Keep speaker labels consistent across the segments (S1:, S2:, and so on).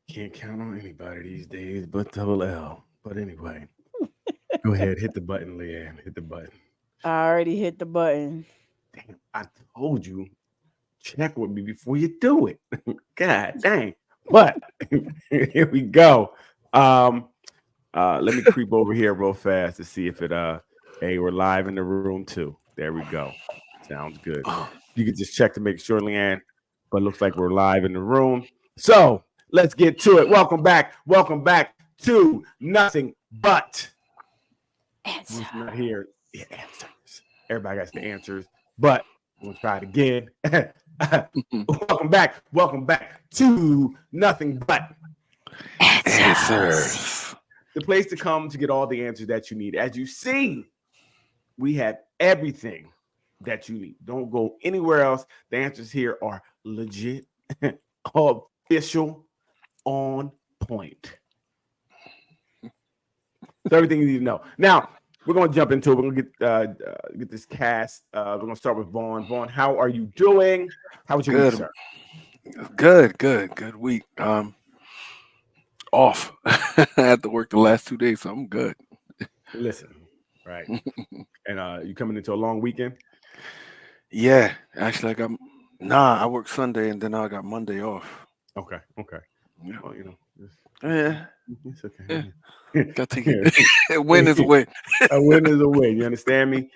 S1: Can't count on anybody these days but Double L. But anyway, go ahead, hit the button, Leanne. Hit the button.
S2: I already hit the button.
S1: Damn, I told you, check with me before you do it. God dang. But here we go. Um, let me creep over here real fast to see if it hey, we're live in the room too. There we go. Sounds good. You can just check to make sure, Leanne. But it looks like we're live in the room. So let's get to it. Welcome back. Welcome back to Nothing But.
S2: Answer.
S1: Ruth not here. Yeah, answers. Everybody got the answers. But we'll try it again. Welcome back. Welcome back to Nothing But
S3: Answers.
S1: the place to come to get all the answers that you need. As you see, we have everything that you need. Don't go anywhere else. The answers here are legit, official, on point. So everything you need to know. Now, we're going to jump into it. We're going to get this cast. We're going to start with Vaughn. Vaughn, how are you doing? How was your week,
S3: Good.
S1: sir?
S3: Good week. Off. I had to work the last 2 days, so I'm good.
S1: Listen, right. And you coming into a long weekend?
S3: Yeah, actually, I work Sunday and then I got Monday off.
S1: Okay.
S3: Yeah,
S1: Well,
S3: yeah.
S1: it's okay.
S3: Got to get a win is a win.
S1: A win is a win. You understand me?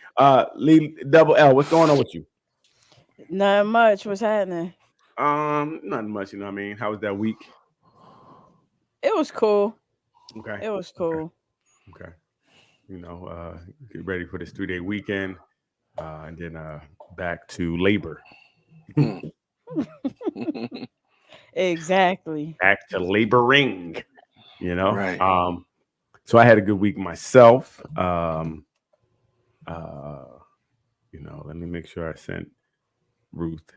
S1: Lee Double L, what's going on with you?
S2: Not much. What's happening?
S1: Nothing much. You know what I mean? How was that week?
S2: It was cool.
S1: Okay.
S2: It was
S1: Okay.
S2: cool.
S1: Okay. Get ready for this 3-day weekend, and then back to labor.
S3: Mm.
S2: Exactly.
S1: Back to laboring. You know.
S3: Right.
S1: So I had a good week myself. Let me make sure I sent Ruth.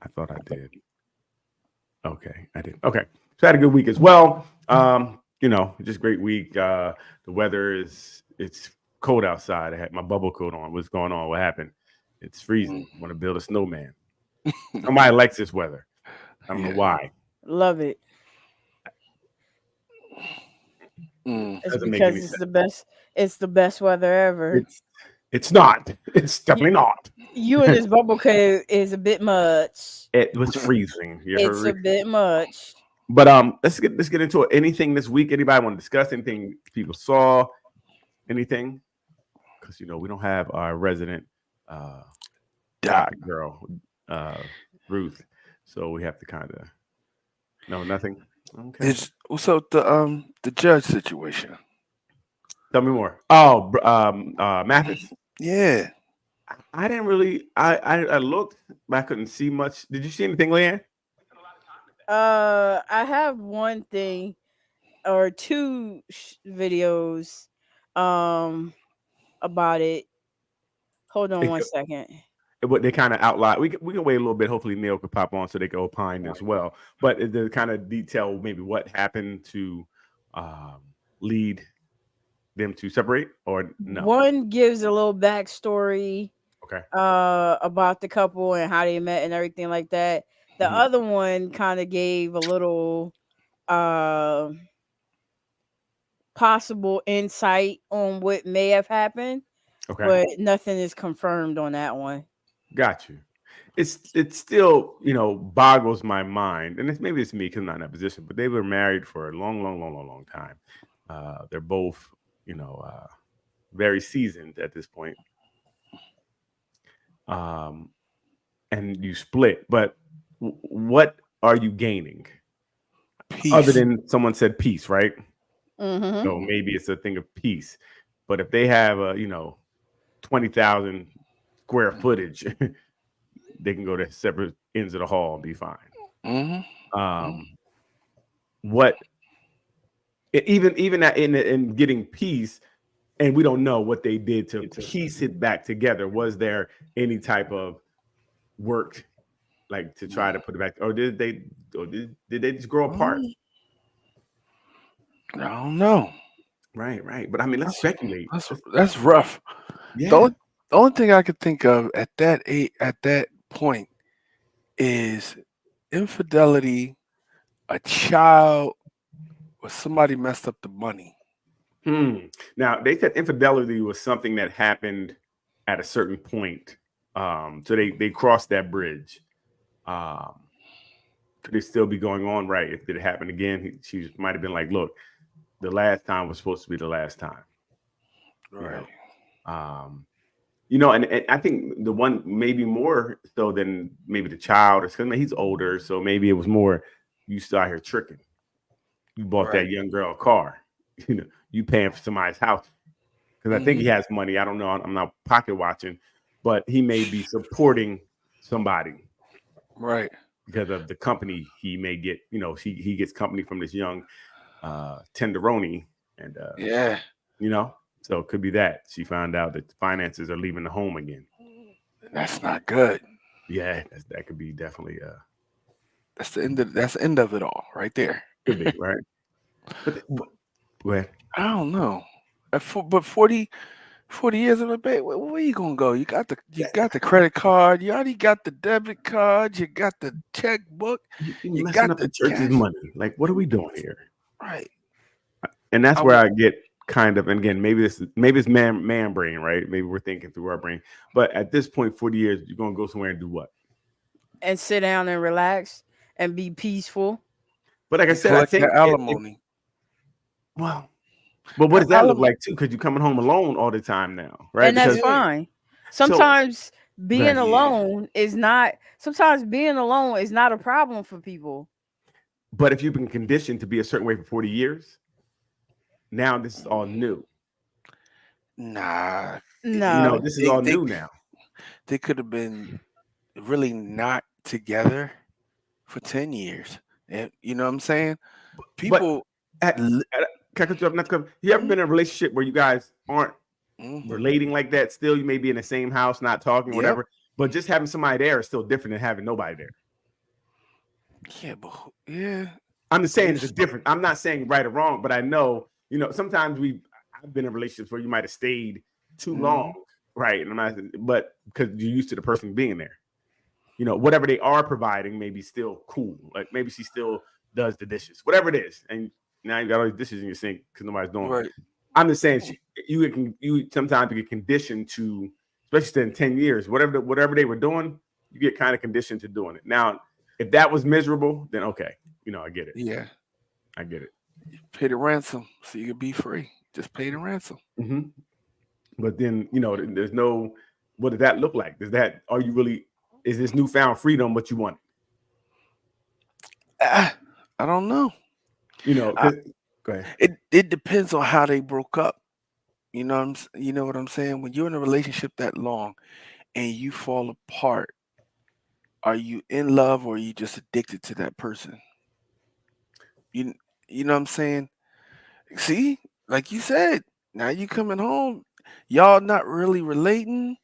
S1: I thought I did. Okay, I did. Okay, so I had a good week as well. Just great week. The weather it's cold outside. I had my bubble coat on. What's going on? What happened? It's freezing. Want to build a snowman. Somebody likes this weather. I don't know
S3: Yeah.
S1: why.
S2: Love it.
S3: Mm.
S2: It's
S1: Doesn't make any
S2: because it's
S1: sense.
S2: the best. It's the best weather ever.
S1: It's not. It's
S2: You,
S1: definitely not.
S2: you in this bubble coat is a bit much.
S1: It was freezing. You
S2: It's a
S1: heard?
S2: bit much.
S1: But let's get into it. Anything this week? Anybody want to discuss anything people saw? Anything? Because we don't have our resident uh
S3: Doc.
S1: topic girl, uh Ruth. So we have to kind of no nothing. Okay.
S3: What's up the judge situation?
S1: Tell me more. Oh, Mathis.
S3: Yeah.
S1: I didn't really. I looked, but I couldn't see much. Did you see anything, Leanne?
S2: I have one thing or two videos, um, about it. Hold on
S1: It,
S2: one second.
S1: what they kind of outline. We can wait a little bit. Hopefully, Neil could pop on so they can opine as well. But the kind of detail maybe what happened to um, lead them to separate or no?
S2: One gives a little backstory
S1: Okay.
S2: about the couple and how they met and everything like that. The
S1: Mhm.
S2: other one kind of gave a little uh possible insight on what may have happened,
S1: Okay.
S2: but nothing is confirmed on that one.
S1: Got you. It's still boggles my mind, and maybe it's me because I'm not in that position. But they were married for a long time. They're both very seasoned at this point. Um, and you split, but what are you gaining other
S3: Peace.
S1: than someone said peace, right?
S2: Mhm.
S1: So maybe it's a thing of peace. But if they have a 20,000 square footage, they can go to separate ends of the hall and be fine.
S3: Mm-hmm.
S1: Um, what even that in getting peace, and we don't know what they did to piece it back together. Was there any type of work like to try to put it back, or did they just grow apart?
S3: I don't know.
S1: Right. But I mean, let's speculate.
S3: That's rough. The
S1: Yeah.
S3: only, the only thing I could think of at that point is infidelity a child or somebody messed up the money.
S1: Now they said infidelity was something that happened at a certain point. So they crossed that bridge. Could it still be going on? Right. If it happened again, she might have been like, look, the last time was supposed to be the last time.
S3: Right.
S1: And I think the one maybe more so than maybe the child, or because he's older, so maybe it was more you still out here tricking. You bought that young girl a car. You paying for somebody's house because I think he has money. I don't know. I'm not pocket watching, but he may be supporting somebody,
S3: right?
S1: Because of the company he may get. He gets company from this young tenderoni, and so it could be that she found out that the finances are leaving the home again.
S3: That's not good.
S1: Yeah, that could be definitely.
S3: That's the end of it all, right there.
S1: Could be right. But go ahead.
S3: I don't know. But 40 years of a baby, where you gonna go? You got the credit card. You already got the debit card. You got the checkbook.
S1: You got up the church's money. Like, what are we doing here?
S3: Right.
S1: And that's where I get kind of, and again, maybe it's man brain, right? Maybe we're thinking through our brain. But at this point, 40 years, you're gonna go somewhere and do what?
S2: And sit down and relax and be peaceful.
S1: But like I said, I think
S3: alimony.
S1: Well, but what does that look like too? Because you're coming home alone all the time now, right?
S2: And that's fine. Sometimes being alone is not. Sometimes being alone is not a problem for people.
S1: But if you've been conditioned to be a certain way for 40 years, now this is all new.
S3: Nah,
S2: no,
S1: this is all new now.
S3: They could have been really not together for 10 years. And you know what I'm saying? People.
S1: You ever been in a relationship where you guys aren't relating like that? Still, you may be in the same house, not talking, whatever. But just having somebody there is still different than having nobody there.
S3: Yeah.
S1: I'm just saying it's different. I'm not saying right or wrong, but I know, sometimes I've been in relationships where you might have stayed too long, right? But because you're used to the person being there. Whatever they are providing may be still cool. Like maybe she still does the dishes, whatever it is, and now you got all these dishes in your sink because nobody's doing it. I'm just saying you sometimes get conditioned to, especially in 10 years, whatever they were doing, you get kind of conditioned to doing it. Now, if that was miserable, then okay, I get it.
S3: Yeah,
S1: I get it.
S3: You pay the ransom so you can be free. Just pay the ransom.
S1: Mm-hmm. But then there's no. What does that look like? Is this newfound freedom what you want?
S3: I don't know.
S1: Go ahead.
S3: It depends on how they broke up. You know what I'm saying? When you're in a relationship that long and you fall apart, are you in love or are you just addicted to that person? You know what I'm saying? See, like you said, now you coming home, y'all not really relating,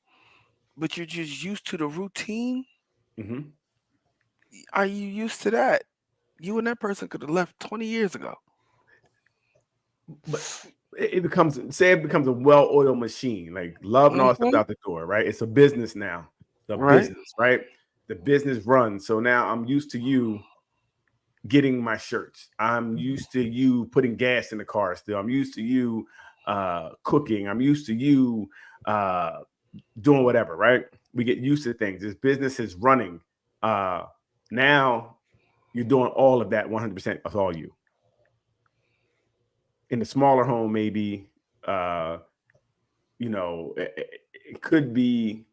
S3: but you're just used to the routine.
S1: Mm-hmm.
S3: Are you used to that? You and that person could have left 20 years ago.
S1: But it becomes a well-oiled machine, like love and all stuff out the door, right? It's a business now. Business, right? The business runs. So now I'm used to you getting my shirts. I'm used to you putting gas in the car still. I'm used to you cooking. I'm used to you doing whatever, right? We get used to things. This business is running. Now you're doing all of that 100%. That's all you. In the smaller home, maybe, it could be,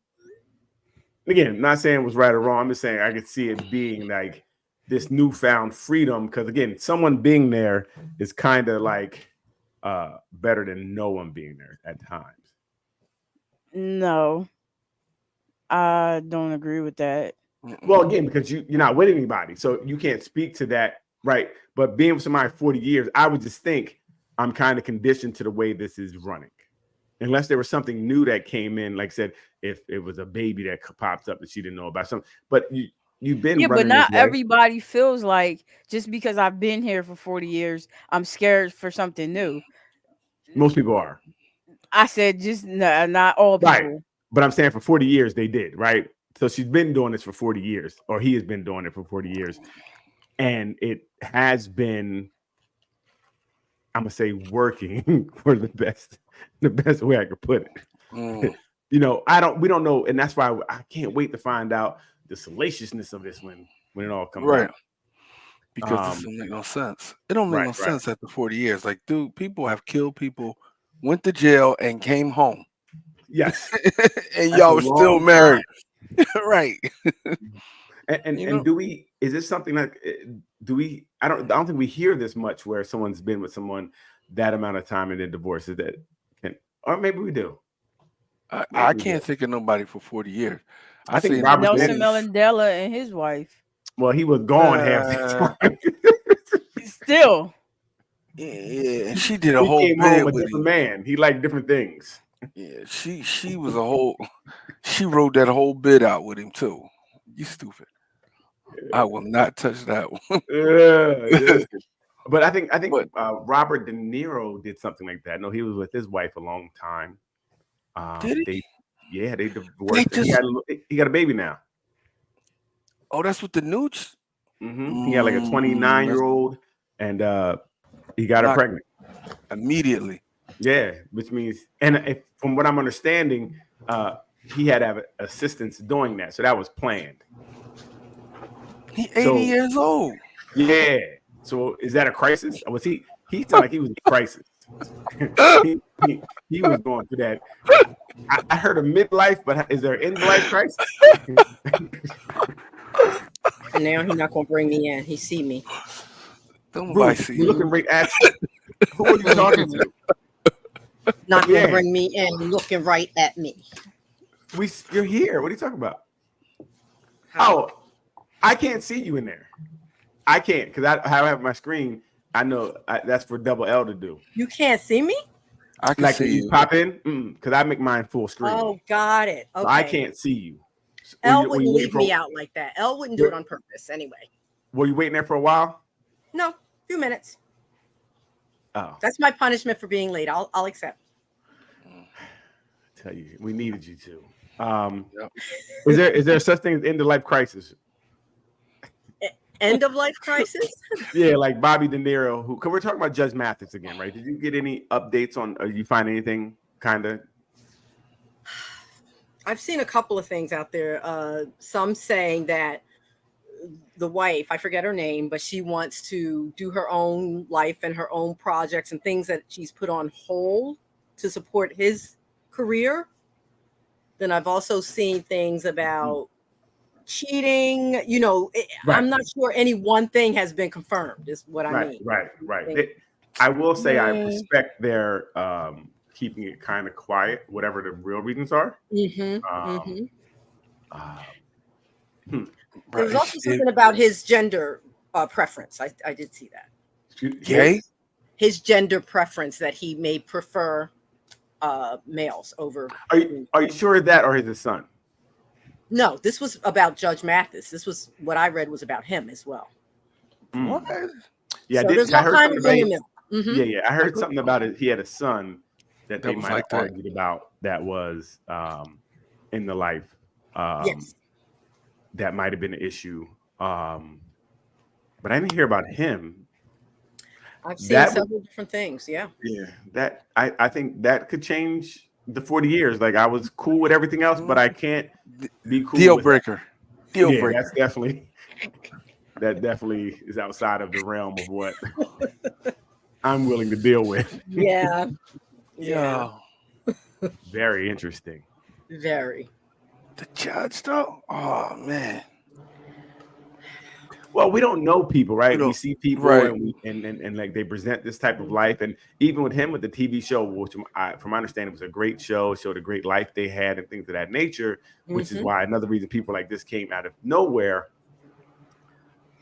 S1: again, not saying it was right or wrong. I'm just saying I could see it being like this newfound freedom. Because again, someone being there is kind of like better than no one being there at times.
S2: No, I don't agree with that.
S1: Well, again, because you're not with anybody, so you can't speak to that, right? But being with somebody 40 years, I would just think I'm kind of conditioned to the way this is running. Unless there was something new that came in, like I said, if it was a baby that pops up that she didn't know about something. But you've been running
S2: but not
S1: this way.
S2: Everybody feels like just because I've been here for 40 years, I'm scared for something new.
S1: Most people are.
S2: I said just not all people.
S1: Right. But I'm saying for 40 years they did, right? So she's been doing this for 40 years, or he has been doing it for 40 years. and it has been, I'm gonna say, working for the best way I could put it.
S3: Mm.
S1: We don't know, and that's why I can't wait to find out the salaciousness of this when it all comes
S3: Right.
S1: out.
S3: Because this don't make no sense. It don't make no sense after 40 years. Like, dude, people have killed people, went to jail, and came home.
S1: Yes,
S3: and y'all were still married. Right.
S1: And do we? Is this something like? Do we? I don't think we hear this much where someone's been with someone that amount of time and then divorces. Or maybe we do.
S3: I can't think of nobody for 40 years.
S1: I think
S2: Nelson Mandela and his wife.
S1: Well, he was gone half the time.
S2: Still.
S3: Yeah, she did a whole bit with
S1: different man. He liked different things.
S3: Yeah, she was a whole. She wrote that whole bit out with him too. You stupid. I will not touch that one.
S1: Yeah. But I think Robert De Niro did something like that. No, he was with his wife a long time.
S3: Did he?
S1: They divorced. He got a baby now.
S3: Oh, that's with the Nooch?
S1: Mm-hmm. He had like a 29-year-old, and he got her pregnant
S3: immediately.
S1: Yeah, which means, and from what I'm understanding, he had to have assistance doing that, so that was planned.
S3: He's 80 years old.
S1: Yeah. So is that a crisis? Was he? He sounded like he was in a crisis. he was going through that. I heard a midlife, but is there an end-life crisis?
S4: And now he's not gonna bring me in. He see me.
S3: Nobody see
S1: you. Looking right at you. Who are you talking to?
S4: Not gonna bring me in. Looking right at me.
S1: You're here. What are you talking about? Oh, I can't see you in there. I can't because I have my screen. I know that's for Double L to do.
S4: You can't see me?
S3: I can see you.
S1: Pop in because I make mine full screen.
S4: Oh, got it. Okay.
S1: So I can't see you.
S4: L wouldn't leave me out like that. L wouldn't do it on purpose anyway.
S1: Were you waiting there for a while?
S4: No, a few minutes.
S1: Oh,
S4: that's my punishment for being late. I'll accept.
S1: Tell you, we needed you to. Is there such thing as end of life crisis?
S4: End of life crisis?
S1: Yeah, like Bobby De Niro. Because we're talking about Judge Mathis again, right? Did you get any updates on? Or you find anything kind of?
S4: I've seen a couple of things out there. Some saying that the wife, I forget her name, but she wants to do her own life and her own projects and things that she's put on hold to support his career. Then I've also seen things about cheating. Right. I'm not sure any one thing has been confirmed, is what I mean.
S1: Right. I will say I respect their keeping it kind of quiet, whatever the real reasons are.
S4: There was also something about his gender preference. I did see that.
S3: Gay?
S4: His gender preference, that he may prefer males over.
S1: Are you sure of that, or is his son?
S4: No, this was about Judge Mathis. This was what I read was about him as well.
S3: What?
S1: Yeah,
S4: so I heard something about it.
S1: Yeah. I heard something about it. He had a son that they might have argued about that was in the life.
S4: Yes.
S1: That might have been an issue. But I didn't hear about him.
S4: I've seen several different things. Yeah.
S1: Yeah. That I think that could change the 40 years. Like I was cool with everything else, but I can't be cool.
S3: Deal breaker.
S1: That's that definitely is outside of the realm of what I'm willing to deal with.
S4: Yeah.
S1: Very interesting.
S4: Very.
S3: The judge, though? Oh, man.
S1: Well, we don't know people, right? We see people,
S3: right.
S1: and like they present this type of life, and even with him with the TV show, which from my understanding was a great show, showed a great life they had and things of that nature, which is why another reason people like this came out of nowhere.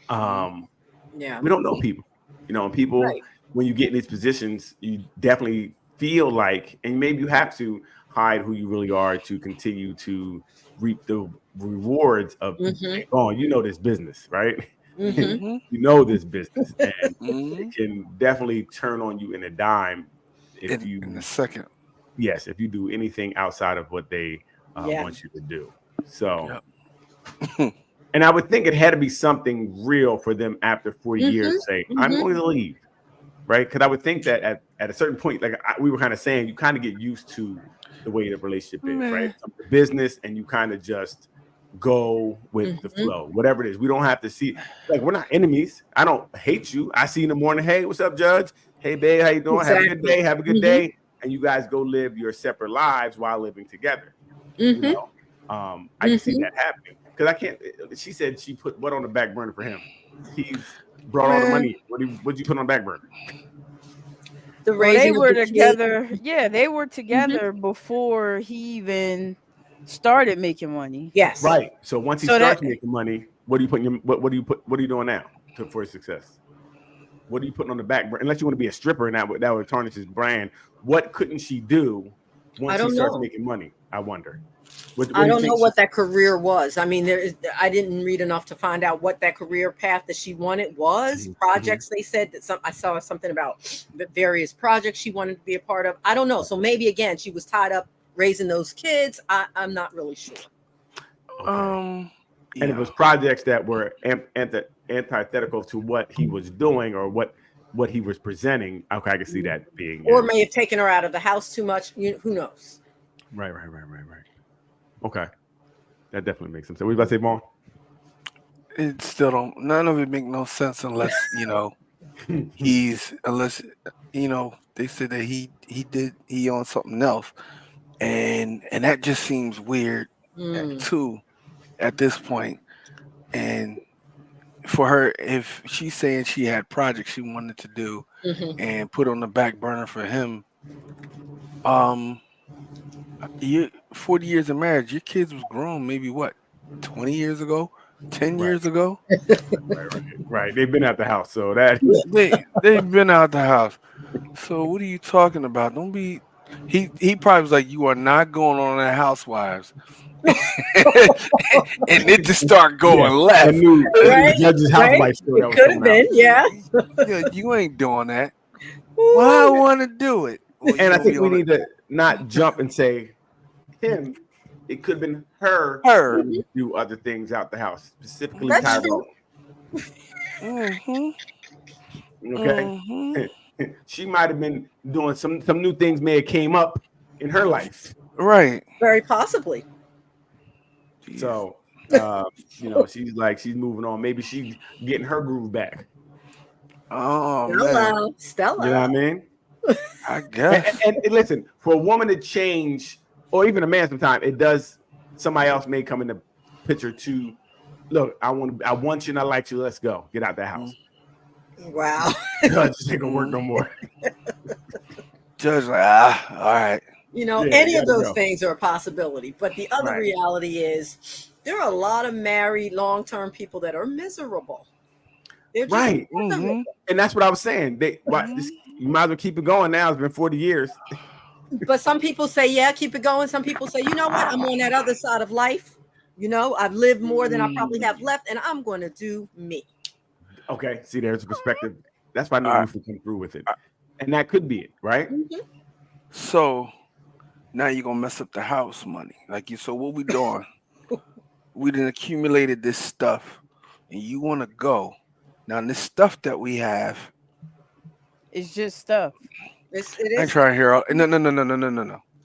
S1: We don't know people, and people when you get in these positions, you definitely feel like, and maybe you have to hide who you really are to continue to reap the rewards of this business, right? You know this business, and it can definitely turn on you in a dime in
S3: a second.
S1: Yes, if you do anything outside of what they want you to do. So, And I would think it had to be something real for them after 40 years to say, I'm going to leave. Right. Because I would think that at a certain point, like we were kind of saying, you kind of get used to the way the relationship is, right? It's business, and you kind of just go with the flow, whatever it is. We don't have to see, like, we're not enemies. I don't hate you. I see you in the morning. Hey, what's up, Judge? Hey, babe, how you doing?
S4: Exactly.
S1: Have a good day. Have a good day. And you guys go live your separate lives while living together. You know, I can see that happening because I can't. She said she put what on the back burner for him. He's brought all the money. What'd you put on the back burner?
S2: They were together. Yeah, they were together before he even started making money.
S4: Yes.
S1: Right. So once he starts making money, what are you putting? What are you doing now for his success? What are you putting on the back burner? Unless you want to be a stripper and that would tarnish his brand. What couldn't she do once he starts making money? I wonder.
S4: I don't know what that career was. I mean, I didn't read enough to find out what that career path that she wanted was. Projects, they said that I saw something about the various projects she wanted to be a part of. I don't know. So maybe again, she was tied up raising those kids. I'm not really sure.
S1: And it was projects that were antithetical to what he was doing or what he was presenting. Okay, I can see that being.
S4: Or may have taken her out of the house too much. Who knows?
S1: Right. Okay, that definitely makes sense. So what you about to say, Vaughn?
S3: It still don't. None of it make no sense unless unless they said that he on something else, and that just seems weird too at this point. And for her, if she's saying she had projects she wanted to do and put on the back burner for him, 40 years of marriage, your kids was grown maybe what, 20 years ago, 10 years ago?
S1: Right. They've been out the house, so that
S3: they've been out the house. So what are you talking about? Don't be. He probably was like, you are not going on that Housewives. And it just start going left.
S1: Judge's Housewife story.
S4: It could have been, yeah.
S3: You ain't doing that. Well, I want to do it.
S1: And I think we need to not jump and say him. It could have been her to do other things out the house, specifically Tyrone. Okay. She might have been doing some new things may have came up in her life.
S3: Right.
S4: Very possibly.
S1: So she's moving on. Maybe she's getting her groove back.
S3: Oh,
S4: Stella.
S1: You know what I mean?
S3: I guess.
S1: And listen, for a woman to change, or even a man sometimes, it does, somebody else may come in the picture to look, I want you and I like you. Let's go. Get out that house.
S4: Wow.
S1: Judge ain't gonna work no more.
S3: Judge like, all right.
S4: Any of those things are a possibility. But the other reality is there are a lot of married long-term people that are miserable. They're just miserable.
S1: And that's what I was saying. You might as well keep it going now. It's been 40 years.
S4: But some people say, yeah, keep it going. Some people say, you know what? I'm on that other side of life. I've lived more than I probably have left, and I'm going to do me. Okay.
S1: See, there's a perspective. That's why I knew you come through with it. And that could be it, right?
S3: So now you're going to mess up the house money. So what we doing? We done accumulated this stuff, and you want to go. Now, this stuff that we have.
S2: It's just stuff.
S4: It is.
S3: I try to hear. No.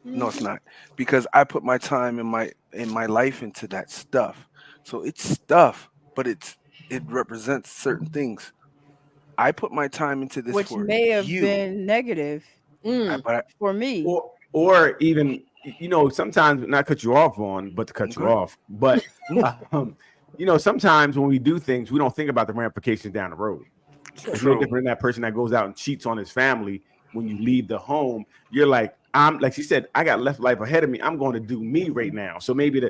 S3: No, it's not. Because I put my time and my life into that stuff. So it's stuff, but it represents certain things. I put my time into this,
S2: which may have been negative for me.
S1: Or even, sometimes, not cut you off but to cut you off. But, sometimes when we do things, we don't think about the ramifications down the road. It's no different than that person that goes out and cheats on his family. When you leave the home, you're like, like she said, I got left life ahead of me. I'm going to do me right now. So maybe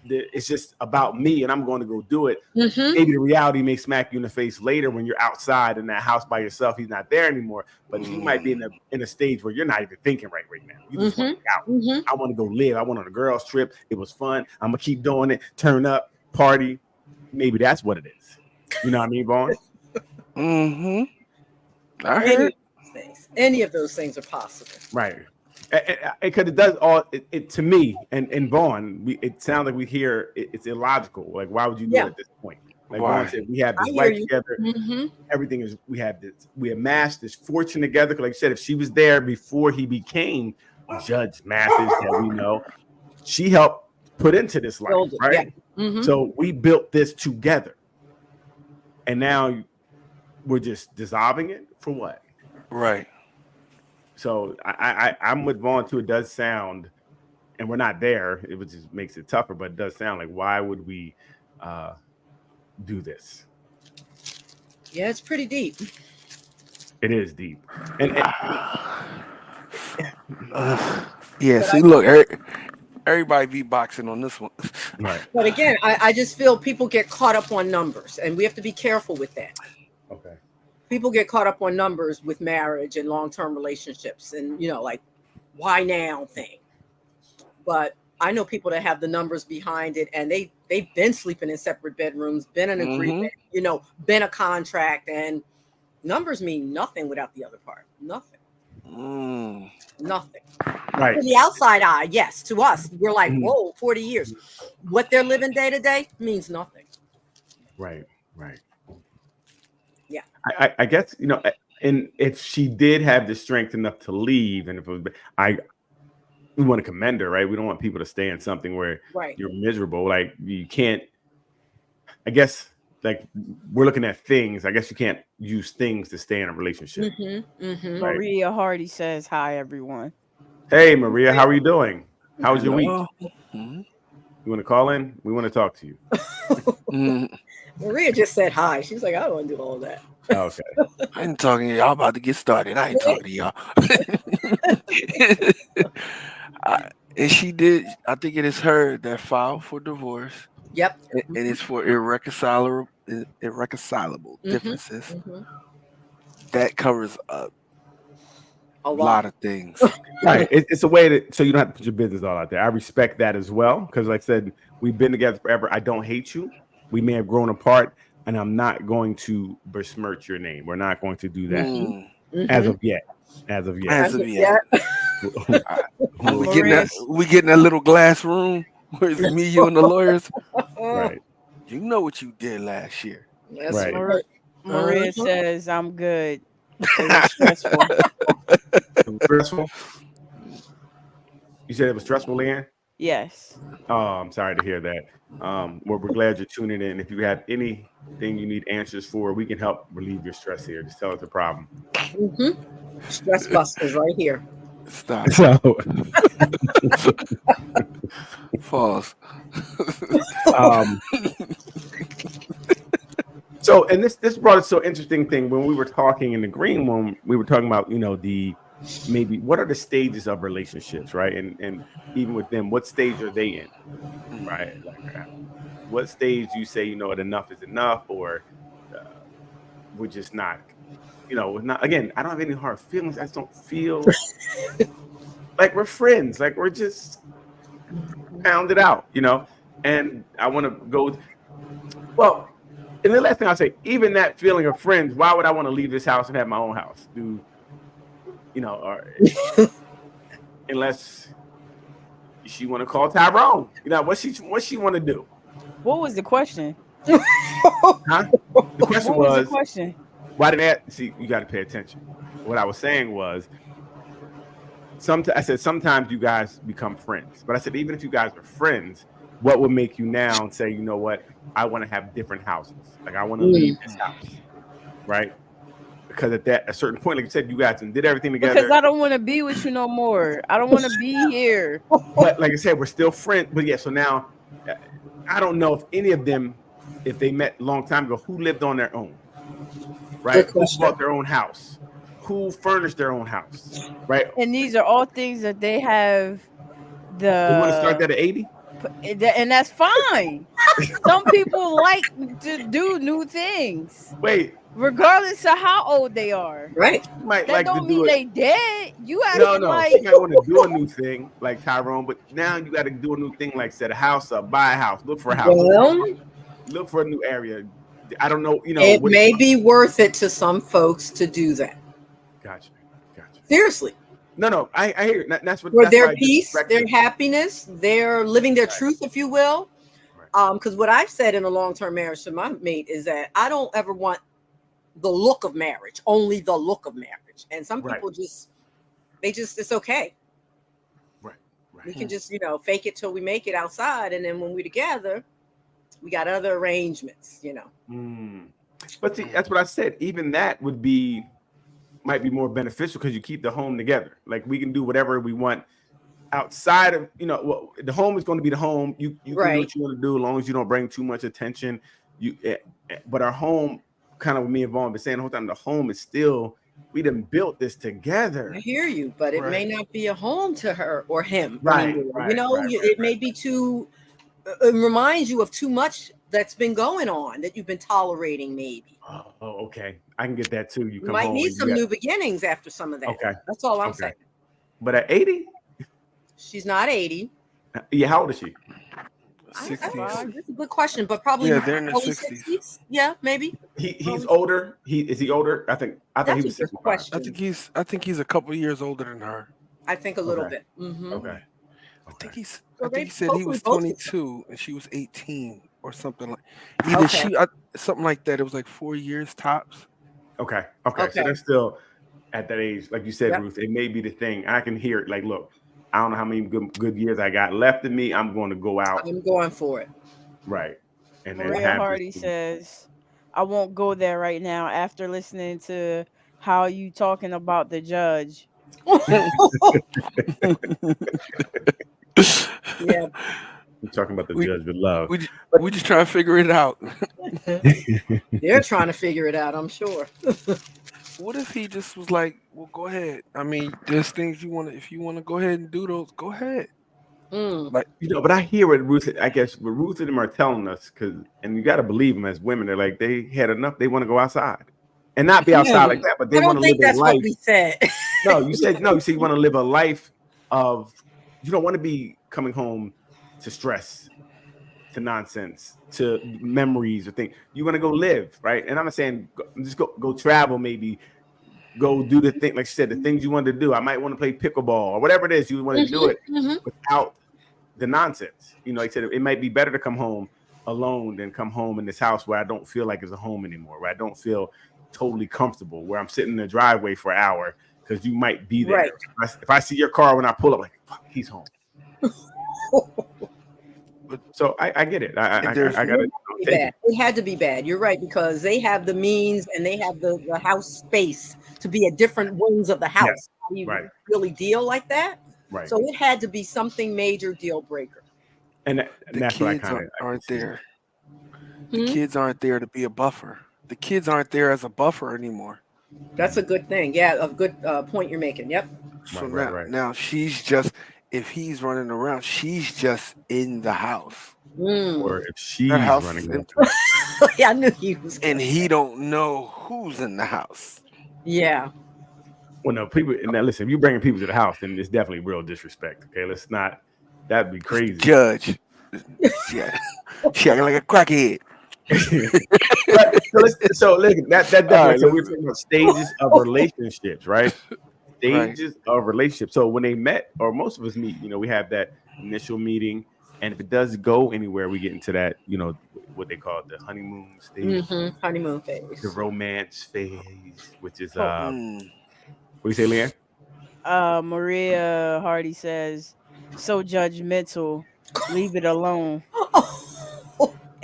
S1: it's just about me and I'm going to go do it. Maybe the reality may smack you in the face later when you're outside in that house by yourself. He's not there anymore, but you might be in a stage where you're not even thinking right now. You just want to get out. I want to go live. I went on a girls trip. It was fun. I'm going to keep doing it. Turn up, party. Maybe that's what it is. You know what I mean, Vaughn?
S3: I heard
S4: any of those things are possible.
S1: Right. Because it does all it to me and Vaughn. It sounds like we hear it's illogical. Like, why would you do it at this point? Like Vaughn said, we have this life together. Everything is. We have amassed this fortune together. Like you said, if she was there before he became Judge Mathis, that we know, she helped put into this life, right? Yeah. So we built this together, and now we're just dissolving it for what?
S3: Right.
S1: So I'm with Vaughn too. It does sound, and we're not there. It just makes it tougher, but it does sound like, why would we do this?
S4: Yeah, it's pretty deep.
S1: It is deep. And
S3: yeah. See, look, everybody be boxing on this one.
S1: Right.
S4: But again, I just feel people get caught up on numbers, and we have to be careful with that.
S1: Okay.
S4: People get caught up on numbers with marriage and long-term relationships, and like why now thing. But I know people that have the numbers behind it, and they've been sleeping in separate bedrooms, been an agreement, been a contract, and numbers mean nothing without the other part. Nothing. Nothing.
S1: Right.
S4: To the outside eye, yes. To us, we're like, whoa, 40 years. What they're living day to day means nothing.
S1: Right.
S4: Yeah.
S1: I guess, and if she did have the strength enough to leave, and if it was, we want to commend her, right? We don't want people to stay in something where you're miserable. Like, you can't, I guess, like, we're looking at things. I guess you can't use things to stay in a relationship.
S2: Right? Maria Hardy says, hi, everyone.
S1: Hey, Maria, how are you doing? How was your week? You want to call in? We want to talk to you.
S4: Maria just said hi. She's like, I don't want to do all of that.
S1: Okay.
S3: I ain't talking to y'all. About to get started. I ain't talking to y'all. And she did. I think it is her that filed for divorce.
S4: Yep.
S3: And it's for irreconcilable differences. That covers a lot of things.
S1: Right. It's a way so you don't have to put your business all out there. I respect that as well, because like I said, we've been together forever. I don't hate you. We may have grown apart, and I'm not going to besmirch your name. We're not going to do that as of yet.
S3: We getting that little glass room where it's me, you, and the lawyers.
S1: Right.
S3: You know what you did last year.
S4: That's
S1: right.
S2: Maria says, I'm good. It was stressful.
S1: It was stressful? You said it was stressful, Leanne?
S2: Yes.
S1: Oh, I'm sorry to hear that. Well, we're glad you're tuning in. If you have anything you need answers for, we can help relieve your stress here. Just tell us the problem.
S4: Stress busters right here.
S3: Stop. False.
S1: So, and this brought us so interesting thing when we were talking in the green room. We were talking about maybe what are the stages of relationships, right? And even with them, what stage are they in, right? Like, what stage do you say enough is enough, or we're just not, not. Again, I don't have any hard feelings. I just don't feel like we're friends. Like, we're just pounded out, And I want to go. Well, and the last thing I'll say, even that feeling of friends, why would I want to leave this house and have my own house? Or unless she want to call Tyrone, what she want to do?
S2: What was the question?
S1: Huh? The question
S2: was the question?
S1: Why did that? See, you got to pay attention. What I was saying was, I said sometimes you guys become friends, but I said even if you guys are friends, what would make you now say, you know what, I want to have different houses. Like, I want to leave this house, right? Because at a certain point, like you said, you guys did everything together.
S2: Because I don't want to be with you no more. I don't want to be here.
S1: But like I said, we're still friends. But yeah, so now I don't know if any of them, if they met a long time ago, who lived on their own, right? Who bought their own house? Who furnished their own house, right?
S2: And these are all things that they have.
S1: You want to start that at 80?
S2: And that's fine. Some people like to do new things.
S1: Wait.
S2: Regardless of how old they are.
S4: Right.
S1: Might
S2: that
S1: like
S2: don't
S1: to do
S2: mean
S1: it.
S2: They dead. You have
S1: No.
S2: like...
S1: You might want to do a new thing like Tyrone, but now you got to do a new thing like set a house up, buy a house, look for a house.
S4: Well,
S1: look for a new area. I don't know.
S4: It may be worth it to some folks to do that.
S1: Gotcha.
S4: Seriously.
S1: No, I hear it. That's what.
S4: For
S1: That's why
S4: their
S1: I
S4: peace,
S1: direct
S4: their
S1: it.
S4: happiness, they're living their
S1: Right.
S4: truth, if you will.
S1: Right.
S4: Because what I've said in a long-term marriage to my mate is that I don't ever want the look of marriage, only the look of marriage. And some
S1: Right.
S4: people it's okay.
S1: Right.
S4: We
S1: Right.
S4: can just, fake it till we make it outside. And then when we're together, we got other arrangements,
S1: Mm. But see, that's what I said. Even that might be more beneficial because you keep the home together. Like we can do whatever we want outside of, the home is going to be the home. You can do
S4: Right.
S1: what you want to do as long as you don't bring too much attention. But our home, kind of with me and Vaughn been saying the whole time, the home is still, we done built this together.
S4: I hear you, but it may not be a home to her or him.
S1: Right,
S4: anymore.
S1: right,
S4: It may be too, it reminds you of too much that's been going on that you've been tolerating, maybe.
S1: Oh, okay. I can get that too. You
S4: You
S1: come
S4: might
S1: home
S4: need
S1: and
S4: some new beginnings after some of that.
S1: Okay.
S4: That's all I'm
S1: Okay.
S4: saying.
S1: But at 80,
S4: She's not 80.
S1: yeah, how old is she?
S3: 60s.
S4: That's a good question, but probably
S3: Yeah, they're in their
S4: early
S3: 60s.
S4: Yeah, maybe.
S1: He's older. Is he older? I thought
S4: That's
S1: he
S4: a
S1: was
S4: good
S1: 65.
S4: question.
S3: I think he's a couple years older than her.
S4: I think a little
S1: Okay.
S4: bit. Mhm.
S1: Okay.
S3: I think
S1: Okay.
S3: he said he was
S4: hopefully both
S3: 22 and she was 18 or something like. Either something like that. It was like 4 years tops.
S1: Okay. So
S4: Okay.
S1: they're still at that age, like you said,
S4: Yep.
S1: Ruth. It may be the thing. I can hear it. Like, look, I don't know how many good years I got left in me. I'm going to go out.
S4: I'm going for it.
S1: Right. And then
S2: Maria
S1: have
S2: Hardy
S1: this-
S2: says, I won't go there right now after listening to how you talking about the judge.
S4: Yeah.
S1: I'm talking about the
S3: We-
S1: judge with love.
S3: We just trying to figure it out.
S4: They're trying to figure it out, I'm sure.
S3: What if he just was like, well, go ahead. I mean, there's things if you want to go ahead and do those, go ahead.
S4: Mm.
S1: But I hear what Ruth, I guess what Ruth and them are telling us, and you got to believe them as women. They're like, they had enough. They want to go outside and not be outside like that, but they
S4: I
S1: want
S4: don't
S1: to live
S4: think
S1: a
S4: that's
S1: life.
S4: what we said.
S1: No, you said no. You said you want to live a life of. You don't want to be coming home to stress, to nonsense, to memories or things. You want to go live, right? And I'm not saying just go travel, maybe go do the thing. Like you said, the things you wanted to do. I might want to play pickleball or whatever it is you want to do it without the nonsense. Like I said, it might be better to come home alone than come home in this house where I don't feel like it's a home anymore, where I don't feel totally comfortable, where I'm sitting in the driveway for an hour because you might be there.
S4: Right.
S1: If I see your car when I pull up, like, fuck, he's home. So I get it. I got it.
S4: It had to be bad. You're right, because they have the means and they have the house space to be at different wings of the house.
S1: Yes.
S4: How do you
S1: Right.
S4: really deal like that?
S1: Right.
S4: So it had to be something major deal breaker.
S1: And
S3: The
S1: that's what I
S3: kids
S1: kind of
S3: aren't there.
S4: Hmm?
S3: The kids aren't there to be a buffer. The kids aren't there as a buffer anymore.
S4: That's a good thing. Yeah, a good point you're making. Yep.
S3: So
S1: Right.
S3: now she's just, if he's running around, she's just in the house.
S1: Or if she's
S3: Her house
S1: running
S3: is
S1: around.
S3: empty,
S4: Yeah, I knew he was.
S3: and he don't know who's in the house.
S4: Yeah.
S1: Well, no, people. Now, listen, if you're bringing people to the house, then it's definitely real disrespect. Okay, let's not. That'd be crazy.
S3: Judge. Yeah. She acting like a crackhead.
S1: So look, that
S3: All right,
S1: so we're
S3: listen.
S1: talking about stages of relationships, right? Stages of relationships. So when they met, or most of us meet, we have that initial meeting, and if it does go anywhere, we get into that, what they call it, the honeymoon stage,
S4: Honeymoon phase.
S1: the romance phase, which is
S3: Mm.
S1: what do you say, Leanne?
S2: Maria Hardy says, so judgmental, leave it alone.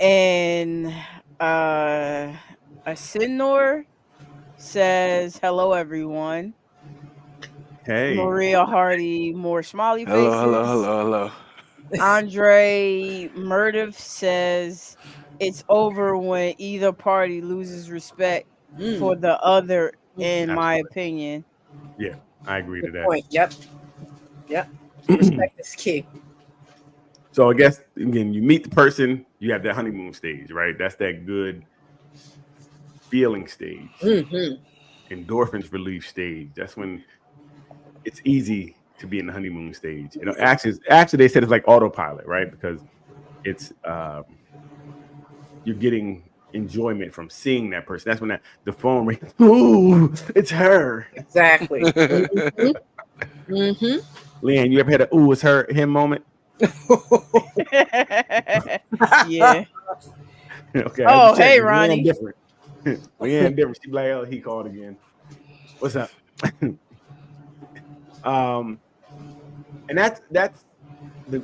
S2: And Asinor says, hello everyone.
S1: Hey,
S2: Maria Hardy, more smiley faces.
S3: Hello.
S2: Andre Murdiff says, it's over when either party loses respect for the other, in my opinion.
S1: yeah, I agree to
S4: Good
S1: that.
S4: point. Yep. Respect is key.
S1: So I guess again, you meet the person, you have that honeymoon stage, right? That's that good feeling stage, endorphins relief stage. That's when it's easy to be in the honeymoon stage. Actually, they said it's like autopilot, right? Because it's you're getting enjoyment from seeing that person. That's when the phone rings. Ooh, it's her.
S4: Exactly. Mm-hmm.
S1: Leanne, you ever had a ooh, it's her him moment?
S2: Yeah.
S1: Okay.
S2: Oh,
S1: I'm just
S2: hey,
S1: checking.
S2: Ronnie.
S1: Leanne different. Leanne different. She be like, oh, he called again. What's up? And that's the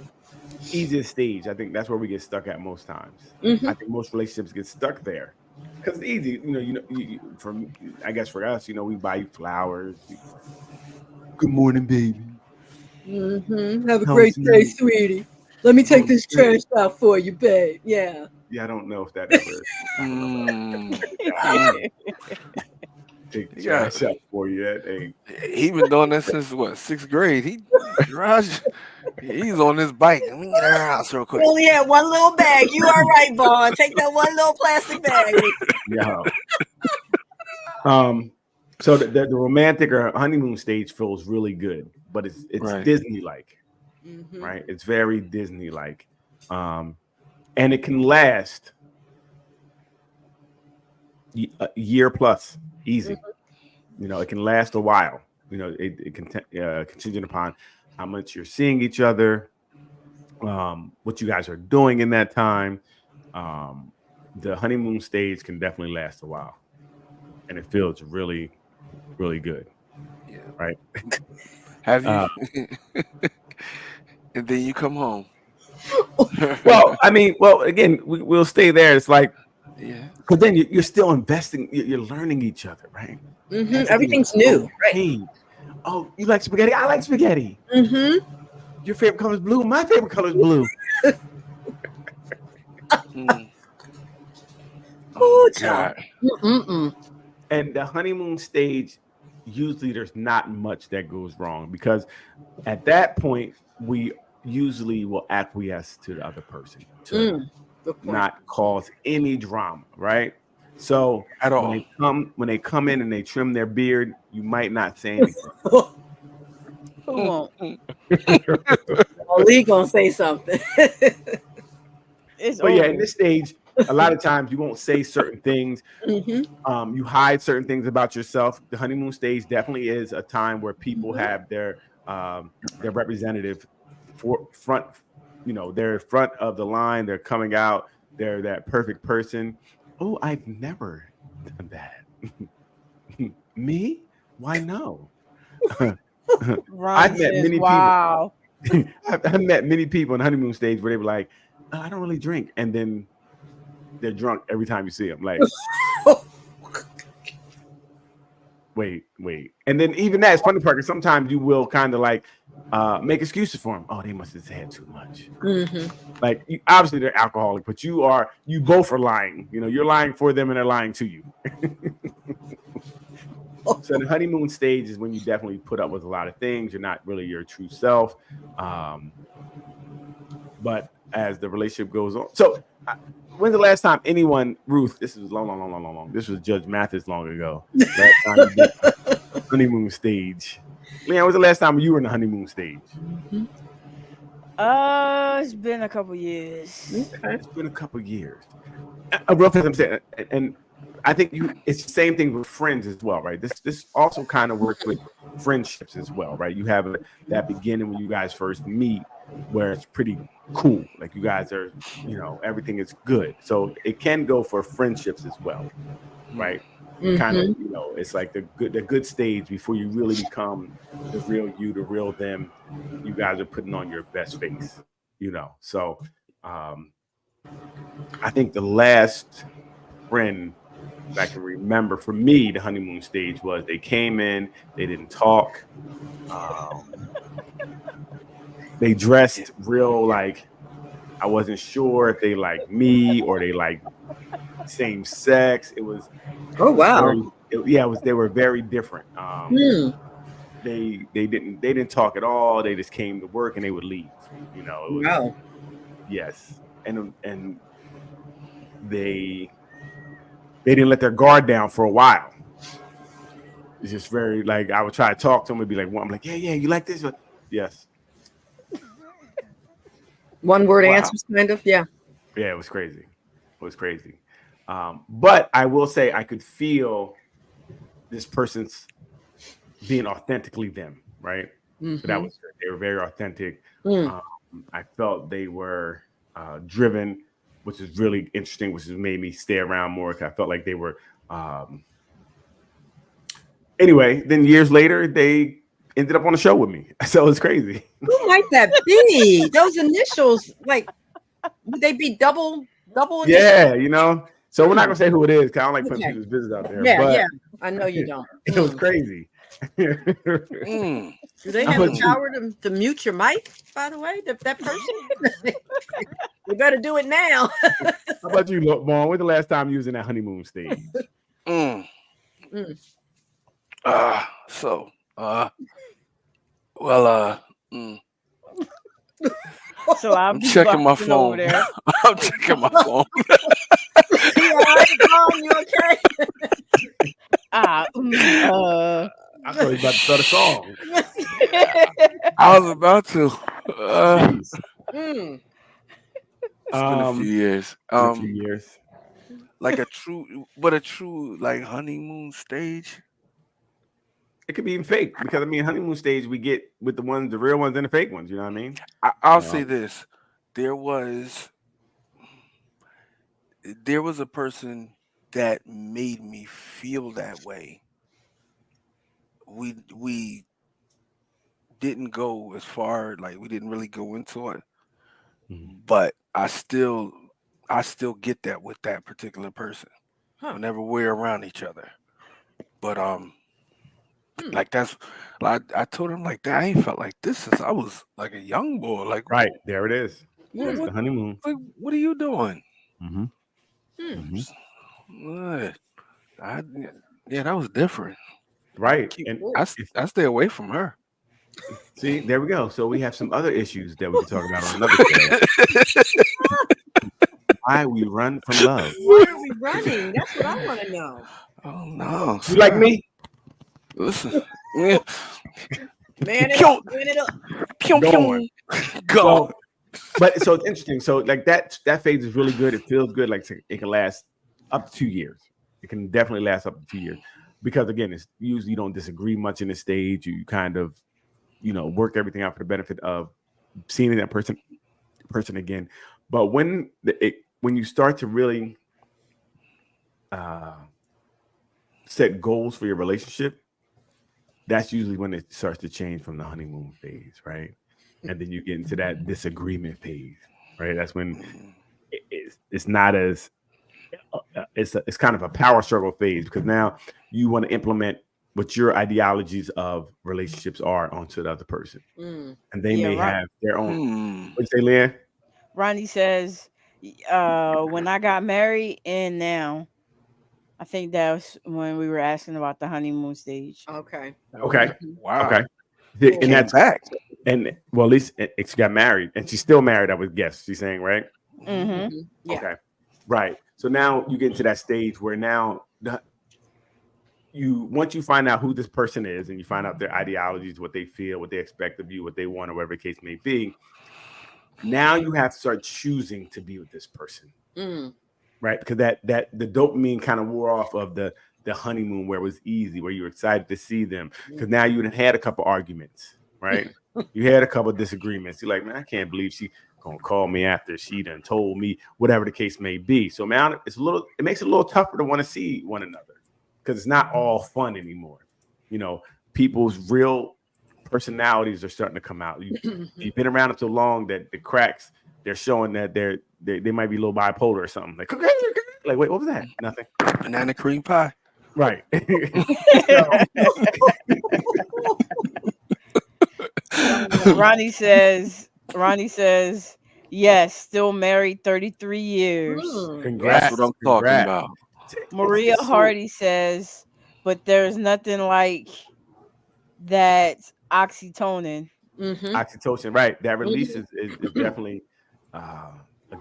S1: easiest stage. I think that's where we get stuck at most times. I think most relationships get stuck there because it's easy. From I guess for us, we buy you flowers. Good morning, baby.
S4: Mm-hmm. Have a
S1: How
S4: great
S1: was
S4: day,
S1: you?
S4: sweetie. Let me take
S1: Oh,
S4: this
S1: great.
S4: trash out for you, babe. Yeah.
S1: Yeah, I don't know if that ever. Take the
S3: Yeah,
S1: trash out for you. That ain't.
S3: he been doing that since what, 6th grade. He's on his bike. Let me get her house real
S4: You
S3: quick.
S4: only had one little bag. You are right, Vaughn. Take that one little plastic bag.
S1: Yeah. So the romantic or honeymoon stage feels really good, but it's
S3: Right.
S1: Disney-like, right? It's very Disney-like, and it can last a year plus, easy. It can last a while. It can contingent upon how much you're seeing each other, what you guys are doing in that time. The honeymoon stage can definitely last a while, and it feels really, really good.
S3: Yeah.
S1: Right.
S3: Have you? And then you come home.
S1: Well, again, we'll stay there. It's like,
S3: Yeah.
S1: because then you're still investing. You're learning each other, right?
S4: Everything's new, right?
S1: Hey, oh, you like spaghetti? I like spaghetti. Your favorite color is blue. My favorite color is blue.
S4: Oh,
S3: God.
S1: And the honeymoon stage, usually there's not much that goes wrong because at that point we usually will acquiesce to the other person to not cause any drama, right? So
S3: At all.
S1: when they come in and they trim their beard, you might not say anything.
S2: Who won't?
S4: Oh, Lee gonna say something.
S2: It's
S1: But
S2: over.
S1: yeah, in this stage, a lot of times you won't say certain things. You hide certain things about yourself. The honeymoon stage definitely is a time where people have their representative front. They're front of the line. They're coming out. They're that perfect person. Oh, I've never done that. Me? Why no?
S2: Ronnie
S1: I've met
S2: says,
S1: many
S2: wow.
S1: people. I've met many people in the honeymoon stage where they were like, I don't really drink, and then they're drunk every time you see them. Like, wait, and then even that is funny part because sometimes you will kind of like make excuses for them. Oh, they must have had too much. Like, obviously they're alcoholic, but you both are lying. You're lying for them and they're lying to you. So the honeymoon stage is when you definitely put up with a lot of things. You're not really your true self. But as the relationship goes on, so when's the last time anyone, Ruth? This is long. This was Judge Mathis long ago. Last time you did honeymoon stage. Leanne, when's the last time you were in the honeymoon stage?
S2: It's been a couple years.
S1: It's been a couple years. Roughly, I'm saying, and I think it's the same thing with friends as well, right? This also kind of works with friendships as well, right? You have that beginning when you guys first meet where it's pretty cool. Like you guys are, everything is good. So it can go for friendships as well, right? Kind of, it's like the good stage before you really become the real you, the real them. You guys are putting on your best face, So I think the last friend that I can remember for me, the honeymoon stage was they came in, they didn't talk. They dressed real like I wasn't sure if they liked me or they like same sex. It was they were very different. They didn't talk at all. They just came to work and they would leave. It was, yes, and they didn't let their guard down for a while. It's just very like I would try to talk to them and be like, I'm like, yeah, you like this? Yes.
S4: One word answers, kind of, yeah.
S1: Yeah, it was crazy. But I will say I could feel this person's being authentically them, right? So that was good. They were very authentic.
S4: Mm.
S1: I felt they were driven, which is really interesting, which has made me stay around more. I felt like they were. Anyway, then years later, they ended up on the show with me. So it's crazy.
S4: Who might that be? Those initials, like, would they be double initials?
S1: Yeah, you know. So we're not gonna say who it is because I don't like putting
S4: Okay.
S1: people's business out there.
S4: Yeah,
S1: but
S4: yeah. I know you don't.
S1: it was crazy.
S3: Mm.
S4: Do they
S1: How
S4: have the
S1: about you?
S4: power to mute your mic, by the way? That person? We better do it now.
S1: How about you, Vaughn? When's the last time you was in that honeymoon stage?
S3: Mm.
S4: Mm.
S3: Mm.
S2: So I'll
S3: I'm
S2: be
S3: checking my
S2: busting over
S3: phone.
S2: there.
S3: I'm checking my phone.
S4: You all right, Mom? You okay?
S2: Ah,
S1: I thought he was about to start a song.
S3: I was about to.
S1: Jeez.
S4: Mm.
S3: It's been a few years.
S1: In a few years.
S3: Like a true like honeymoon stage.
S1: It could be even fake because I mean, honeymoon stage we get with the real ones and the fake ones. You know what I mean?
S3: I'll say this: there was a person that made me feel that way. We didn't go as far, like we didn't really go into it, but I still get that with that particular person whenever we're around each other. But like that's like I told him like that I ain't felt like this since I was like a young boy. Like
S1: Right there it is. There's
S3: what,
S1: the honeymoon.
S3: like what are you doing?
S1: Mm-hmm.
S3: Yeah, that was different.
S1: Right, and
S3: I stay away from her.
S1: see, there we go. So we have some other issues that we can talk about on another show. Why we run from love?
S4: Why are we running? That's what I want to know.
S3: Oh no!
S1: You like me?
S3: Listen, yeah.
S4: Man it up, man it up.
S1: Go on.
S3: Go.
S1: But so it's interesting. So like that phase is really good. It feels good. Like it can last up to 2 years. It can definitely last up to 2 years because again, it's usually you don't disagree much in the stage. You kind of, work everything out for the benefit of seeing that person again. But when you start to really set goals for your relationship, that's usually when it starts to change from the honeymoon phase, right? And then you get into that disagreement phase, right? That's when it's not as it's kind of a power struggle phase because now you want to implement what your ideologies of relationships are onto the other person, and they may have their own. What'd you say, Leanne?
S2: Ronnie says, when I got married and now, I think that was when we were asking about the honeymoon stage.
S4: Okay.
S3: Wow.
S1: Okay.
S3: Cool.
S1: And that's
S3: back.
S1: And well, at least she got married, and she's still married. I would guess she's saying, right?
S2: Mm-hmm.
S4: Yeah.
S1: Okay. Right. So now you get into that stage where now once you find out who this person is, and you find out their ideologies, what they feel, what they expect of you, what they want, or whatever the case may be. Now you have to start choosing to be with this person, right? Because that the dopamine kind of wore off of the honeymoon where it was easy, where you were excited to see them, because now you had a couple arguments, right? You had a couple of disagreements. You're like, man, I can't believe she gonna call me after she done told me whatever the case may be. So man, it makes it a little tougher to want to see one another because it's not all fun anymore. People's real personalities are starting to come out. You've been around it so long that the cracks, they're showing that they might be a little bipolar or something. Like wait, what was that? Nothing.
S3: Banana cream pie.
S1: Right.
S2: Ronnie says, yes, still married 33 years.
S1: Congrats.
S3: That's what I'm talking about.
S2: Maria Hardy says, but there's nothing like that oxytocin.
S1: Oxytocin, right? That release is definitely a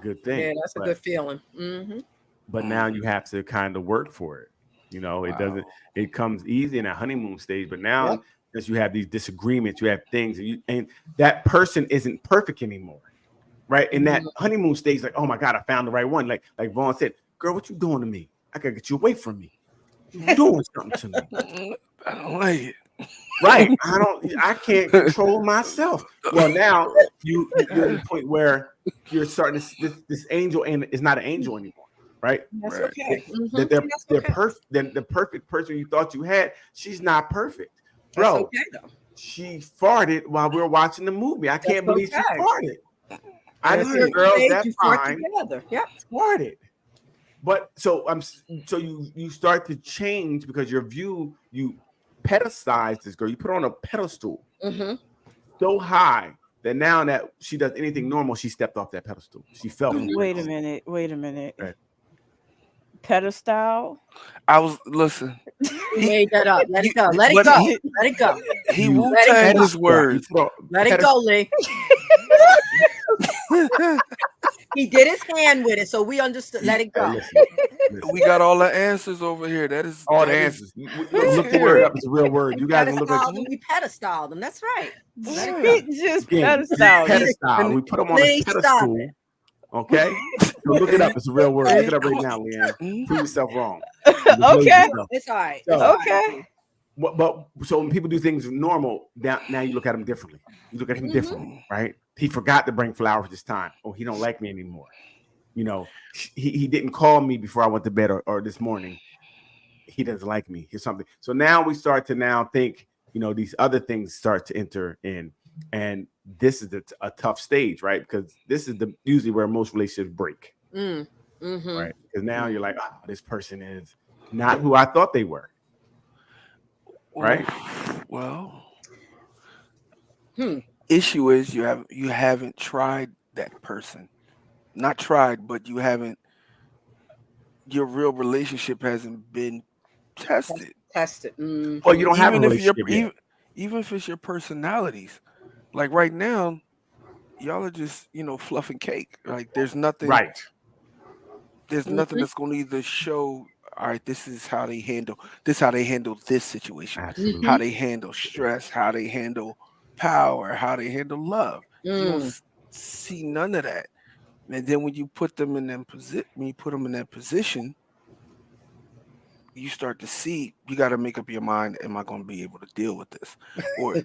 S1: good thing.
S4: Yeah, that's a good feeling.
S1: But now you have to kind of work for it. It doesn't. It comes easy in that honeymoon stage, but now as you have these disagreements, you have things, and that person isn't perfect anymore, right? In that honeymoon stage, like, oh my God, I found the right one. Like Vaughn said, girl, what you doing to me? I gotta get you away from me. You're doing something to me.
S3: I don't like it.
S1: Right. I can't control myself. Well, now you're at the point where you're starting to this angel and is not an angel anymore, right?
S4: That's
S3: Right.
S4: okay.
S1: That
S4: That's
S1: they're
S4: okay.
S1: perfect. Then the perfect person you thought you had, she's not perfect,
S4: That's
S1: bro.
S4: okay though.
S1: She farted while we were watching the movie. I can't believe she
S4: okay.
S1: farted. I
S4: At a
S1: just said,
S4: certain
S1: girl,
S4: age,
S1: that's
S4: you fart
S1: fine.
S4: together. Yep.
S1: Farted. But so you start to change because your view, you pedestalize this girl. You put her on a pedestal so high that now that she does anything normal, she stepped off that pedestal. She fell. from
S2: Wait a
S1: grace.
S2: minute.
S1: Right.
S2: Pedestal.
S3: Listen.
S4: He made that up. Let it go. Let it
S3: but
S4: go.
S3: he-
S4: Let it go.
S3: He
S1: You
S3: Wu-Tang his
S1: pedestal.
S3: words.
S1: You put
S4: Let it
S1: pedestal-
S4: go, Lee. He did his hand with it, so we understood. Let it go.
S1: Hey, listen.
S3: We got all the answers over here. That is
S1: All
S3: that
S1: the
S3: is-
S1: answers. Look the word up. It's a real word. You guys can look
S4: Pedestal
S1: at
S4: them, we pedestal them. That's right. Let it go.
S2: Just
S1: again,
S2: pedestal.
S1: pedestal. We put them on a
S4: Please stop
S1: pedestal. Okay, so look it up. It's a real word. Look it up right now, Leanne. Prove yourself wrong.
S2: Okay.
S4: It's all right.
S1: So-
S4: It's all right.
S2: Okay.
S1: But so when people do things normal, now you look at him differently. You look at him differently, right? He forgot to bring flowers this time. Oh, he don't like me anymore. You know, he didn't call me before I went to bed or this morning. He doesn't like me. Here's something. So now we start to now think, these other things start to enter in. And this is a tough stage, right? Because this is usually where most relationships break, right? Because now you're like, oh, this person is not who I thought they were. Right.
S3: Well, issue is you haven't tried that person. Not tried, but you haven't. Your real relationship hasn't been tested.
S4: Tested.
S1: Well, you don't have a
S3: Even if
S1: relationship yet.
S3: even if it's your personalities. Like right now, y'all are just fluffing cake. Like there's nothing.
S1: Right.
S3: There's nothing that's going to either show. All right, this is how they handle this situation.
S1: Absolutely.
S3: How they handle stress, how they handle power, how they handle love. You don't see none of that. And then when you put them in that position, you start to see. You got to make up your mind: am I going to be able to deal with this, or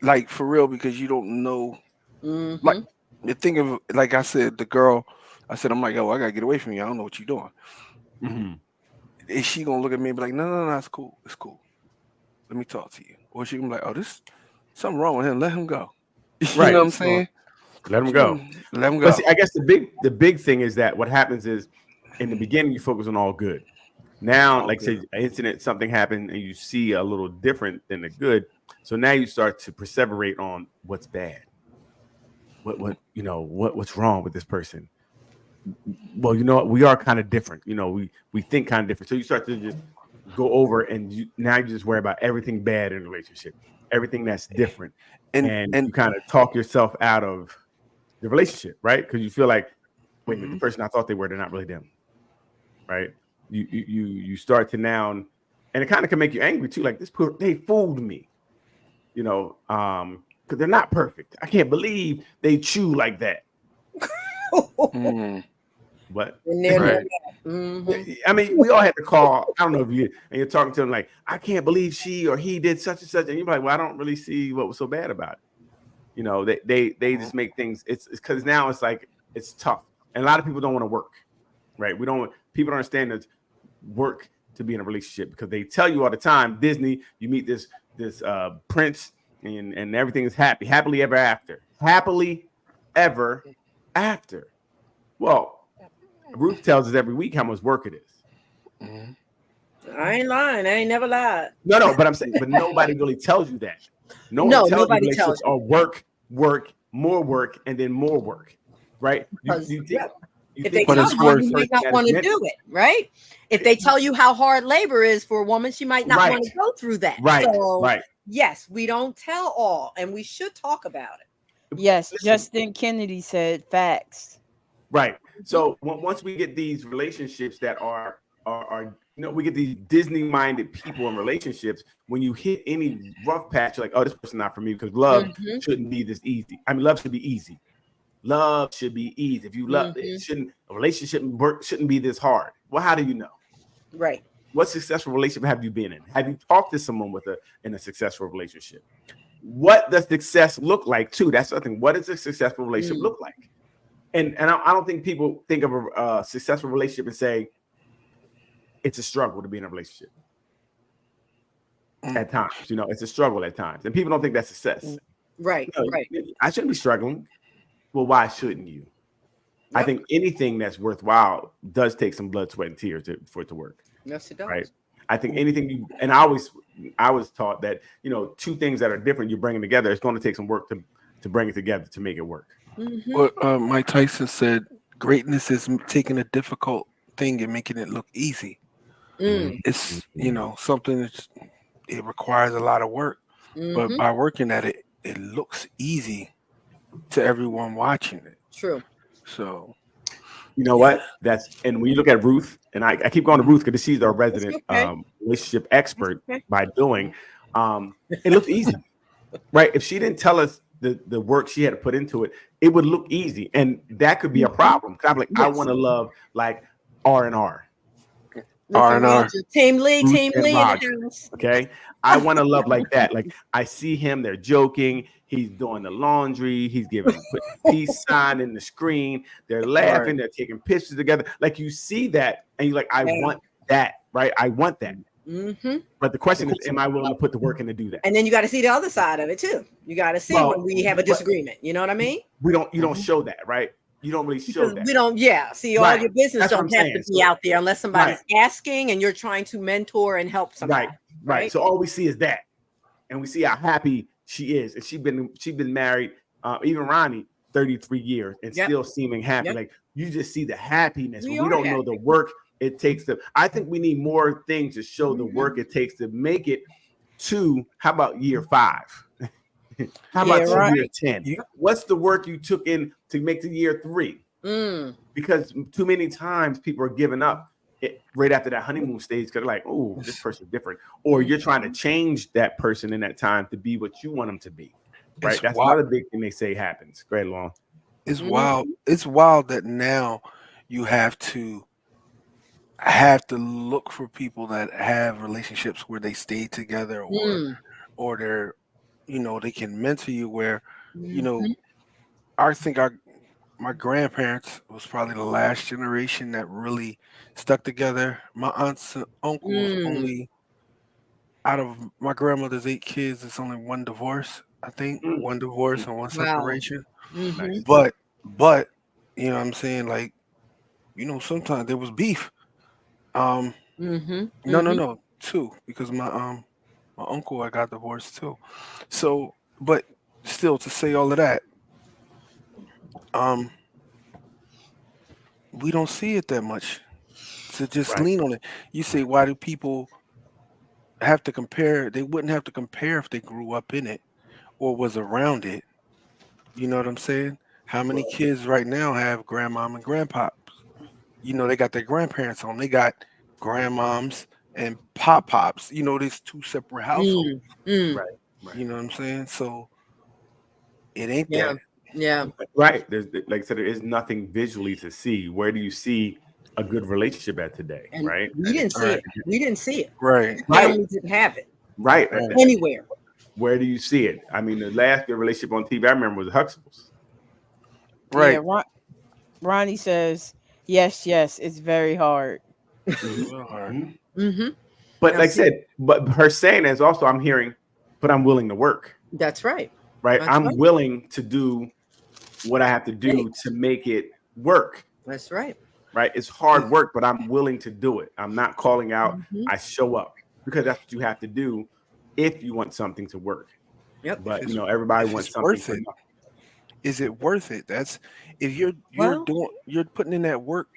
S3: like for real? Because you don't know. Like the thing of, like I said, the girl. I said, I'm like, oh, I gotta get away from you. I don't know what you're doing.
S1: Mm-hmm.
S3: Is she gonna look at me and be like, no, it's cool. It's cool. Let me talk to you. Or she gonna be like, oh, this something wrong with him. Let him go. You
S1: Right.
S3: know what I'm saying?
S1: Let them go.
S3: Let him go.
S1: But see, I guess the big thing is that what happens is in the beginning you focus on all good. Now, like say an incident, something happened, and you see a little different than the good. So now you start to perseverate on what's bad. What's wrong with this person? Well, we are kind of different. We think kind of different. So you start to just go over and now you just worry about everything bad in a relationship, everything that's different, and you kind of talk yourself out of the relationship, right? Because you feel like, wait a minute, the person I thought they were, they're not really them, right? You start to now, and it kind of can make you angry too. Like they fooled me, because they're not perfect. I can't believe they chew like that. But
S3: Right.
S1: I mean, we all had to call. I don't know if you're talking to them like, I can't believe she or he did such and such, and you're like, well, I don't really see what was so bad about it. They just make things. It's because now it's like it's tough, and a lot of people don't want to work, right? People don't understand that work to be in a relationship because they tell you all the time, Disney, you meet this prince and everything is happily ever after. Well, Ruth tells us every week how much work it is.
S4: I ain't lying. I ain't never lied.
S1: No, but I'm saying, but nobody really tells you that.
S4: Nobody tells you.
S1: Or work, more work, and then more work, right?
S4: If they tell you, you might not want to do it, right? If they tell you how hard labor is for a woman, she might not want to go through that.
S1: Right,
S4: so,
S1: right.
S4: Yes, we don't tell all, and we should talk about it.
S2: Yes, Justin Kennedy said facts.
S1: Right. So once we get these relationships that are we get these Disney-minded people in relationships. When you hit any rough patch, you're like, oh, this person's not for me because love shouldn't be this easy. I mean, love should be easy. Love should be easy. If you love, a relationship work shouldn't be this hard. Well, how do you know?
S4: Right.
S1: What successful relationship have you been in? Have you talked to someone in a successful relationship? What does success look like too? That's something. What does a successful relationship look like? And I don't think people think of a successful relationship and say it's a struggle to be in a relationship. At times, it's a struggle at times, and people don't think that's success.
S4: Right.
S1: I shouldn't be struggling. Well, why shouldn't you? I think anything that's worthwhile does take some blood, sweat, and tears for it to work.
S4: Yes, it does.
S1: Right. I think anything and I was taught that, two things that are different you're bringing together, it's going to take some work to bring it together to make it work.
S3: What Mike Tyson said, greatness is taking a difficult thing and making it look easy. It's, something that's, it requires a lot of work, but by working at it, it looks easy to everyone watching it.
S4: True.
S3: So,
S1: you know what? And when you look at Ruth, and I keep going to Ruth because she's our resident relationship expert by doing, it looks easy, right? If she didn't tell us the work she had to put into it, it would look easy, and that could be a problem. I'm like, I want to love like R&R.
S3: R&R.
S4: Team Lee.
S1: Okay, I want to love like that. Like I see him, they're joking. He's doing the laundry. He's putting a peace sign in the screen. They're laughing. They're taking pictures together. Like you see that, and you're like, I want that, right? I want that. But the question is, am I willing to put the work in to do that?
S4: And then you got to see the other side of it too. You got to see when we have a disagreement. You know what I mean? You
S1: don't show that, right? You don't really show that.
S4: We don't. Yeah. See, all your business don't have to be out there unless somebody's asking and you're trying to mentor and help somebody.
S1: Right. So all we see is that, and we see how happy she is, and she's been married, even Ronnie, 33 years, and still seeming happy. Like you just see the happiness. We don't know the work it takes to. I think we need more things to show the work it takes to make it to. How about year 5? How about year 10? What's the work you took in to make to year 3? Because too many times people are giving up right after that honeymoon stage because they're like, oh, this person's different. Or you're trying to change that person in that time to be what you want them to be. Right? That's another big thing they say happens. Go ahead, Long.
S3: It's wild. It's wild that now you have to look for people that have relationships where they stay together or they're they can mentor you where, I think my grandparents was probably the last generation that really stuck together. My aunts and uncles only, out of my grandmother's 8 kids, it's only 1 divorce, I think. 1 divorce and 1 separation. But, you know what I'm saying? Like, sometimes there was beef. No, 2, because my uncle, I got divorced too. So, but still, to say all of that, we don't see it that much. To just lean on it. You say, why do people have to compare? They wouldn't have to compare if they grew up in it or was around it. You know what I'm saying? How many kids right now have grandmom and grandpops? They got their grandparents on. They got grandmoms and pop-pops. There's 2 separate households. Right. You know what I'm saying? So it ain't that.
S4: Yeah.
S1: Right. There's, like I said, there is nothing visually to see. Where do you see a good relationship at today?
S4: And
S1: right.
S4: We didn't see it. We didn't see it.
S3: Right.
S4: Families didn't have it.
S1: Right.
S4: Anywhere.
S1: Where do you see it? I mean, the last good relationship on TV I remember was Huxtables.
S3: Right.
S2: Yeah, Ronnie says, yes, it's very hard.
S1: But like I said, but her saying is also, I'm hearing, but I'm willing to work.
S4: That's right.
S1: Right. I'm willing to do what I have to do to make it work.
S4: That's right.
S1: Right. It's hard work, but I'm willing to do it. I'm not calling out. I show up because that's what you have to do if you want something to work.
S4: Yep.
S1: But everybody wants something.
S3: Worth it. Is it worth it? That's if you're putting in that work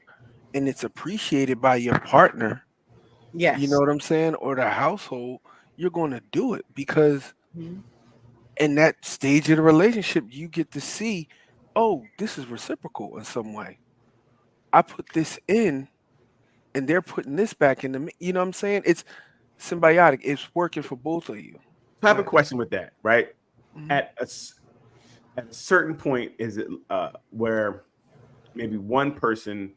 S3: and it's appreciated by your partner.
S4: Yes.
S3: You know what I'm saying? Or the household, you're going to do it because in that stage of the relationship, you get to see, oh, this is reciprocal in some way. I put this in and they're putting this back in you know what I'm saying? It's symbiotic. It's working for both of you.
S1: I have a question with that, right? At a certain point, is it where maybe one person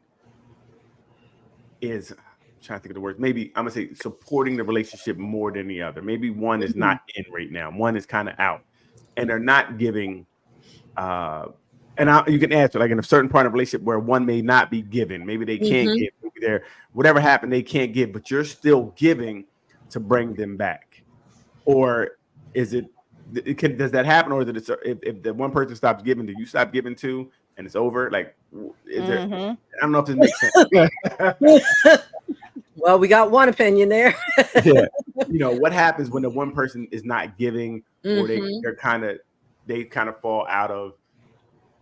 S1: is trying to think of the words. Maybe I'm gonna say supporting the relationship more than the other. Maybe one is not in right now. One is kind of out, and they're not giving. You can answer like in a certain part of the relationship where one may not be giving. Maybe they can't give. Maybe they're whatever happened, they can't give, but you're still giving to bring them back. Or is it? Does that happen, or is it if the one person stops giving, do you stop giving too, and it's over? Like, is there? I don't know if this makes sense.
S4: Well, we got one opinion there.
S1: Yeah. You know what happens when the one person is not giving, or they kind of fall out of,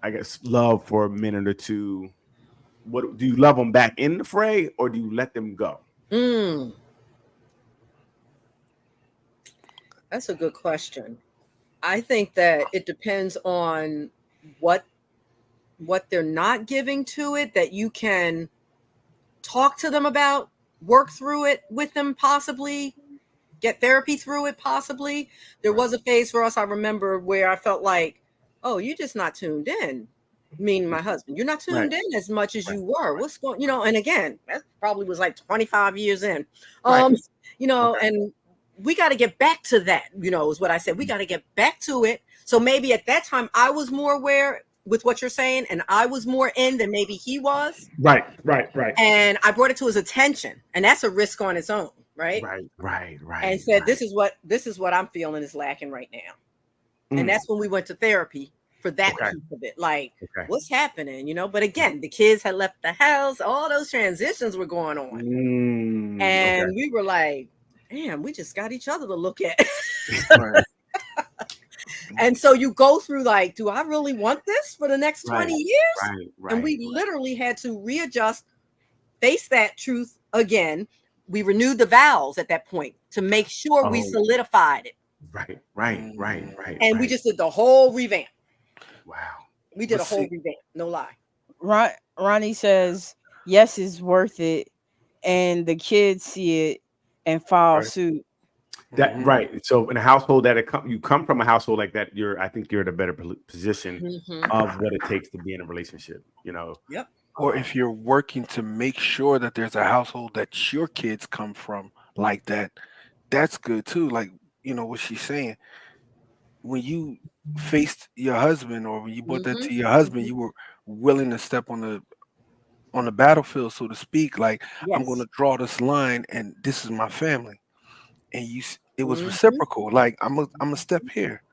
S1: I guess, love for a minute or two. What do you love them back in the fray, or do you let them go?
S4: That's a good question. I think that it depends on what they're not giving to it, that you can talk to them about, work through it with them, possibly get therapy through it, possibly. There was a phase for us, I remember, where I felt like, oh, you're just not tuned in. Meaning my husband, you're not tuned in as much as you were. What's going, and again, that probably was like 25 years in. And we got to get back to that, is what I said. We got to get back to it. So maybe at that time I was more aware with what you're saying, and I was more in than maybe he was.
S1: Right.
S4: And I brought it to his attention, and that's a risk on its own, right?
S1: Right.
S4: And said, this is what I'm feeling is lacking right now. And that's when we went to therapy for that piece of it. Like, what's happening, But again, the kids had left the house, all those transitions were going on. And we were like, damn, we just got each other to look at. And so you go through like, do I really want this for the next 20 years? And we literally had to readjust, face that truth again. We renewed the vows at that point to make sure we solidified it.
S1: Right.
S4: And we just did the whole revamp.
S1: Wow.
S4: We did a whole revamp, no lie.
S2: Ronnie says, yes, it's worth it. And the kids see it and follow suit.
S1: That right. So in a household that you come from a household like that, I think you're in a better position of what it takes to be in a relationship.
S4: Yep.
S3: Or if you're working to make sure that there's a household that your kids come from like that, that's good too. Like, what she's saying. When you faced your husband, or when you brought that to your husband, you were willing to step on the battlefield, so to speak. Like, I'm going to draw this line, and this is my family. And it was reciprocal. Like, I'm a step here.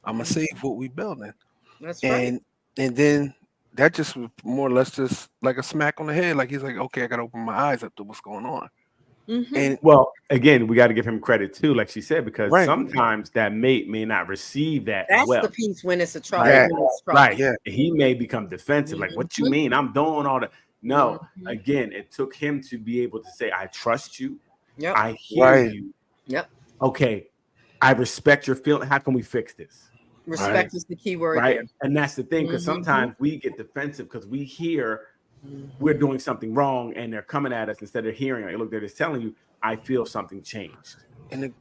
S3: I'm gonna save what we building.
S4: That's right.
S3: And then that just was more or less just like a smack on the head. Like, he's like, okay, I gotta open my eyes up to what's going on.
S1: And well, again, we got to give him credit too, like she said, because sometimes that mate may not receive that.
S4: That's
S1: the
S4: piece when it's a trouble.
S1: Right. Yeah. He may become defensive. Like, what you mean? I'm doing all that. No. Again, it took him to be able to say, I trust you.
S4: Yep.
S1: I hear you.
S4: Yep.
S1: Okay. I respect your feeling. How can we fix this?
S4: Respect is the key word.
S1: Right. And that's the thing, because sometimes we get defensive because we hear we're doing something wrong and they're coming at us instead of hearing, like, look, they're just telling you, I feel something changed. And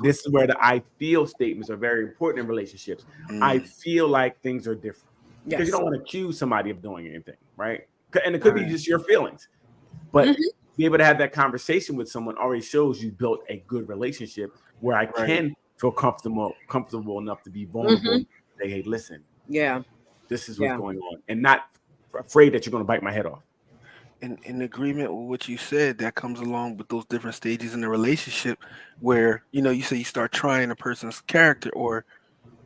S1: this is where the I feel statements are very important in relationships. I feel like things are different. Because you don't want to accuse somebody of doing anything, right? And it could be just your feelings. But be able to have that conversation with someone already shows you built a good relationship where I can feel comfortable enough to be vulnerable and say, hey, listen, this is what's going on, and not afraid that you're going to bite my head off.
S3: In agreement with what you said, that comes along with those different stages in the relationship where, you say you start trying a person's character, or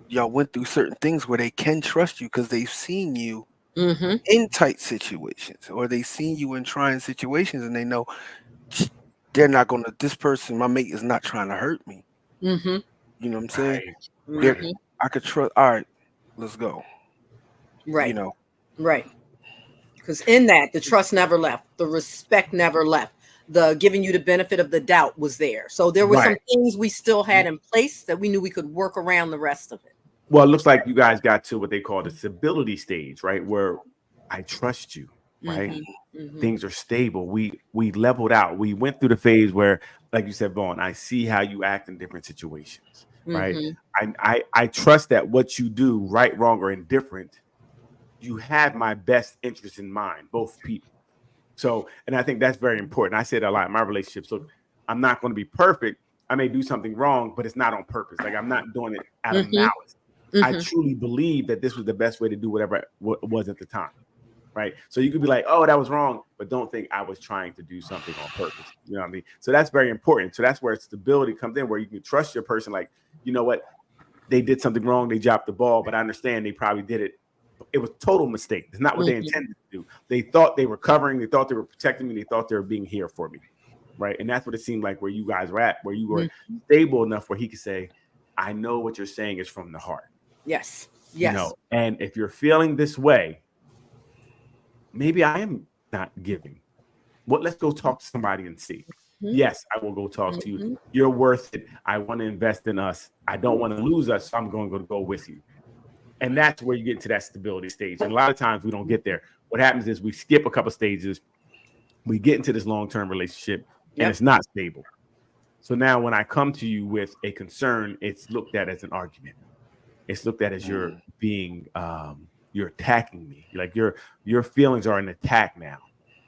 S3: y'all went through certain things where they can trust you because they've seen you in tight situations, or they've seen you in trying situations, and they know they're not going to, this person, my mate, is not trying to hurt me. You know what I'm saying? I could trust, all right, let's go.
S4: Right. Right. Because in that, the trust never left. The respect never left. The giving you the benefit of the doubt was there. So there were some things we still had in place that we knew we could work around the rest of it.
S1: Well, it looks like you guys got to what they call the stability stage, right? Where I trust you, right? Things are stable. We leveled out. We went through the phase where, like you said, Vaughn, I see how you act in different situations, right? I trust that what you do, right, wrong, or indifferent, you have my best interest in mind, both people. So, and I think that's very important. I said a lot in my relationships. Look, I'm not going to be perfect. I may do something wrong, but it's not on purpose. Like I'm not doing it out of malice. I truly believe that this was the best way to do whatever it was at the time. Right. So you could be like, oh, that was wrong, but don't think I was trying to do something on purpose. You know what I mean? So that's very important. So that's where stability comes in, where you can trust your person. Like, you know what? They did something wrong. They dropped the ball, but I understand they probably did it. It was a total mistake. It's not what they intended to do. They thought they were covering. They thought they were protecting me. They thought they were being here for me. Right. And that's what it seemed like where you guys were at, where you were stable enough where he could say, I know what you're saying is from the heart.
S4: Yes.
S1: You know, and if you're feeling this way, maybe I am not giving. Let's go talk to somebody and see. Yes, I will go talk to you. You're worth it. I want to invest in us. I don't want to lose us, so I'm going to go with you. And that's where you get to that stability stage. And a lot of times we don't get there. What happens is we skip a couple stages. We get into this long-term relationship, and it's not stable. So now when I come to you with a concern, it's looked at as an argument. It's looked at as you're being you're attacking me. Like your feelings are an attack now,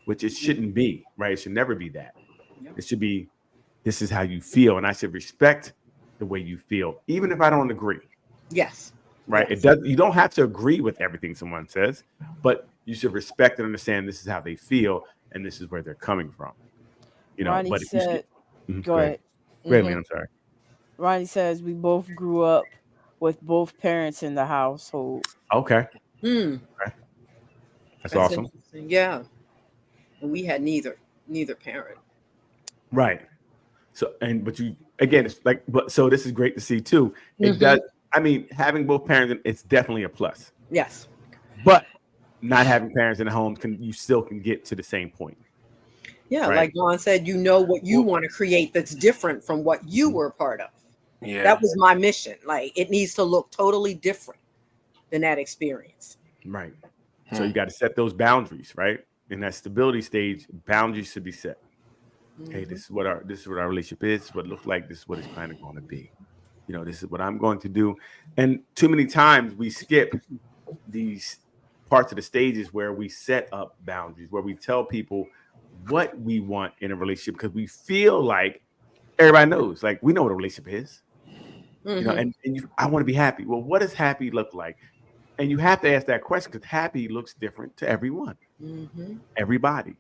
S1: which it shouldn't be, right? It should never be that. It should be, this is how you feel, and I should respect the way you feel, even if I don't agree.
S4: Yes.
S1: Right. It does. You don't have to agree with everything someone says, but you should respect and understand this is how they feel, and this is where they're coming from. You know.
S2: Ronnie
S1: But
S2: said,
S1: go ahead. Go ahead, Leon, I'm sorry.
S2: Ronnie says we both grew up with both parents in the household.
S1: Okay.
S4: Okay.
S1: That's awesome.
S4: Yeah. And we had neither parent.
S1: Right. So, but you, again, it's like, but so this is great to see too. It does. I mean, having both parents, it's definitely a plus.
S4: Yes.
S1: But not having parents in the home, you still can get to the same point.
S4: Yeah.
S1: Right?
S4: Like Juan said, you know what you want to create that's different from what you were a part of.
S3: Yeah.
S4: That was my mission. Like it needs to look totally different than that experience.
S1: Right. So you got to set those boundaries, right? In that stability stage, boundaries should be set. Hey, this is what our relationship is, what it looks like, this is what it's kind of going to be. You know, this is what I'm going to do. And too many times we skip these parts of the stages where we set up boundaries, where we tell people what we want in a relationship because we feel like everybody knows, like we know what a relationship is. You know, and I want to be happy. Well, what does happy look like? And you have to ask that question because happy looks different to everyone, everybody.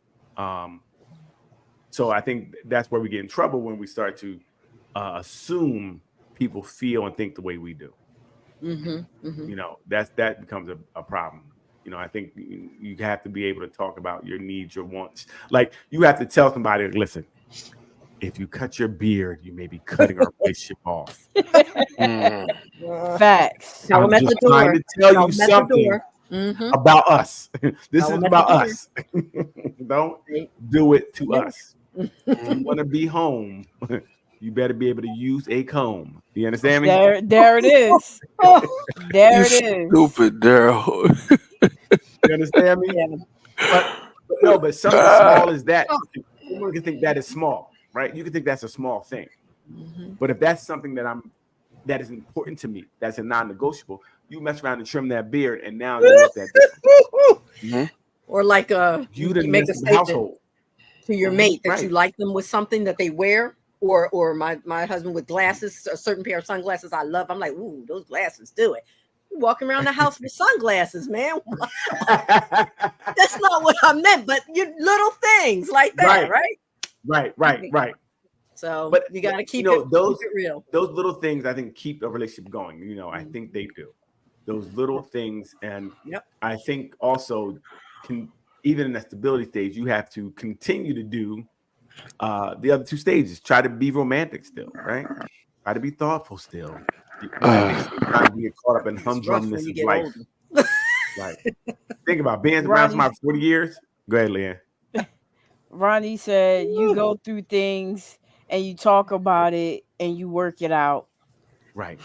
S1: So I think that's where we get in trouble when we start to assume people feel and think the way we do. You know, that becomes a problem. You know, I think you have to be able to talk about your needs, your wants. Like you have to tell somebody, listen, if you cut your beard, you may be cutting our relationship off.
S2: Facts.
S4: Tell
S1: I'm
S4: them at
S1: just
S4: the door.
S1: trying to tell you something about us. This is about us. Don't do it to us. If you want to be home, you better be able to use a comb. You understand me?
S2: There it is. There it is.
S3: Stupid, Daryl.
S1: You understand me? But something small as that, you can think that is small, right? You can think that's a small thing. But if that's something that is important to me, that's a non-negotiable, you mess around and trim that beard, and now you look at this.
S4: Or like
S1: You
S4: make a statement
S1: household
S4: to your mate that you like them with something that they wear, or my husband with glasses, a certain pair of sunglasses I love. I'm like, ooh, those glasses do it. You walking around the house with sunglasses, man. That's not what I meant, but you little things like that, right?
S1: Right.
S4: So
S1: but
S4: you got to keep
S1: keep
S4: it real.
S1: Those little things, I think, keep a relationship going. You know, I think they do. Those little things, and I think also even in that stability stage, you have to continue to do the other two stages. Try to be romantic still, right? Try to be thoughtful still. I think sometimes we get caught up in humdrumness of life. Like, think about being around somebody for 40 years. Go ahead, Leanne.
S2: Ronnie said you go through things and you talk about it and you work it out.
S1: Right.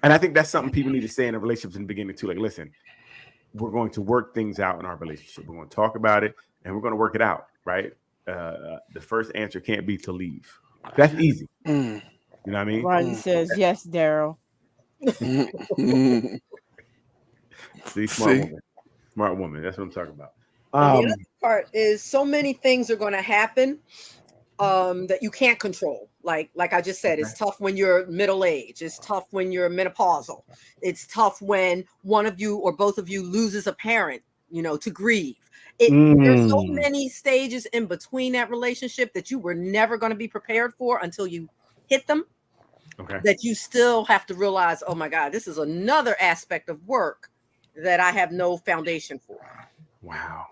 S1: And I think that's something people need to say in a relationship in the beginning too. Like, listen, we're going to work things out in our relationship. We're going to talk about it and we're going to work it out, right? The first answer can't be to leave. That's easy. You know what I mean?
S2: Ronnie says, yes, Daryl.
S1: See, smart woman. That's what I'm talking about.
S4: And the
S1: Um,
S4: other part is so many things are going to happen that you can't control. Like I just said, it's tough when you're middle age. It's tough when you're menopausal. It's tough when one of you or both of you loses a parent, to grieve. There's so many stages in between that relationship that you were never going to be prepared for until you hit them.
S1: okay.
S4: That you still have to realize, oh my God, this is another aspect of work that I have no foundation for.
S1: Wow.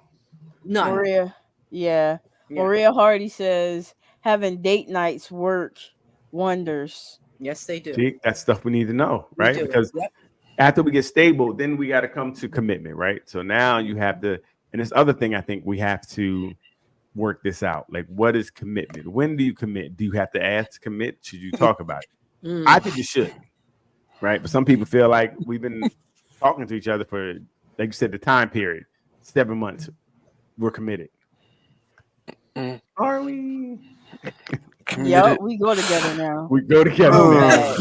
S4: None.
S2: Maria, yeah.
S4: Yeah.
S2: Maria Hardy says having date nights work wonders.
S4: Yes, they do.
S1: See, that's stuff we need to know,
S4: We
S1: right?
S4: do.
S1: Because
S4: Yep.
S1: after we get stable, then we got to come to commitment, right? So now you have to, and this other thing I think we have to work this out. Like, what is commitment? When do you commit? Do you have to ask to commit? Should you talk about it? I think you should, right? But some people feel like we've been talking to each other for, like you said, the time period, 7 months. We're committed. Are we?
S2: Yep, we go together now.
S1: We go together now.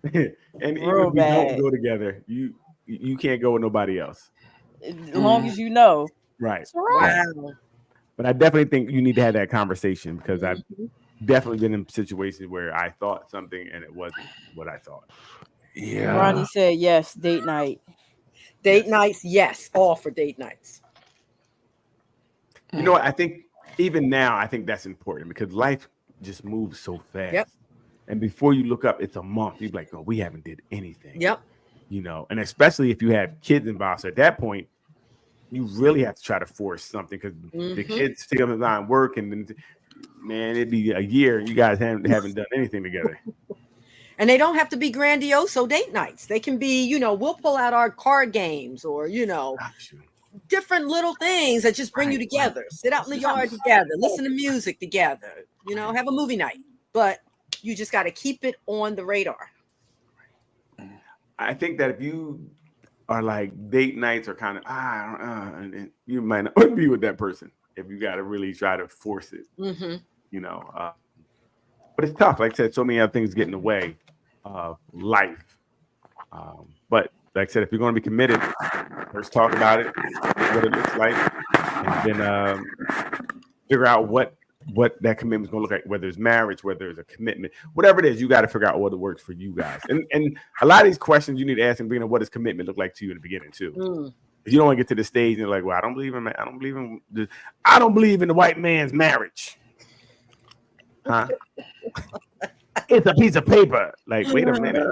S1: And even
S2: Real
S1: if we don't
S2: bad.
S1: go together, you can't go with nobody else.
S2: As long as you know.
S1: Right.
S2: It's all right.
S4: Wow.
S1: But I definitely think you need to have that conversation because I've definitely been in situations where I thought something and it wasn't what I thought.
S3: Yeah.
S2: Ronnie said yes, date night.
S4: Date nights, yes, all for date nights.
S1: You know what? I think even now, I think that's important because life just moves so fast.
S4: Yep.
S1: And before you look up, it's a month. You're like, oh, we haven't did anything.
S4: Yep.
S1: And especially if you have kids involved. So at that point, you really have to try to force something because the kids take up the time work and then, man, it'd be a year and you guys haven't done anything together.
S4: And they don't have to be grandiose date nights. They can be, we'll pull out our card games or, different little things that just bring you together. Sit out in the yard together, listen to music together, have a movie night. But you just got to keep it on the radar.
S1: I think that if you are like date nights are kind of and you might not be with that person if you got to really try to force it. But it's tough. Like I said, so many other things get in the way of life. But like I said, if you're going to be committed, first talk about it, what it looks like, and then figure out what that commitment is going to look like, whether it's marriage, whether it's a commitment, whatever it is, you got to figure out what works for you guys. And a lot of these questions you need to ask and being what does commitment look like to you in the beginning too. If you don't want to get to the stage and you're like, well, I don't believe in the white man's marriage. Huh? It's a piece of paper. Like, wait a minute.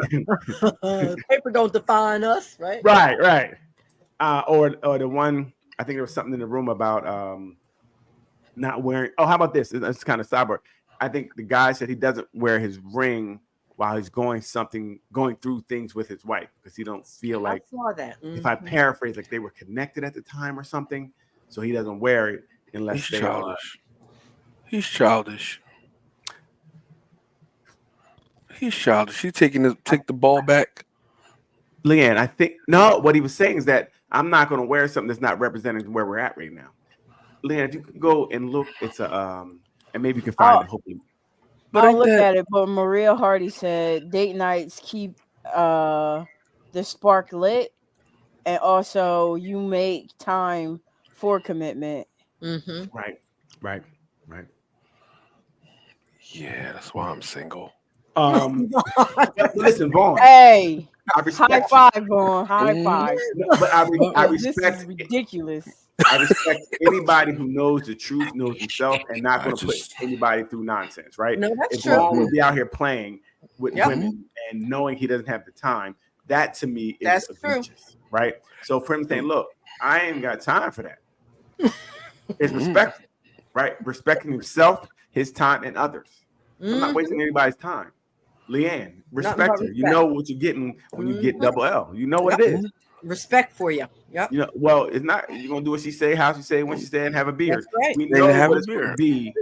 S4: Paper don't define us, right?
S1: Right. Or the one, I think there was something in the room about not wearing. Oh, how about this? It's kind of sidebar. I think the guy said he doesn't wear his ring while he's going through things with his wife because he don't feel like.
S4: I saw that.
S1: If I paraphrase, like they were connected at the time or something, so he doesn't wear it unless
S3: He's childish. He's childish. He's childish. He's take the ball back.
S1: Leanne, I think what he was saying is that I'm not going to wear something that's not representing where we're at right now. Leanne, if you could go and look, it's a and maybe you can find it. Hopefully,
S2: but I'll look at it. But Maria Hardy said date nights keep the spark lit, and also you make time for commitment.
S1: Right.
S3: Yeah, that's why I'm single.
S1: Listen, Vaughn.
S2: Hey,
S1: high
S2: five, Vaughn. High five.
S1: No, but I respect.
S2: This is ridiculous.
S1: I respect anybody who knows the truth, knows himself, and not going to put anybody through nonsense, right?
S4: No, that's
S1: if
S4: true.
S1: Vaughn would be out here playing with women and knowing he doesn't have the time, that to me is egregious, right? So for him saying, "Look, I ain't got time for that," it's respectful, right? Respecting himself, his time, and others. I'm not wasting anybody's time. Leanne, respect her. You know what you're getting when you get double L. You know what it is.
S4: Respect for you. Yep.
S1: Well, it's not you're gonna do what she say, how she say, when she say, and have a beer.
S4: That's right.
S1: We know what it's gonna be.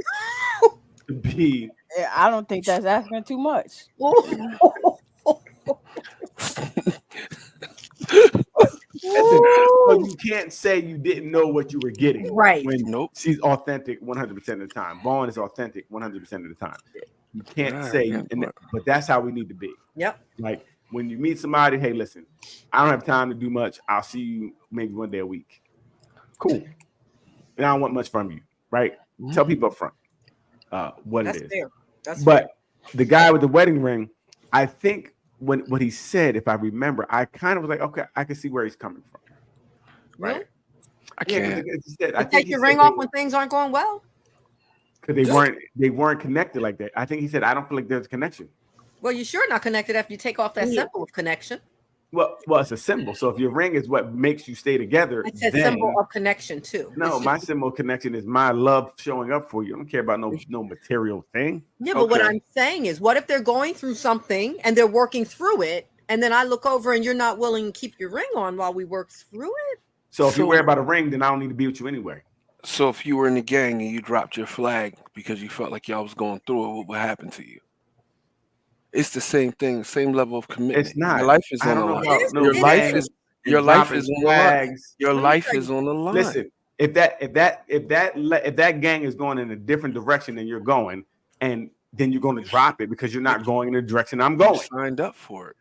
S2: I don't think that's asking too much.
S1: But you can't say you didn't know what you were getting.
S4: Right.
S1: When she's authentic 100% of the time. Vaughn is authentic 100% of the time. You can't say, but that's how we need to be.
S4: Yep.
S1: Like when you meet somebody, hey, listen, I don't have time to do much. I'll see you maybe one day a week. Cool. And I don't want much from you, right? Tell people up front what
S4: That's
S1: it is.
S4: fair. That's
S1: But the guy with the wedding ring, I think when what he said, if I remember, I kind of was like, okay, I can see where he's coming from.
S4: Really?
S1: Right?
S3: I
S1: Yeah,
S3: can't.
S1: because I
S4: You
S1: think
S4: take
S1: he
S4: your
S1: said
S4: ring
S1: they-
S4: off when things aren't going well.
S1: because they weren't connected like that. I think he said, I don't feel like there's a connection.
S4: Well, you're sure not connected after you take off that
S2: Yeah.
S4: symbol of connection.
S1: Well, it's a symbol. So if your ring is what makes you stay together,
S4: It's a
S1: then
S4: symbol of connection too.
S1: no,
S4: It's
S1: my
S4: just-
S1: symbol of connection is my love showing up for you. I don't care about no material thing.
S4: yeah, but what
S3: Okay.
S4: I'm saying is, what if they're going through something and they're working through it, and then I look over and you're not willing to keep your ring on while we work through it?
S1: So if you
S3: So-
S1: worry about a ring, then I don't need to be with you anyway.
S3: So if you were in the gang and you dropped your flag because you felt like y'all was going through it, what would happen to you? It's the same thing, same level of commitment.
S1: It's not.
S3: Your life is
S1: I
S3: on
S1: don't
S3: the
S1: know
S3: line.
S1: about no
S3: Your life
S1: gang
S3: is
S1: and
S3: your life
S1: dropping
S3: is on the line.
S1: flags.
S3: Your
S4: Let me
S3: life
S4: tell
S3: is on the line.
S1: Listen, if that gang is going in a different direction than you're going, and then you're going to drop it because you're not going in the direction I'm
S3: You
S1: going.
S3: signed up for it.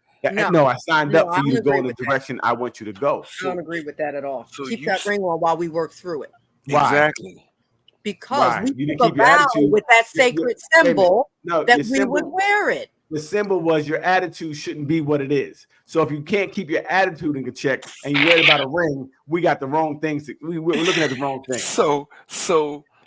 S1: No, I signed
S4: No,
S1: up
S4: I
S1: for you to
S4: don't
S1: go
S4: agree
S1: in the
S4: with that.
S1: direction I want you to go.
S4: I don't agree with that at all.
S3: So
S4: Keep
S3: you
S4: that
S3: s-
S4: ring on while we work through it,
S1: Why?
S3: Exactly.
S4: because
S1: Why?
S4: we
S1: You didn't
S4: took a
S1: keep your
S4: vow
S1: attitude.
S4: with that
S1: Your-
S4: sacred
S1: wait a minute.
S4: symbol
S1: No,
S4: that
S1: your
S4: we would
S1: symbol.
S4: wear it.
S1: The symbol was your attitude shouldn't be what it is. So if you can't keep your attitude in check and you're worried about a ring, we got the wrong things. We're looking at the wrong thing.
S3: So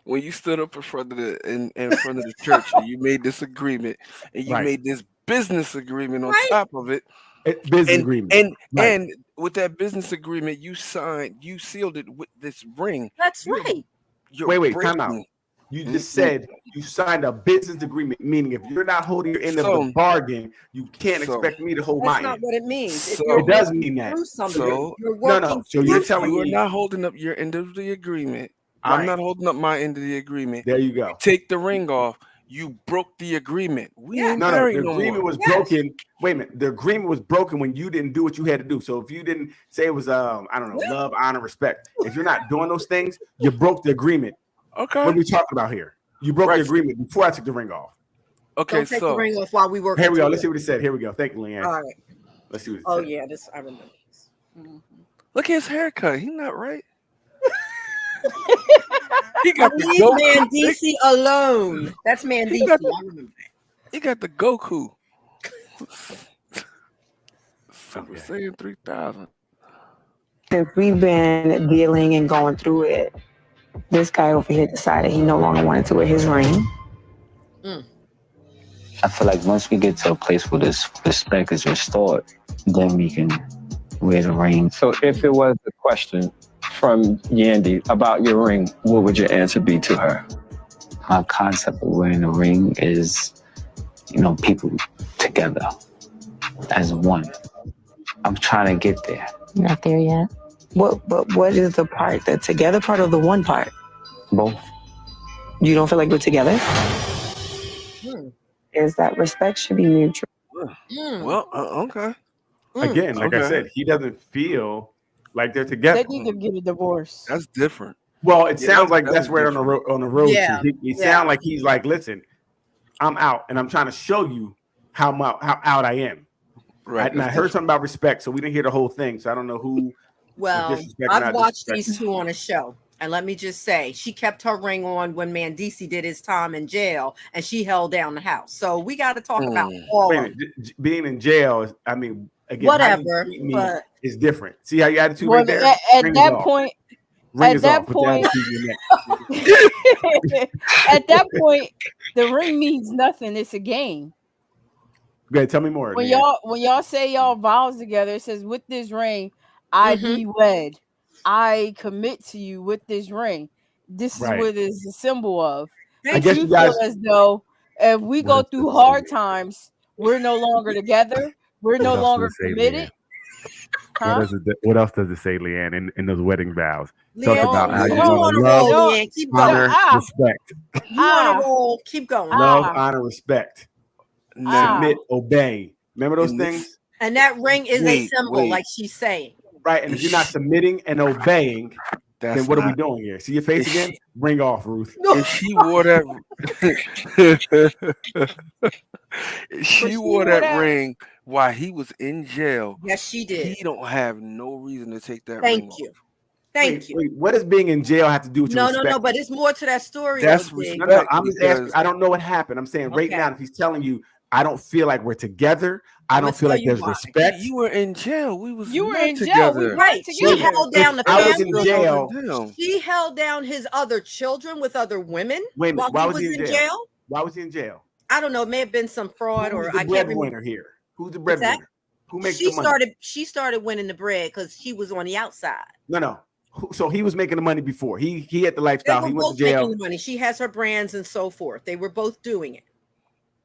S3: when you stood up in front of the church and you made this agreement and you
S1: Right.
S3: made this business agreement on
S4: Right.
S3: top of it,
S1: It's business
S3: and
S1: agreement.
S3: and
S1: Right.
S3: and with that business agreement, you sealed it with this ring.
S4: That's
S3: You're-
S4: right.
S3: You're
S1: Wait, time out.
S3: breaking.
S1: You just said you signed a business agreement, meaning if you're not holding your end of
S3: So-
S1: the bargain, you can't
S3: so-
S1: expect me to hold
S4: That's
S1: my
S4: not
S1: end.
S4: what it means. If
S3: So-
S4: you're
S1: It does mean that.
S4: through something,
S3: So-
S4: you're
S1: No,
S4: working.
S1: no. So you're
S4: through
S1: telling
S3: You are
S1: me
S3: not holding up your end of the agreement.
S1: Right.
S3: I'm not holding up my end of the agreement.
S1: there you go.
S3: Take the ring off. You broke the agreement. We
S4: Yeah.
S3: ain't
S1: No,
S3: married
S1: the
S3: no
S1: agreement
S3: more.
S1: was
S4: Yes.
S1: broken. Wait a minute. The agreement was broken when you didn't do what you had to do. So if you didn't say it was I don't know,
S4: Yeah.
S1: love, honor, respect. If you're not doing those things, you broke the agreement.
S3: Okay.
S1: What are we talking about here? You broke
S3: Right.
S1: the agreement before I took the ring off.
S3: Okay.
S4: Don't take the
S3: So
S4: ring off while we work.
S1: Here we go.
S4: through
S1: Let's
S4: it.
S1: see what it said. Here we go. Thank you, Leanne.
S4: All right.
S1: Let's see what it
S4: Oh
S1: said.
S4: yeah, this I remember. This. Mhm.
S3: look at his haircut. He not right. He got the
S4: Leave
S3: Goku.
S4: Mandisi alone. That's Mandisi.
S3: got the-
S4: I remember that.
S3: He got the Goku. Super
S1: Okay.
S3: Saiyan 3000.
S5: Since we've been dealing and going through it, this guy over here decided he no longer wanted to wear his ring.
S6: I feel like once we get to a place where this respect is restored, then we can wear the ring.
S7: So if it was a question from Yandy about your ring, what would your answer be to her?
S6: My concept of wearing a ring is, people together as one. I'm trying to get there.
S5: Not there yet. What is the part, the together part or the one part?
S6: Both.
S5: You don't feel like we're together?
S4: Hmm.
S5: Is that respect should be mutual.
S4: Mm.
S3: Well, okay.
S4: Mm.
S1: Again, like I
S3: Okay.
S1: said, he doesn't feel like they're together.
S2: They need to get a divorce.
S3: That's different.
S1: Well, it
S3: Yeah,
S1: sounds like
S3: that's
S1: that's where on the road.
S4: Yeah,
S1: To. He
S4: yeah.
S1: sound like he's like, listen, I'm out, and I'm trying to show you how out I am.
S3: Right.
S1: And I
S3: that's
S1: heard
S3: different.
S1: something about respect, so we didn't hear the whole thing. So I don't know who.
S4: Well,
S1: disrespect,
S4: I've
S1: not
S4: watched
S1: disrespect.
S4: these two on a show, and let me just say, she kept her ring on when Mandisi did his time in jail, and she held down the house. So we got to talk about all
S1: Wait a
S4: of
S1: minute, being in jail is, I mean, again,
S4: whatever.
S1: how you treat me
S4: But
S1: is different. See how your attitude
S2: Well,
S1: right there?
S2: at
S1: Ring is
S2: that
S1: off.
S2: point,
S1: Ring
S2: at
S1: is
S2: that
S1: off. Put your
S2: point-
S1: attitude in your neck.
S2: at that point, the ring means nothing. It's a game.
S1: Go ahead, tell me more.
S2: When
S1: man.
S2: y'all say y'all vows together, it says with this ring, I be wed. I commit to you with this ring. This
S1: Right.
S2: is what it's a symbol of.
S1: I
S2: But
S1: guess
S2: you
S1: you guys-
S2: feel as though if we
S1: What
S2: go
S1: else
S2: through
S1: does it
S2: hard
S1: say?
S2: times, we're no longer together. We're no
S1: What else
S2: longer
S1: does it say,
S2: committed.
S1: Leanne?
S2: Huh?
S1: What else does it say, Leanne, in those wedding vows?
S4: Leanne,
S1: Talk about how
S4: you
S1: you
S4: on
S1: want
S4: a
S1: to
S4: roll,
S1: love,
S4: Leanne. Keep going.
S1: honor,
S2: Ah.
S1: respect.
S4: You on a roll. Keep going.
S1: Love,
S2: Ah.
S1: honor, respect.
S3: Now,
S1: Submit, obey. Remember those
S3: In this-
S1: things?
S4: And that ring is a
S3: Wait,
S4: symbol,
S3: wait.
S4: like she's saying.
S1: Right. And if you're not submitting and obeying,
S3: that's
S1: then what are we
S3: not-
S1: doing here? See your face
S3: Is
S1: again? Ring off, Ruth.
S3: If she wore that, if she wore that ring while he was in jail,
S4: Yes, she did.
S3: he don't have no reason to take that
S4: Thank
S3: ring
S4: you. Thank you.
S1: Wait, what does being in jail have to do with your
S4: No,
S1: respect?
S4: but it's more to that story.
S3: That's
S4: though, Dig.
S1: No,
S3: respect.
S1: I'm just
S3: because-
S1: asking. I don't know what happened. I'm saying right
S4: Okay.
S1: now, if he's telling you, I don't feel like we're together. I
S4: I'ma
S1: don't feel
S4: tell
S1: like
S4: you
S1: there's
S4: why.
S1: respect.
S3: You were in jail. We was
S2: You were
S3: not
S2: in jail.
S3: together.
S2: We
S4: Right.
S2: were
S4: She
S2: together.
S4: held down the
S1: I was in
S4: family.
S1: jail.
S3: Damn.
S4: She held down his other children with other women
S1: Wait a minute,
S4: while
S1: why
S4: he
S1: was
S4: was
S1: he in
S4: in
S1: jail?
S4: jail.
S1: Why was he in jail?
S4: I don't know. It may have been some fraud,
S1: Who's
S4: or
S1: the
S4: I can't remember.
S1: breadwinner here? Who's the
S4: What's that?
S1: breadwinner? Who makes the money?
S4: She started winning the bread because she was on the outside.
S1: No. So he was making the money before. He had the
S4: They
S1: lifestyle.
S4: were
S1: He went
S4: both
S1: to jail.
S4: making the money. She has her brands and so forth. They were both doing it.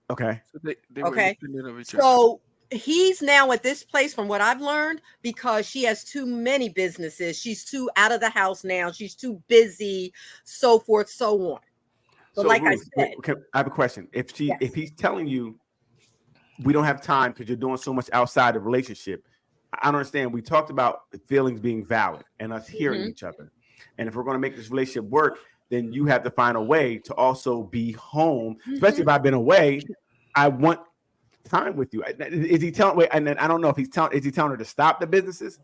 S1: Okay.
S3: So they were
S4: Okay.
S3: independent of each other.
S4: So he's now at this place, from what I've learned, because she has too many businesses. She's too out of the house now. She's too busy, so forth, so on. But
S1: So
S4: like I
S1: Ruth,
S4: said,
S1: I have a question. If
S4: Yes.
S1: he's telling you we don't have time because you're doing so much outside the relationship, I don't understand. We talked about the feelings being valid and us hearing
S4: Mhm.
S1: each other. And if we're going to make this relationship work, then you have to find a way to also be home. Especially if I've been away, I want time with you. Is he telling? Wait, and then I don't know if he's telling. Is he telling her to stop the businesses?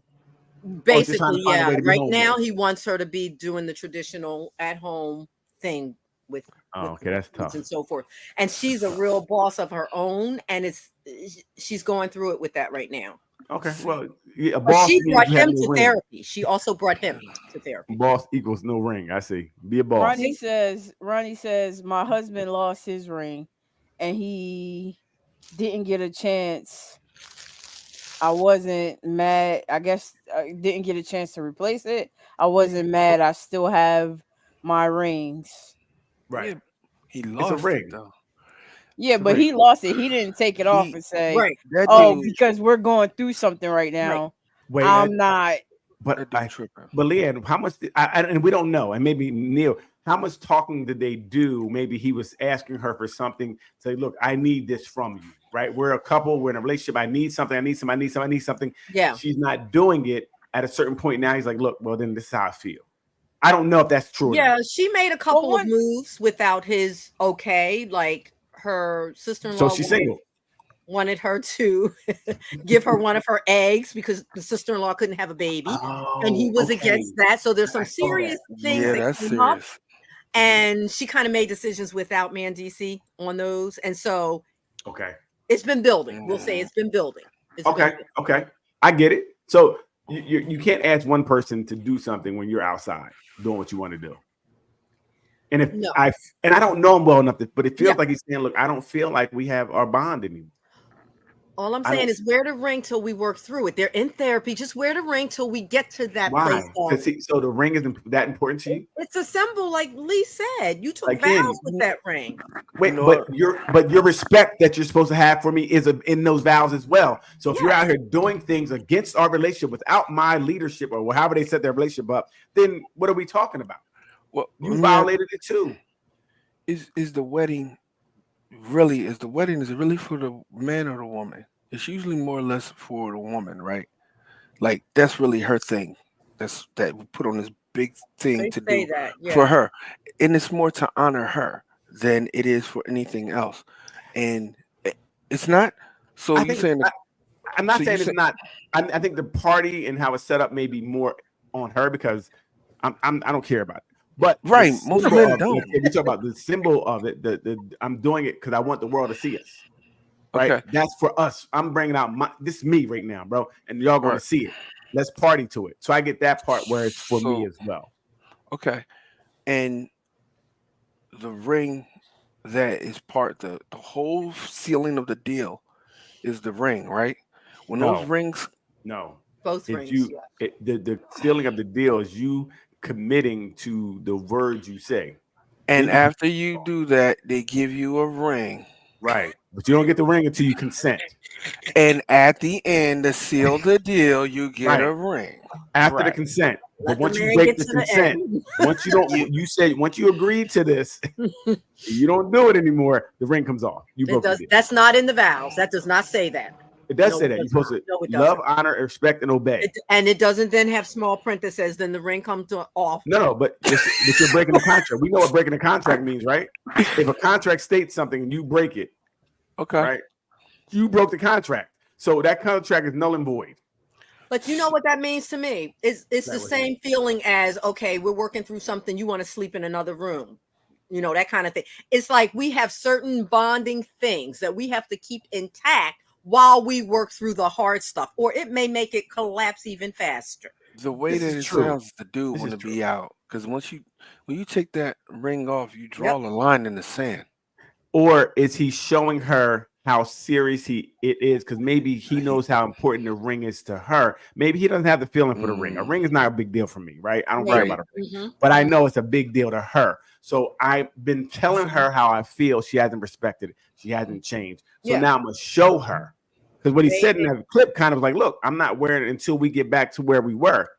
S4: basically,
S1: find a
S4: yeah.
S1: way to be
S4: Right
S1: home
S4: now,
S1: with?
S4: he wants her to be doing the traditional at-home thing with
S1: Oh,
S4: with
S1: okay, that's
S4: kids
S1: tough.
S4: and so forth. And she's a real boss of her own, and she's going through it with that right now.
S1: Okay, well, yeah, a
S4: But
S1: boss
S4: she
S1: means
S4: brought
S1: you have
S4: him
S1: no
S4: to
S1: ring.
S4: therapy. She also brought him to therapy.
S1: Boss equals no ring. I see. Be a boss.
S2: Ronnie says my husband lost his ring and he didn't get a chance. I wasn't mad. I guess I didn't get a chance to replace it. I wasn't mad. I still have my rings.
S1: Right.
S3: Yeah, he
S1: It's a
S3: lost
S1: ring.
S3: it though.
S2: Yeah,
S3: It's a
S2: but
S3: ring.
S2: he lost it. He didn't take it off
S3: He-
S2: and say,
S4: Right.
S3: That
S2: "Oh,
S3: dude,
S2: because we're going through something right now.
S1: Wait,
S2: I'm not."
S1: but
S3: that dude tripping.
S1: But Leanne, how much? And we don't know. And maybe Neil, how much talking did they do? Maybe he was asking her for something. Say, look, I need this from you. Right? We're a couple. We're in a relationship. I need something. I need something.
S4: Yeah.
S1: She's not doing it. At a certain point now, he's like, look, well, then this is how I feel. I don't know if that's true. or
S4: Yeah,
S1: not.
S4: she made a couple
S2: Well,
S4: of moves without his okay. Like her sister-in-law
S1: So she's single.
S4: wanted her to give her one of her eggs because the sister-in-law couldn't have a baby, and he was
S1: okay.
S4: against that. So there's some
S1: I saw that.
S4: serious things
S3: Yeah,
S4: that
S3: that's
S4: came up,
S3: serious.
S4: and she kind of made decisions without Mandisi on those, and so
S1: Okay.
S4: it's been building. We'll say it's been building. It's been
S1: Okay.
S4: building.
S1: Okay. I get it. So you can't ask one person to do something when you're outside doing what you want to do. And if
S4: No.
S1: I don't know him well enough, but it feels
S4: Yeah.
S1: like he's saying, "Look, I don't feel like we have our bond anymore."
S4: All I'm
S1: I
S4: saying
S1: don't-
S4: is wear the ring till we work through it. They're in therapy. Just wear the ring till we get to that place.
S1: Why? So the ring is that important to you?
S4: It's a symbol, like Lee said. You took
S1: Again,
S4: vows with that ring.
S1: Wait,
S3: know
S1: but your respect that you're supposed to have for me is in those vows as well. So if you're out here doing things against our relationship without my leadership or however they set their relationship up, then what are we talking about?
S3: Well,
S1: You
S3: let me
S1: violated it too.
S3: is the wedding really is it really for the man or the woman? It's usually more or less for the woman, right? Like that's really her thing. That we put on this big thing
S4: They
S3: to
S4: say
S3: do
S4: that. Yeah.
S3: for her, and it's more to honor her than it is for anything else. And it's not. So
S1: I
S3: you
S1: think
S3: saying
S1: I'm not
S3: so you
S1: saying it's
S3: say-
S1: not. I think the party and how it's set up may be more on her because I don't care about it. But the
S3: Right, most
S1: symbol
S3: men
S1: of it,
S3: don't.
S1: if you talk about the symbol of it, the I'm doing it because I want the world to see us. Right,
S3: Okay.
S1: that's for us. I'm bringing out this is me right now, bro, and y'all going
S3: Right.
S1: to see it. Let's party to it. So I get that part where it's for me
S3: So-
S1: as well.
S3: Okay. And the ring that is the whole ceiling of the deal is the ring, right? When
S1: No.
S3: those rings,
S1: No,
S4: Both
S1: it's
S4: rings.
S1: you. The feeling of the deal is you committing to the words you say.
S3: and
S1: Mhm.
S3: after you do that, they give you a ring.
S1: Right, but you don't get the ring until you consent.
S3: And at the end, to seal the deal, you get a ring.
S1: After the
S3: Right.
S1: consent.
S4: Let
S1: But once
S4: the
S1: you
S4: man
S1: break
S4: get
S1: the
S4: to the
S1: consent,
S4: end.
S1: once you don't, you say once you agree to this, you don't do it anymore. The ring comes off. You
S4: It
S1: broke
S4: does.
S1: the deal.
S4: That's not in the vows. That does not say that.
S1: It does
S4: No,
S1: say
S4: it
S1: that you're
S4: does
S1: supposed
S4: not.
S1: to
S4: No, it
S1: love,
S4: doesn't.
S1: honor, respect, and obey.
S4: And it doesn't then have small print that says then the ring comes off.
S1: No, but you're breaking the contract. We know what breaking the contract means, right? If a contract states something and you break it,
S3: Okay.
S1: right? You broke the contract, so that contract is null and void.
S4: But you know what that means to me? It's
S1: That
S4: the
S1: was
S4: same feeling as, okay, we're working through something, you want to sleep in another room. You know, that kind of thing. It's like we have certain bonding things that we have to keep intact while we work through the hard stuff, or it may make it collapse even faster.
S3: The way
S1: This
S3: that
S1: is
S3: it
S1: true.
S3: sounds, the dude
S1: This
S3: want
S1: is
S3: to
S1: true.
S3: be out because when you take that ring off, you draw a line in the sand.
S1: Or is he showing her how serious it is? Because maybe he knows how important the ring is to her. Maybe he doesn't have the feeling for the ring. A ring is not a big deal for me, right? I don't care
S3: Right.
S1: about a ring, but I know it's a big deal to her. So I've been telling her how I feel. She hasn't respected it. She hasn't changed. So
S4: Yeah.
S1: now I'm gonna show her. Because what he said in that clip kind of was like, look, I'm not wearing it until we get back to where we were.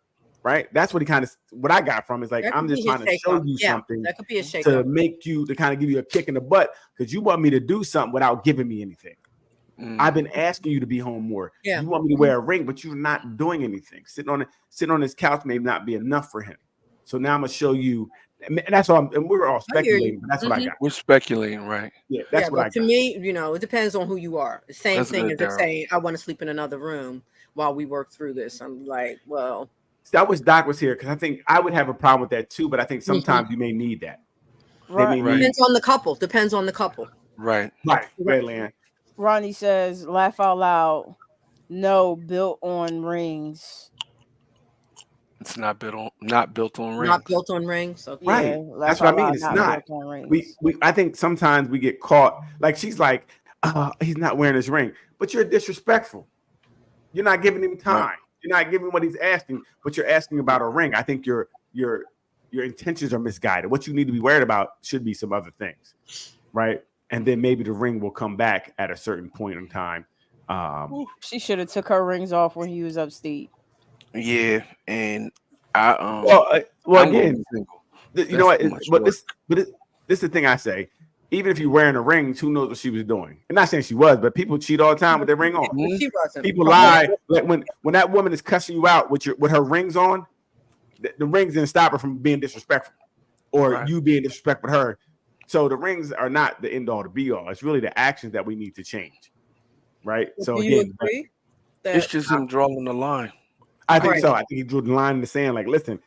S1: Right. That's what he kind of what I got from is like,
S4: That
S1: I'm
S4: could
S1: just
S4: be his
S1: trying to show
S4: shake-up.
S1: you
S4: Yeah,
S1: something
S4: that could be a
S1: to
S4: shake-up.
S1: make you to kind of give you a kick in the butt because you want me to do something without giving me anything. I've been asking you to be home more.
S4: Yeah.
S1: You want me to wear a ring, but you're not doing anything. Sitting on his couch may not be enough for him. So now I'm gonna show you, and that's all. And we were all
S4: I hear you.
S1: speculating, but that's what I got.
S3: We're speculating, right?
S1: Yeah, that's what I
S4: but to
S1: got.
S4: me, you know, it depends on who you are. The same
S3: That's
S4: thing
S3: good,
S4: as if
S3: Daryl.
S4: saying, I want to sleep in another room while we work through this. I'm like, well,
S1: See, I wish Doc was here because I think I would have a problem with that too. But I think sometimes you may need that. They may need
S4: depends on the couple. Depends on the couple.
S3: Right.
S1: right. Right, Lan.
S2: Ronnie says, laugh out loud. No, built on rings.
S3: It's not built on rings.
S4: Not built on rings. Okay.
S1: Right.
S2: Yeah, laugh
S1: That's what I
S2: out
S1: mean.
S2: loud,
S1: It's not.
S2: built on rings.
S1: We I think sometimes we get caught. Like she's like, he's not wearing his ring, but you're disrespectful. You're not giving him time.
S3: Right.
S1: You're not giving him what he's asking, but you're asking about a ring. I think your intentions are misguided. What you need to be worried about should be some other things, right? And then maybe the ring will come back at a certain point in time.
S2: She should have took her rings off when he was upstate.
S3: Yeah, and I
S1: Well,
S3: I'm gonna
S1: again,
S3: be single.
S1: you know what?
S3: That's too much
S1: But
S3: work.
S1: this is the thing I say. Even if you're wearing a ring, who knows what she was doing? I'm not saying she was, but people cheat all the time with their ring on.
S4: But she wasn't.
S1: People lie. Like when that woman is cussing you out with her rings on, the rings didn't stop her from being disrespectful, or
S3: Right.
S1: you being disrespectful with her. So the rings are not the end all to be all. It's really the actions that we need to change, right? So
S4: Do you
S1: again,
S4: agree that
S3: It's just him drawing the line.
S1: I think
S4: Right.
S1: so. I think he drew the line in the sand. Like, listen,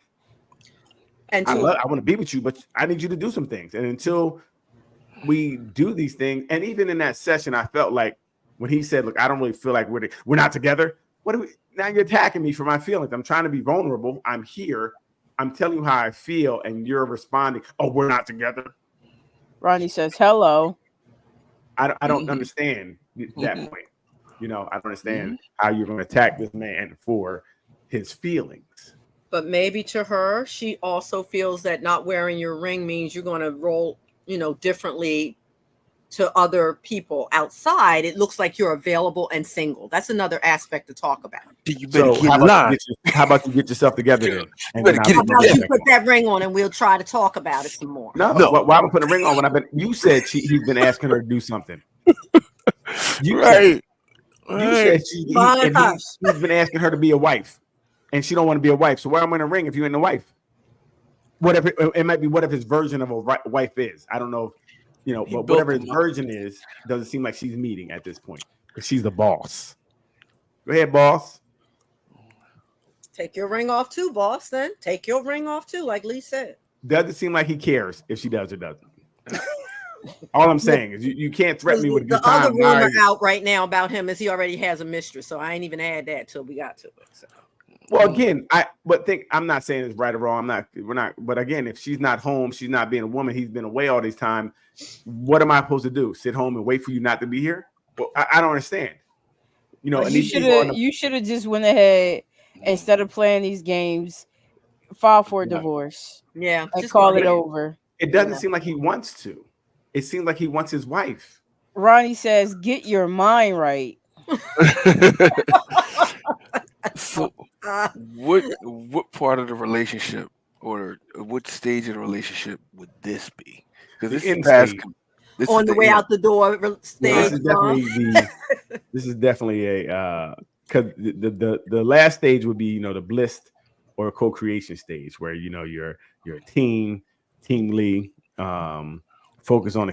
S4: and
S1: I
S4: two,
S1: want to be with you, but I need you to do some things. And until we do these things, and even in that session, I felt like when he said, "Look, I don't really feel like we're not together." What do we? Now you're attacking me for my feelings. I'm trying to be vulnerable. I'm here. I'm telling you how I feel, and you're responding. Oh, we're not together.
S2: Ronnie says, hello.
S1: I don't understand that point. You know, I don't understand how you're going to attack this man for his feelings.
S4: but maybe to her, she also feels that not wearing your ring means you're going to roll, you know, differently to other people outside. It looks like you're available and single. That's another aspect to talk about.
S3: You better
S1: So
S3: get
S1: how about,
S3: live.
S1: how about you get yourself together then? And
S3: better
S1: then
S3: get
S1: I'll
S3: it
S1: put
S4: How
S1: my
S4: about
S1: ring
S4: you
S1: back
S4: put that ring on and we'll try to talk about it some more?
S1: on. No. Why am I putting a ring on when I've been? You said he's been asking her to do something. You
S3: Right.
S1: You said he's been asking her to be a wife, and she don't want to be a wife. So why am I in a ring if you ain't a wife? What if it might be what if his version of a wife is? I don't know, you know, but whatever his version is, doesn't seem like she's meeting at this point because she's the boss. Go ahead, boss.
S4: Take your ring off too, boss. Then take your ring off too, like Lee said.
S1: Doesn't seem like he cares if she does or doesn't. All I'm saying is you can't threaten me with a good
S4: The other
S1: time.
S4: rumor out right now about him is he already has a mistress. So I ain't even add that till we got to it. So.
S1: Well, again, I'm not saying it's right or wrong. We're not. But again, if she's not home, she's not being a woman. He's been away all this time. What am I supposed to do? Sit home and wait for you not to be here? Well, I don't understand. You know,
S2: Well, you should have just went ahead instead of playing these games, file for a divorce.
S4: Yeah,
S2: and call it over.
S1: It doesn't seem like he wants to. It seems like he wants his wife.
S2: Ronnie says, "Get your mind right."
S3: So, what part of the relationship or what stage of the relationship would this be? Because this is past. This
S4: on
S3: is
S4: the way
S3: end.
S4: out the door.
S1: This is definitely a because the last stage would be, you know, the bliss or co-creation stage where, you know, you're a team Lee, focus on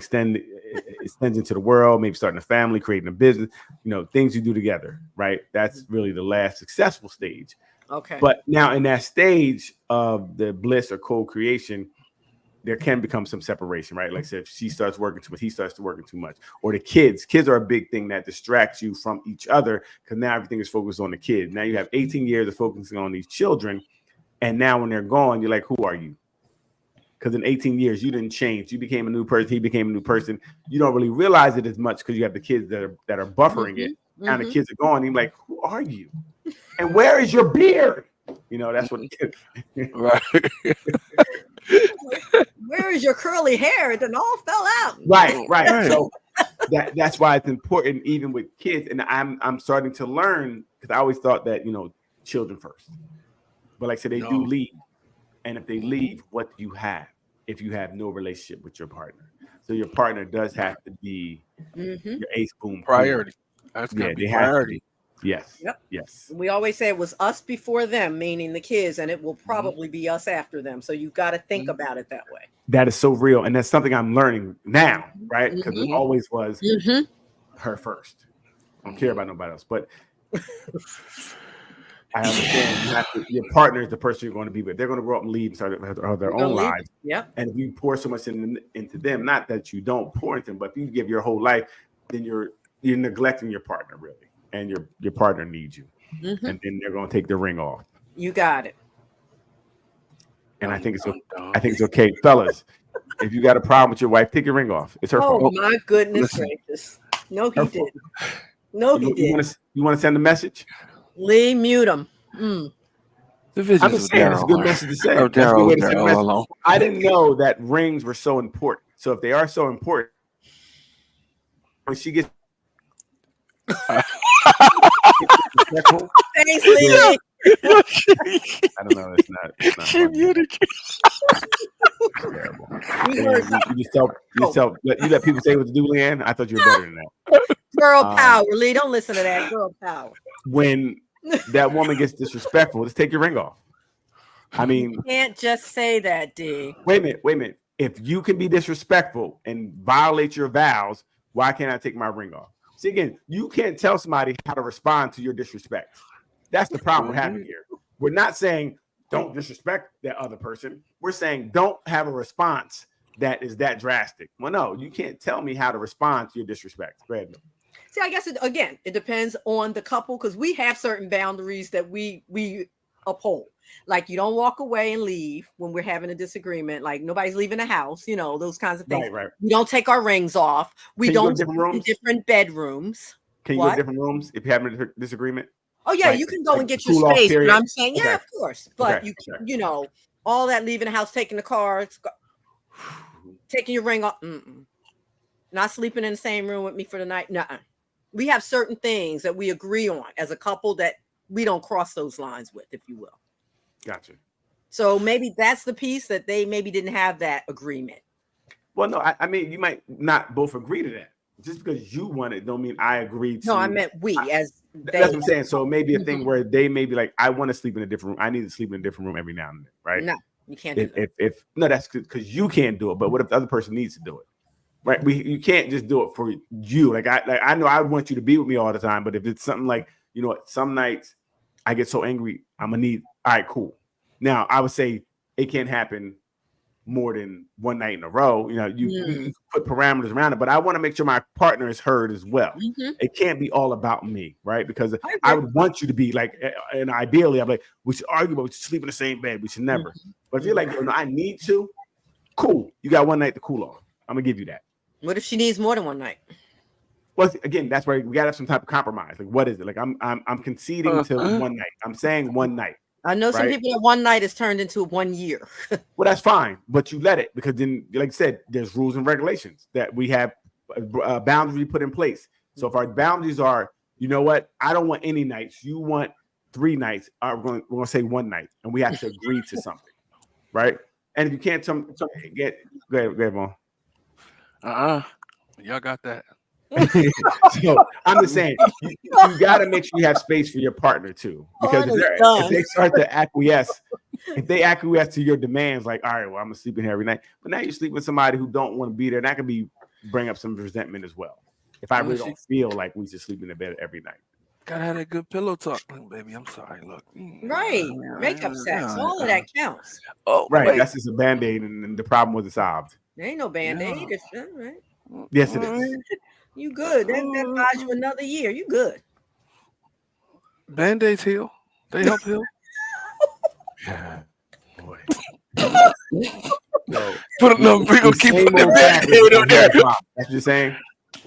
S1: extends into the world, maybe starting a family, creating a business, things you do together, right? That's really the last successful stage.
S4: Okay.
S1: But now in that stage of the bliss or co-creation, there can become some separation, right? Like I said, if she starts working too much, he starts working too much, or the kids are a big thing that distracts you from each other because now everything is focused on the kids. Now you have 18 years of focusing on these children, and now when they're gone, you're like, who are you? Because in 18 years, you didn't change. You became a new person. He became a new person. You don't really realize it as much because you have the kids that are buffering it. Now the kids are gone. You're like, who are you? And where is your beard? That's what.
S3: Right.
S4: Where is your curly hair? It done all fell out.
S1: Right. So that's why it's important, even with kids. And I'm starting to learn, because I always thought that children first. But like I said, they do leave. And if they leave, what do you have if you have no relationship with your partner? So your partner does have to be your ace boom
S3: priority. That's gonna be priority.
S1: Yes.
S4: Yep.
S1: Yes.
S4: We always say it was us before them, meaning the kids, and it will probably be us after them. So you've got to think about it that way.
S1: That is so real. And that's something I'm learning now, right? Because it always was her first. I don't care about nobody else. But I understand your partner is the person you're going to be with. They're going to grow up and leave and start their own lives.
S4: Yep.
S1: And if you pour so much into them, not that you don't pour into them, but if you give your whole life, then you're neglecting your partner, really. And your partner needs you. And then they're going to take the ring off.
S4: You got it.
S1: And I think it's okay, fellas. If you got a problem with your wife, take your ring off. It's her fault.
S4: Oh my goodness gracious! No, he didn't. No, he didn't.
S1: You want to send a message?
S4: Lee, mute him.
S1: I'm just saying, it's a good message to say. I didn't know that rings were so important. So if they are so important, when she gets
S4: thanks, Lee.
S1: I don't know. It's not
S3: She muted
S1: terrible. You let people say what to do, Leanne. I thought you were better than that.
S4: Girl power, Lee. Don't listen to that. Girl power.
S1: When that woman gets disrespectful, just take your ring off. I mean,
S4: you can't just say that, D.
S1: Wait a minute. If you can be disrespectful and violate your vows, why can't I take my ring off? See, again, you can't tell somebody how to respond to your disrespect. That's the problem we're having here. We're not saying don't disrespect that other person. We're saying don't have a response that is that drastic. Well, no, you can't tell me how to respond to your disrespect. Go ahead.
S4: See, I guess it depends on the couple, because we have certain boundaries that we uphold. Like, you don't walk away and leave when we're having a disagreement. Like, nobody's leaving the house, those kinds of things.
S1: Right.
S4: We don't take our rings off. We don't go in different bedrooms.
S1: Can you go to different rooms if you're having a disagreement?
S4: Oh, yeah, you can go and get your space. But I'm saying, yeah, of course. But all that leaving the house, taking the car, taking your ring off, not sleeping in the same room with me for the night. Nuh-uh. We have certain things that we agree on as a couple that we don't cross those lines with, if you will.
S1: Gotcha.
S4: So maybe that's the piece that they maybe didn't have that agreement.
S1: Well, no, I mean, you might not both agree to that. Just because you want it don't mean I agree to.
S4: No, I meant we as they.
S1: That's what I'm saying. So maybe a thing where they may be like, I want to sleep in a different room. I need to sleep in a different room every now and then, right?
S4: No, you can't do that.
S1: If no, that's because you can't do it. But what if the other person needs to do it? Right? You can't just do it for you. Like I know I want you to be with me all the time, but if it's something like, some nights I get so angry, I'm gonna need. All right, cool. Now I would say it can't happen more than one night in a row. You put parameters around it, but I want to make sure my partner is heard as well. It can't be all about me, right? Because I would want you to be like, and ideally, I'm like, we should argue, but we should sleep in the same bed. We should never. But if you're like, I need to, cool. You got one night to cool off. I'm gonna give you that.
S4: What if she needs more than one night?
S1: Well, again, that's where we gotta have some type of compromise. Like, what is it? Like, I'm conceding to one night. I'm saying one night.
S4: I know some people that one night is turned into 1 year.
S1: Well, that's fine, but you let it, because then, like I said, there's rules and regulations that we have boundaries we put in place. So if our boundaries are, you know what, I don't want any nights. You want 3 nights. We're going to say one night, and we have to agree to something, right? And if you can't, go ahead, Mom.
S3: Y'all got that.
S1: So I'm just saying, you got to make sure you have space for your partner too, because if they start to acquiesce, to your demands, like, all right, well, I'm gonna sleep in here every night, but now you sleep with somebody who don't want to be there, that could be bring up some resentment as well. If I really don't feel like we should sleep in the bed every night.
S3: Gotta have that good pillow talk. Look, baby, I'm sorry. Look.
S4: Right. Makeup sex. All of that counts.
S3: Oh,
S1: Right.
S3: wait.
S1: That's just a band-aid and the problem wasn't solved.
S4: There ain't no band-aid.
S3: Yeah.
S4: It's all right.
S1: Yes, it is.
S4: You good. That buys you another year. You good.
S3: Band-aids heal. They help heal.
S1: Boy.
S3: Put no, we gonna keep
S1: Same
S3: putting the
S1: old crackers
S3: band-aid
S1: gonna
S3: on there.
S1: heal the problem. That's what you're saying?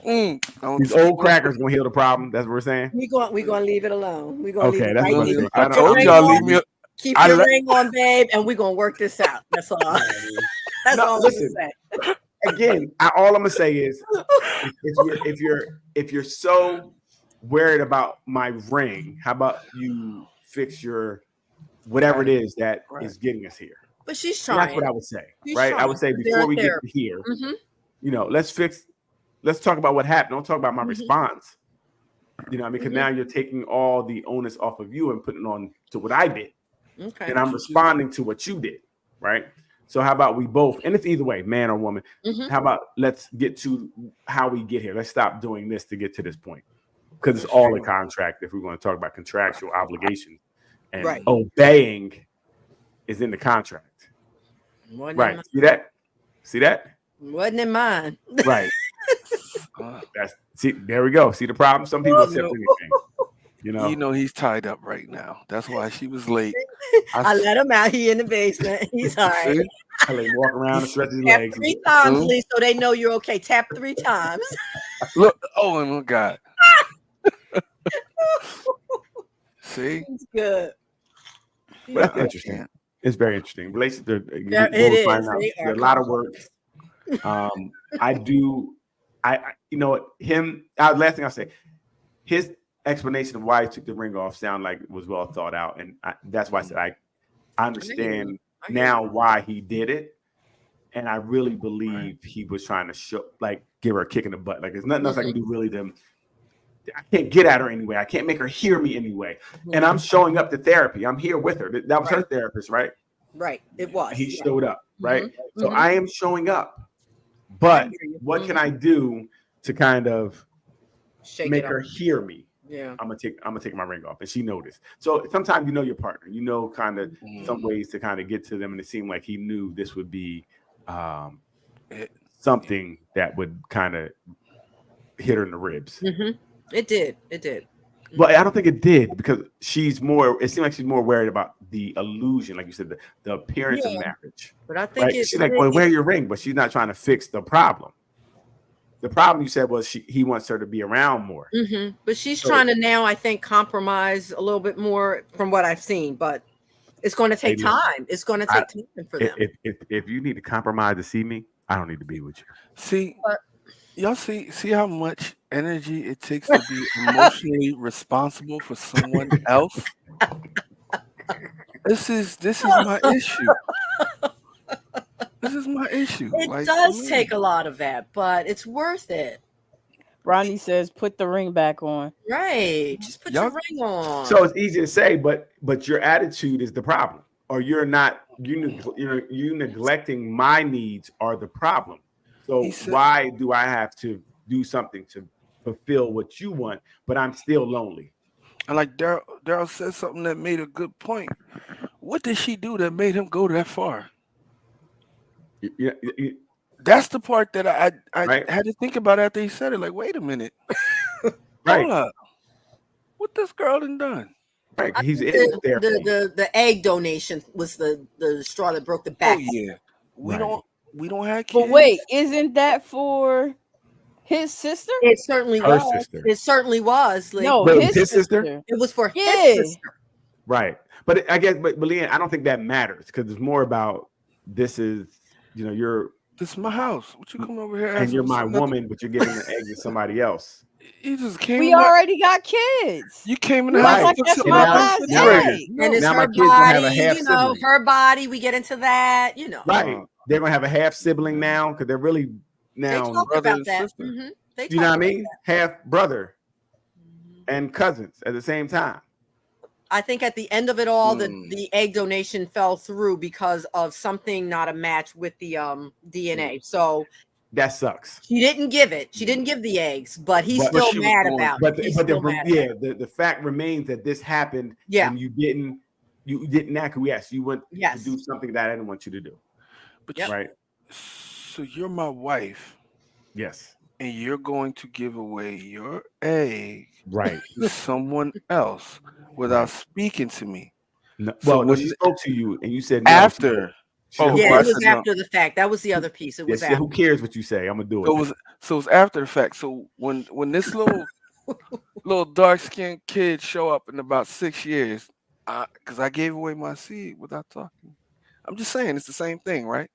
S3: Mm.
S1: These old crackers gonna heal the problem. That's what we're saying.
S4: We gonna leave it alone. We gonna
S1: Okay,
S4: leave it
S1: that's
S4: right
S1: what
S4: there.
S1: I'm
S3: I
S1: saying.
S3: told y'all leave me.
S4: Keep
S3: I
S4: your
S3: le-
S4: ring on, babe, and we're gonna work this out. That's all. That's
S1: No,
S4: all
S1: listen.
S4: I'm gonna say.
S1: Again, all I'm gonna say is if you're so worried about my ring, how about you fix your whatever it is that is getting us here?
S4: But she's
S1: And
S4: trying.
S1: that's what I would say,
S4: She's
S1: right? I
S4: trying.
S1: would say
S4: They're
S1: before we get
S4: therapy.
S1: to here,
S4: Mhm.
S1: you know, let's talk about what happened. Don't talk about my
S4: Mhm.
S1: response. You know, I mean, because now you're taking all the onus off of you and putting it on to what I did,
S4: Okay.
S1: and I'm responding to what you did, right? So how about we both, and it's either way, man or woman.
S4: Mhm.
S1: How about let's get to how we get here? Let's stop doing this to get to this point, because it's all a contract. If we're going to talk about contractual obligation, and
S4: Right.
S1: obeying is in the contract,
S4: Wasn't
S1: right?
S4: In
S1: See that?
S4: wasn't in mine.
S1: Right. There we go. See the problem? Some people accept anything.
S3: You know he's tied up right now. That's why she was late.
S4: I let him out. He in the basement. He's all right.
S3: See?
S1: I let him walk around and stretch his
S4: Tap
S1: legs.
S4: 3 times, please, so they know you're okay. Tap 3 times.
S3: Look, oh my God. See?
S4: It's good.
S1: But that's interesting. It's very interesting. Relationships.
S4: Yeah, it is. They
S1: There
S4: are
S1: are a lot of work. You know what? Last thing I'll say, his explanation of why he took the ring off sound like it was well thought out, and that's why I said I understand now why he did it, and I really believe he was trying to give her a kick in the butt. Like there's nothing else I can do really to. I can't get at her anyway. I can't make her hear me anyway. And I'm showing up to therapy. I'm here with her. That was her therapist, right?
S4: Right. It was.
S1: He showed up, right?
S4: Mhm.
S1: So
S4: Mhm.
S1: I am showing up. But
S4: I hear you.
S1: what can I do to kind of
S4: Shake
S1: make
S4: it
S1: her
S4: up.
S1: hear me?
S4: Yeah.
S1: I'm gonna take my ring off, and she noticed. So sometimes you know your partner, you know, kind of some ways to kind of get to them, and it seemed like he knew this would be something that would kind of hit her in the ribs.
S4: Mm-hmm. It did. It did.
S1: But I don't think it did, because it seemed like she's more worried about the illusion, like you said, the appearance of marriage.
S4: But I think
S1: Right? She's like, well, wear your ring, but she's not trying to fix the problem. The problem you said was he wants her to be around more.
S4: Mm-hmm. But she's trying to now, I think, compromise a little bit more from what I've seen. But it's going to take time. It's going to take time for them.
S1: If you need to compromise to see me, I don't need to be with you.
S3: See, y'all see how much energy it takes to be emotionally responsible for someone else. This is my issue. This is my issue.
S4: It does take a lot of that, but it's worth it.
S2: Ronnie says, "Put the ring back on."
S4: Right, just put your ring on.
S1: So it's easy to say, but your attitude is the problem, or you're not. You neglecting my needs are the problem. So why do I have to do something to fulfill what you want, but I'm still lonely?
S3: And like Daryl said something that made a good point. What did she do that made him go that far? That's the part that I had to think about after he said it. Like, wait a minute. Hold up. What this girl done?
S1: Right. He's
S4: the egg donation was the straw that broke the back.
S3: Oh yeah. We don't have kids.
S2: But wait, isn't that for his sister?
S4: It certainly
S1: Her
S4: was.
S1: sister.
S4: It certainly was. Like,
S2: No,
S1: Wait,
S2: his
S1: his sister?
S2: sister.
S4: it was for
S2: Yeah.
S4: his sister.
S1: Right. But I guess, but Leanne, I don't think that matters, because it's more about this is,
S3: this is my house. What you come over here
S1: and you're my
S3: something?
S1: woman, but you're giving an egg to somebody else.
S3: You just came.
S2: We
S3: in the-
S2: already got kids.
S3: You came in the
S1: Right.
S3: house.
S2: Like
S3: to
S2: that's
S3: sit
S2: my
S3: down
S2: last
S3: and refrigerator.
S2: egg.
S4: And it's
S1: Now my
S4: her
S1: kids gonna have a
S4: body,
S1: half sibling.
S4: her body. We get into that,
S1: Right. They're gonna have a half sibling now, because they're really
S4: They
S1: now.
S4: talk
S3: brother
S4: about
S3: and
S4: that.
S3: sister.
S4: Mhm. They
S1: You know
S4: talk
S1: what I
S4: about
S1: mean?
S4: that.
S1: Half brother and cousins at the same time.
S4: I think at the end of it all, the egg donation fell through because of something not a match with the DNA. So
S1: that sucks.
S4: She didn't give it. She didn't give the eggs, but he's
S1: But
S4: still
S3: she was
S4: mad
S3: going-
S4: about
S1: But
S4: it. He's
S1: the,
S4: still mad about it.
S1: the fact remains that this happened,
S4: Yeah.
S1: and you didn't acquiesce. You went
S4: Yes.
S1: to do something that I didn't want you to do.
S3: But
S4: Yep.
S1: Right?
S3: so you're my wife,
S1: Yes.
S3: and you're going to give away your egg
S1: Right.
S3: to someone else without speaking to me.
S1: No,
S3: So
S1: well, no,
S3: when
S1: she
S3: the-
S1: spoke to you, and you said no.
S3: After.
S1: She said,
S3: Oh,
S1: who
S4: Yeah,
S3: I
S4: it
S1: cares?
S4: was
S3: said no.
S4: after the fact. That was the other piece. It
S1: Yeah,
S4: was
S1: she said,
S4: after.
S1: who cares what you say? I'm gonna do it.
S3: So it was after the fact. So when this little dark skinned kid show up in about 6 years, because I gave away my seed without talking. I'm just saying it's the same thing, right?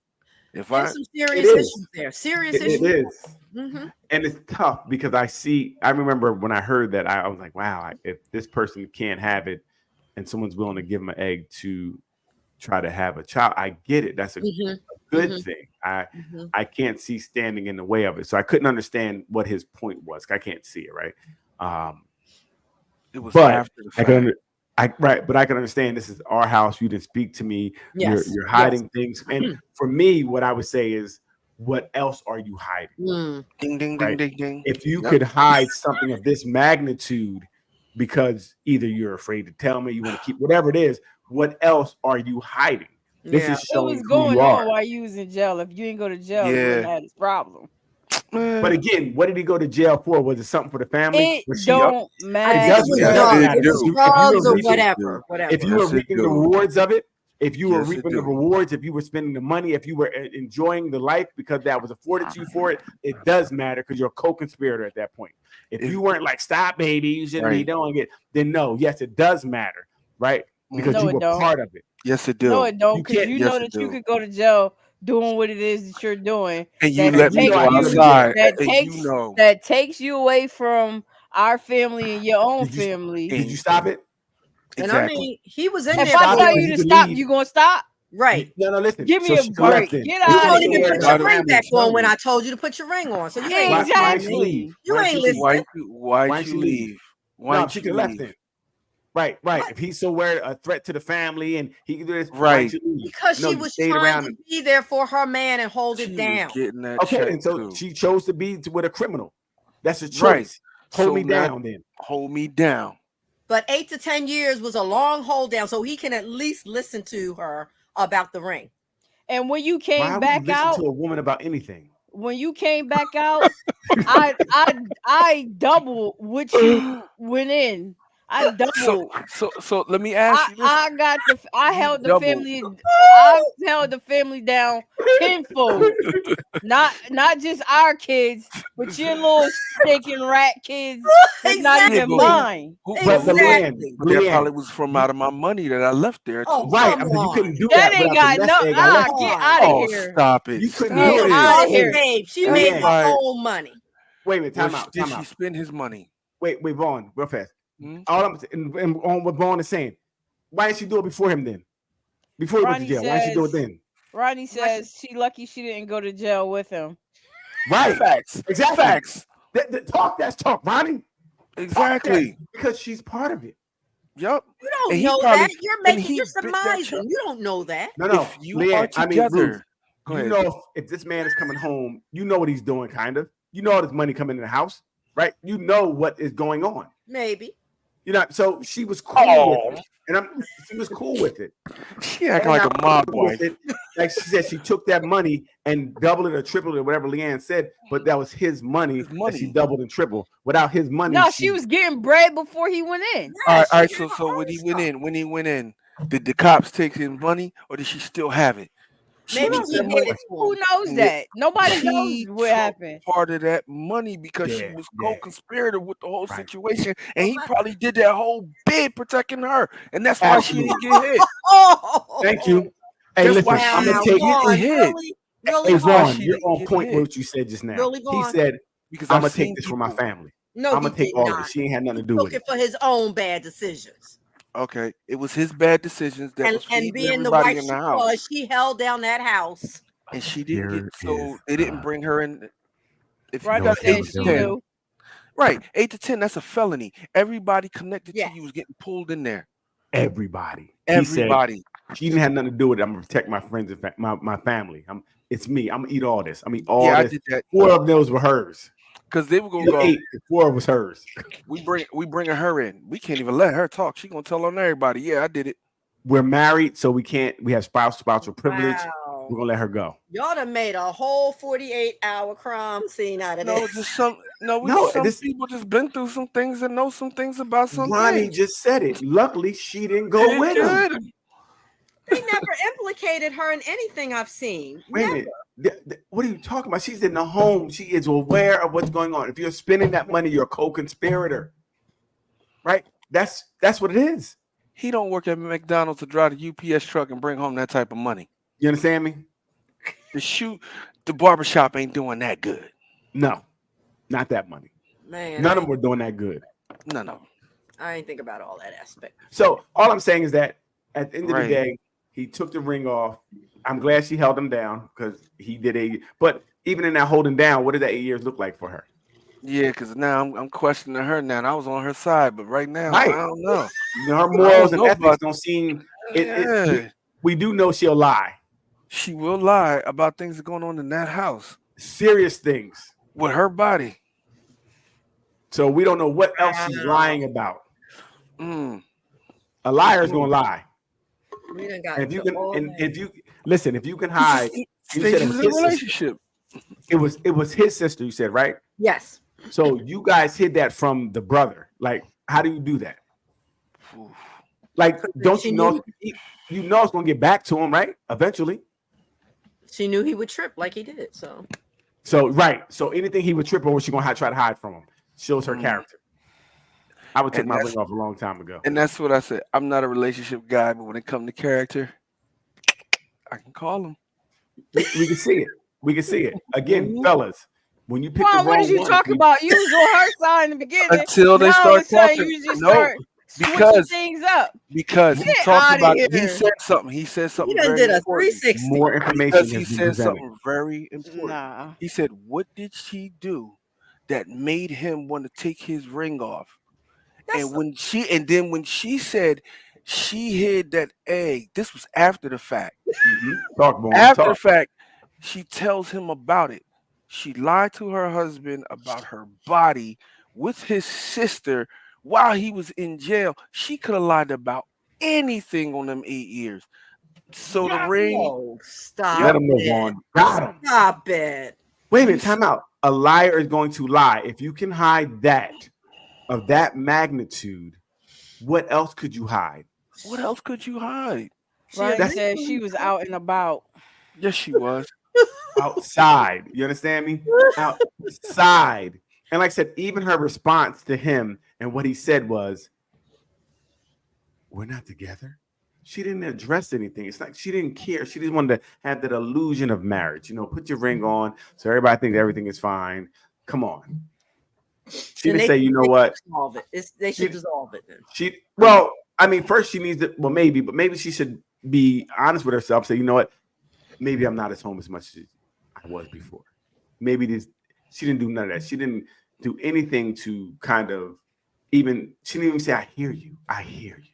S3: If I
S4: There's some serious
S1: is.
S4: issues there. Serious
S1: It
S4: issues.
S1: is.
S4: Mm-hmm.
S1: And it's tough because I remember when I heard that, I was like, wow, if this person can't have it and someone's willing to give them an egg to try to have a child, I get it. That's a
S4: Mm-hmm.
S1: good
S4: Mhm.
S1: thing.
S4: Mm-hmm.
S1: I can't see standing in the way of it. So I couldn't understand what his point was. I can't see it, right?
S3: it was
S1: But
S3: after the
S1: I
S3: fact.
S1: can but I can understand this is our house. You didn't speak to me.
S4: Yes.
S1: You're hiding things. And for me, what I would say is, what else are you hiding?
S4: Mm.
S3: Ding ding
S1: Right.
S3: ding ding ding.
S1: If you
S3: Yep.
S1: could hide something of this magnitude because either you're afraid to tell me, you want to keep whatever it is, what else are you hiding? This
S4: Yeah.
S1: is
S2: What
S1: showing
S2: was
S1: who
S2: going
S1: you
S2: on
S1: are.
S2: while you was in jail? If you didn't go to jail, you wouldn't
S3: Yeah.
S2: have this problem.
S3: Man,
S1: But again, what did he go to jail for? Was it something for the family?
S2: It
S1: Was she-
S2: don't
S1: It
S2: matter.
S1: does
S4: It was
S3: Yes,
S4: drugs.
S3: it
S4: It was
S3: do.
S1: If you
S4: drugs
S1: were
S4: or
S1: reaping-
S4: whatever. Whatever.
S1: If you were
S3: Yes, it
S1: reaping the
S3: do.
S1: rewards of it, if you were
S3: Yes, it
S1: reaping the
S3: do.
S1: rewards, if you were spending the money, if you were enjoying the life because that was afforded to you for it, it does matter because you're a co-conspirator at that point. If you weren't like, stop, baby, you shouldn't be
S3: Right.
S1: doing it, then no, yes, it does matter, right? Because
S2: No,
S1: you
S2: it
S1: were
S2: don't.
S1: part of it.
S3: yes, it do.
S2: No, it don't,
S1: You
S2: because
S1: can't-
S2: you
S3: yes,
S2: know
S3: it
S2: that you
S3: do.
S2: could go to jail doing what it is that you're doing.
S3: And you
S2: that
S3: let me
S2: takes
S3: go
S1: you-
S3: outside,
S2: that
S3: and
S2: takes
S3: you know.
S2: that takes you away from our family and your own
S1: Did you-
S2: family.
S1: Did you stop it?
S4: And
S3: Exactly.
S4: I mean, he was in
S2: If
S4: there.
S2: I
S1: stop
S2: tell
S1: it,
S2: you
S1: you
S2: to
S1: can
S2: stop,
S1: leave.
S2: you gonna stop?
S4: Right.
S1: No, listen.
S2: Give me
S1: so
S2: a
S1: she
S2: break.
S1: left then.
S2: Get
S4: You
S2: out
S4: won't
S2: of
S4: even
S2: here.
S4: put
S1: My
S4: your ring
S1: family
S4: back
S1: tell
S4: on
S1: me.
S4: when I told you to put your ring on. So you
S1: Why-
S4: ain't
S1: why
S2: Exactly.
S1: she leave?
S4: You
S1: Why
S4: ain't
S1: she leave?
S4: listening.
S3: Why'd
S1: Why'd
S3: you
S1: she
S3: leave?
S1: leave?
S3: Why'd
S1: No, she
S3: you
S1: could have left
S3: leave?
S1: then. Right.
S4: What?
S1: If he's so worried a threat to the family and he can do this,
S3: Right.
S1: why'd you leave?
S4: Because
S1: No,
S4: she
S1: you
S4: was
S1: stayed
S4: trying
S1: around
S4: to
S1: and-
S4: be there for her man and hold
S3: She
S4: it
S3: was
S4: down.
S3: getting that
S1: Okay,
S3: check
S1: and so
S3: too.
S1: she chose to be with a criminal. That's a choice.
S3: Right.
S1: Hold
S3: So
S1: me
S3: now-
S1: down then.
S3: Hold me down.
S4: But 8 to 10 years was a long hold down, so he can at least listen to her about the ring.
S2: And when you
S1: Why
S2: came
S1: would you
S2: back
S1: listen
S2: out,
S1: to a woman about anything?
S2: when you came back out, I doubled what you went in. I doubled.
S3: So let me ask you this.
S2: I held the
S3: doubled.
S2: family. I held the family down tenfold. Not just our kids, but your little stinking rat kids. That's not
S4: Exactly.
S2: even
S3: Yeah, but
S2: mine.
S3: Who,
S1: But
S4: Exactly.
S1: Leanne,
S3: but that
S1: Leanne,
S3: probably was from out of my money that I left there.
S4: Oh,
S3: too.
S1: right?
S4: come
S1: I mean, you
S4: on.
S1: couldn't do
S2: That
S1: that.
S2: ain't
S1: without
S2: got
S1: the
S2: no.
S1: nest egg. I left
S2: Get
S1: you.
S2: out of
S3: Oh,
S2: here.
S3: stop it.
S1: You couldn't
S3: Stop
S1: do
S2: Get
S1: it.
S3: it.
S2: out of
S4: She
S2: here.
S4: made, she
S1: And
S4: made
S1: then-
S4: her own money.
S1: Wait a minute, time
S3: Where
S1: out.
S3: did
S1: Time
S3: she
S1: out.
S3: spend his money?
S1: Wait, Vaughn, real fast.
S3: Hmm?
S1: All I'm and on what Vaughn is saying. Why didn't she do it before him then? Before he went to
S2: Ronnie
S1: jail. Why didn't she do it
S2: says-
S1: then?
S2: Ronnie says she lucky she didn't go to jail with him.
S1: Right.
S3: Facts.
S1: Exactly.
S3: Facts.
S1: That's talk, Ronnie.
S3: Exactly.
S1: Because she's part of it.
S3: Yep.
S4: You don't
S3: And he
S4: know
S3: probably-
S4: that. You're
S3: and
S4: making,
S3: he
S4: you're
S3: bit that check.
S4: surmising. You don't know that.
S1: No.
S3: If you
S1: Leanne,
S3: are together,
S1: Ruth,
S3: go
S1: you
S3: ahead.
S1: know if this man is coming home, you know what he's doing, kind of. You know all this money coming in the house, right? You know what is going on.
S4: Maybe.
S1: You know, so she was cool with it. And she was cool with it.
S3: She acting like
S1: And
S3: a
S1: I'm
S3: mob
S1: cool with
S3: wife.
S1: it. Like she said, she took that money and doubled it or tripled it, whatever Leanne said, but that was his money,
S3: His
S1: that
S3: money.
S1: she doubled and tripled. Without his money,
S2: No, she was getting bread before he went in.
S3: All right.
S4: she
S3: So
S4: did her
S3: when
S4: own
S3: he
S4: stuff.
S3: went in, did the cops take his money or did she still have it?
S4: Maybe
S1: was
S4: he
S1: that
S4: gave it
S1: money.
S4: to
S2: Who
S4: him.
S2: knows
S3: Yeah.
S2: that? Nobody
S3: She
S2: knows what
S3: took
S2: happened.
S3: part of that money because she
S1: Yeah,
S3: was
S1: yeah.
S3: co-conspirator with the whole
S1: Right.
S3: situation, and he
S4: Well,
S3: probably did that whole bid protecting her, and that's why she didn't get hit.
S4: Oh,
S1: Thank you. Hey,
S3: That's
S1: listen,
S3: why
S1: I'm
S3: she
S1: gonna
S3: didn't
S1: take
S3: get
S4: Vaughn,
S3: hit.
S4: really? Really,
S1: Hey,
S3: That's why
S4: Vaughn?
S1: Vaughn,
S3: she
S1: you're
S3: didn't
S1: on
S3: get
S1: point
S3: hit.
S1: with what you said just now.
S4: Really,
S1: He
S4: Vaughn?
S1: said,
S3: Because
S1: I'm
S3: I've
S1: gonna take
S3: seen
S1: this for my
S3: people.
S1: family.
S4: No,
S1: I'm
S4: he
S1: gonna take
S4: did
S1: all of
S4: not.
S1: it. She ain't had nothing to
S4: He
S1: do
S4: took
S1: with
S4: it
S1: it.
S4: for his own bad decisions.
S3: Okay, it was his bad decisions that was
S4: And
S3: feeding
S4: being the
S3: everybody
S4: wife
S3: in
S4: she
S3: the house,
S4: was, she held down that house.
S3: and she didn't
S1: There
S3: get. So
S1: is,
S3: they didn't bring her in. If you
S2: Ronnie
S3: got
S1: No,
S2: said
S3: 8
S2: she
S3: to 10,
S2: knew.
S3: right? 8 to 10, that's a felony. Everybody connected
S4: Yes.
S3: to you was getting pulled in there.
S1: Everybody. He said,
S3: Everybody.
S1: She didn't have nothing to do with it. I'm gonna protect my friends and my family. It's me. I'm gonna eat all this. I'm gonna eat all
S3: Yeah, I
S1: this.
S3: did that
S1: 4 of those were hers.
S3: because they were gonna
S1: You
S3: go.
S1: ate, 4 was hers.
S3: We bringing her in. We can't even let her talk. She gonna tell on everybody. Yeah, I did it.
S1: We're married, so we can't. We have spousal privilege.
S4: Wow.
S1: We're gonna let her go.
S4: Y'all done made a whole 48-hour crime scene out of
S3: No,
S4: this.
S3: just some. No,
S1: No,
S3: some
S1: this-
S3: people just been through some things and know some things about some
S1: Ronnie
S3: things.
S1: just said it. Luckily, she didn't go with him.
S4: They never implicated her in anything I've seen.
S1: Wait a
S4: Never.
S1: minute. What are you talking about? She's in the home. She is aware of what's going on. If you're spending that money, you're a co-conspirator, right? That's what it is.
S3: He don't work at McDonald's to drive the UPS truck and bring home that type of money.
S1: You understand me?
S3: The barbershop ain't doing that good.
S1: No, not that money.
S4: Man,
S1: None of them were doing that good.
S3: No.
S4: I ain't think about all that aspect.
S1: So all I'm saying is that at the end of
S3: Right.
S1: the day, he took the ring off. I'm glad she held him down because he did but even in that holding down, what did that 8 years look like for her?
S3: Yeah, because now I'm questioning her now. And I was on her side, but right now
S1: Right.
S3: I don't know.
S1: You know, her morals and
S3: know
S1: ethics
S3: about-
S1: don't seem.
S3: Yeah.
S1: We do know she'll lie.
S3: She will lie about things that going on in that house
S1: Serious things.
S3: with her body.
S1: So we don't know what else she's lying about.
S3: Mm.
S1: A liar's gonna lie.
S4: We done got
S1: And if you
S4: into
S1: can,
S4: all
S1: and
S4: that.
S1: if you listen, if you can hide, you said it
S3: Stages
S1: was
S3: of the
S1: his sister.
S3: relationship.
S1: It was his sister. You said right.
S4: Yes.
S1: So you guys hid that from the brother. Like, how do you do that? Like, don't
S4: She
S1: you know?
S4: knew-
S1: You know it's gonna get back to him, right? Eventually.
S4: She knew he would trip like he did. So
S1: So right. So anything he would trip over, she gonna try to hide from him. Shows her character. I would take
S3: And
S1: my
S3: that's-
S1: ring off a long time ago.
S3: And that's what I said. I'm not a relationship guy, but when it comes to character, I can call him.
S1: We can see it. We can see it. Again, fellas, when you pick the
S2: Well,
S1: wrong
S2: what did you
S1: one,
S2: talk about? You was on her side in the beginning.
S3: Until they
S2: Now all of
S3: start
S2: a sudden
S3: talking.
S2: You just
S3: No,
S2: start switching
S3: because-
S2: things up.
S3: Because he
S2: Get
S3: talked
S2: outta
S3: about
S2: here.
S3: he said something. He said something.
S4: he done
S3: very
S4: did a
S3: important.
S4: 360.
S1: more information
S3: Because he
S1: has been
S3: said
S1: presented.
S3: something very important.
S2: Nah.
S3: He said, "What did she do that made him want to take his ring off?"
S4: That's-
S3: And then when she said she hid that egg, this was after the fact.
S1: Talk, boy.
S3: After the
S1: Talk.
S3: fact, she tells him about it. She lied to her husband about her body with his sister while he was in jail. She could have lied about anything on them 8 years. So the ring,
S4: No, stop.
S1: Let him move
S4: it.
S1: on. Got him.
S4: Stop it.
S1: Wait a minute. Time out. A liar is going to lie. If you can hide that of that magnitude, what else could you hide?
S3: what else could you hide?
S2: Right?
S1: That's-
S2: Said she was out and about.
S3: Yes, she was.
S1: Outside. You understand me? Outside. And like I said, even her response to him and what he said was, "We're not together." She didn't address anything. It's like she didn't care. She just wanted to have that illusion of marriage. You know, put your ring on so everybody thinks everything is fine. Come on. She
S4: And
S1: didn't say, you know what?
S4: Dissolve it. They should
S1: She-
S4: dissolve it then.
S1: Well, I mean, first she needs to, but maybe she should be honest with herself. Say, you know what? Maybe I'm not as home as much as I was before. Maybe she didn't do none of that. She didn't do anything to kind of she didn't even say, I hear you. I hear you.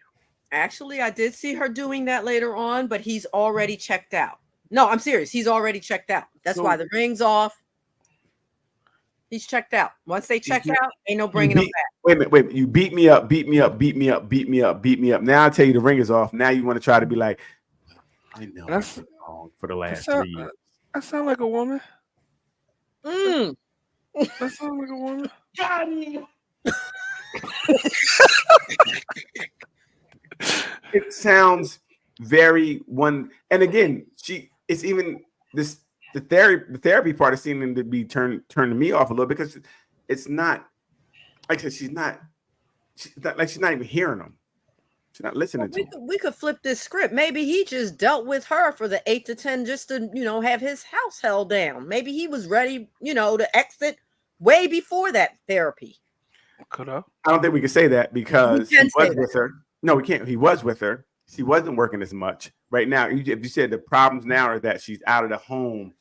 S4: Actually, I did see her doing that later on, but he's already checked out. No, I'm serious. He's already checked out. That's
S3: So-
S4: why the ring's off. He's checked out. Once they check
S1: You-
S4: out, ain't no bringing him
S1: beat-
S4: back.
S1: Wait a minute. You beat me up. Now I tell you the ring is off. Now you want to try to be like, I know
S3: That's-
S1: I've been wrong for the last
S3: That's
S1: 3 years.
S3: That sound like a woman.
S4: Mm.
S3: That sound like a woman.
S1: It sounds very one. And again, it's even this the therapy part is seeming to be turning me off a little because it's not like I said, she's not even hearing them. She's not listening to them.
S4: We could flip this script. Maybe he just dealt with her for the 8 to 10 just to, have his house held down. Maybe he was ready, to exit way before that therapy.
S3: Could have.
S1: I don't think we can say that because
S4: We
S1: he
S4: can say
S1: was
S4: that.
S1: with her. No, we can't. He was with her. She wasn't working as much. Right now, if you said the problems now are that she's out of the home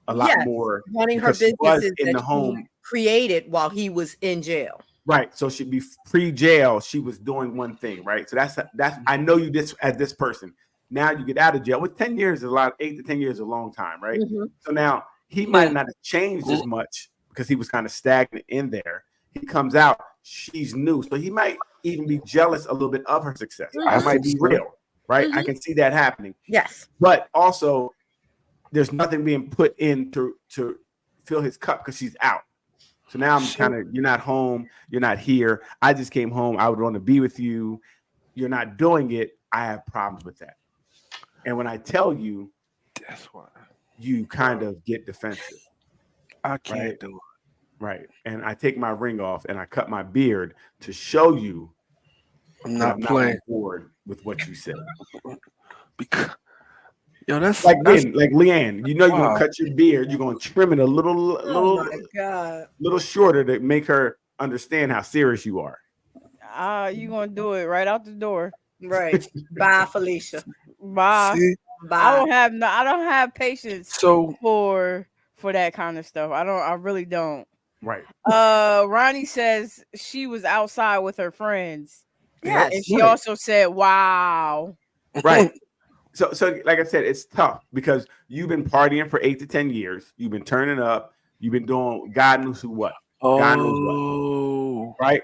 S1: a lot
S4: Yes,
S1: more.
S4: Running her
S1: because she was
S4: businesses
S1: in
S4: that
S1: the
S4: she
S1: home.
S4: created while he was in jail.
S1: Right. So she'd be pre-jail. She was doing one thing, right? So that's I know you this as this person. Now you get out of jail. With 10 years is a lot. 8 to 10 years is a long time, right?
S4: Mhm.
S1: So now he might not have changed as much because he was kind of stagnant in there. He comes out, she's new, so he might even be jealous a little bit of her success.
S3: I
S1: That might be
S3: think so.
S1: real, right? I can see that happening.
S4: Yes.
S1: But also, there's nothing being put in to fill his cup because she's out. So now I'm kind of, you're not home, you're not here. I just came home. I would want to be with you. You're not doing it. I have problems with that. And when I tell you,
S3: That's why
S1: you kind of get defensive.
S3: I can't
S1: Right.
S3: do it.
S1: Right. And I take my ring off and I cut my beard to show you
S3: I'm
S1: that
S3: not
S1: I'm
S3: playing
S1: not on board with what you said.
S3: because that's
S1: Like Leanne, you know you're
S3: Wow.
S1: gonna cut your beard, you're gonna trim it a
S4: Oh
S1: little
S4: my God.
S1: shorter to make her understand how serious you are.
S2: You gonna do it right out the door.
S4: Right. Bye, Felicia.
S2: Bye.
S3: See,
S4: Bye.
S2: I don't have patience
S3: so
S2: for that kind of stuff. I really don't.
S1: Right.
S2: Ronnie says she was outside with her friends.
S4: Yes.
S2: And she
S1: Right.
S2: also said, wow.
S1: Right. So like I said, it's tough because you've been partying for 8 to 10 years. You've been turning up. You've been doing God knows who what. God knows what.
S3: oh,
S1: Right.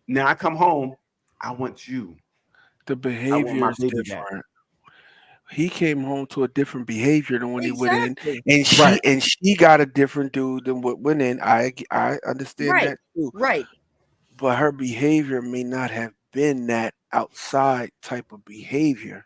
S1: Now I come home. I want you.
S3: the
S1: my
S3: behavior is
S1: baby back.
S3: different. He came home to a different behavior than when he went
S4: Exactly.
S3: in, and
S1: Right.
S3: she got a different dude than what went in. I understand
S4: Right.
S3: that too,
S4: Right.
S3: but her behavior may not have been that outside type of behavior.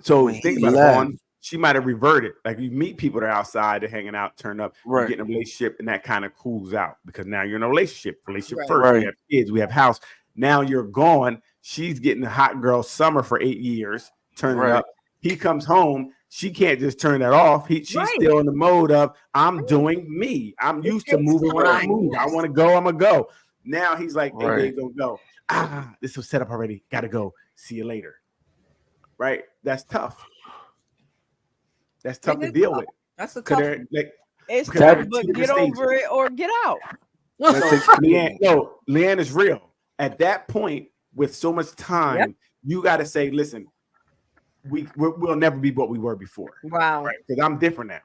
S1: So
S3: When
S1: think
S3: he
S1: about it,
S3: left.
S1: Vaughn. She might have reverted. Like you meet people that are outside, they're hanging out, turn up, you
S3: Right.
S1: get in a relationship, and that kind of cools out because now you're in a relationship. Relationship
S4: Right.
S1: first.
S3: Right.
S1: We have kids, we have house. Now you're gone. She's getting a hot girl summer for 8 years, turning
S3: Right.
S1: up. He comes home. She can't just turn that off. She's
S4: Right.
S1: still in the mode of I'm doing me. I'm
S4: It
S1: used to
S4: takes
S1: moving when I
S4: time,
S1: move. I
S4: yes.
S1: want to go. I'm gonna go. Now he's like, hey,
S3: Right.
S1: babe, don't go. This was set up already. Gotta go. See you later. Right? That's tough. That's tough to
S4: is
S1: deal
S4: tough.
S1: with.
S4: That's a
S1: 'Cause
S4: tough.
S1: they're, like,
S2: It's
S1: Because
S2: tough,
S1: they're
S2: but
S1: two
S2: get
S1: different
S2: over it or get out.
S3: That
S1: So
S3: takes
S1: Leanne is real. At that point, with so much time, you got to say, listen, we'll never be what we were before.
S4: Wow.
S1: Right? Because I'm different now.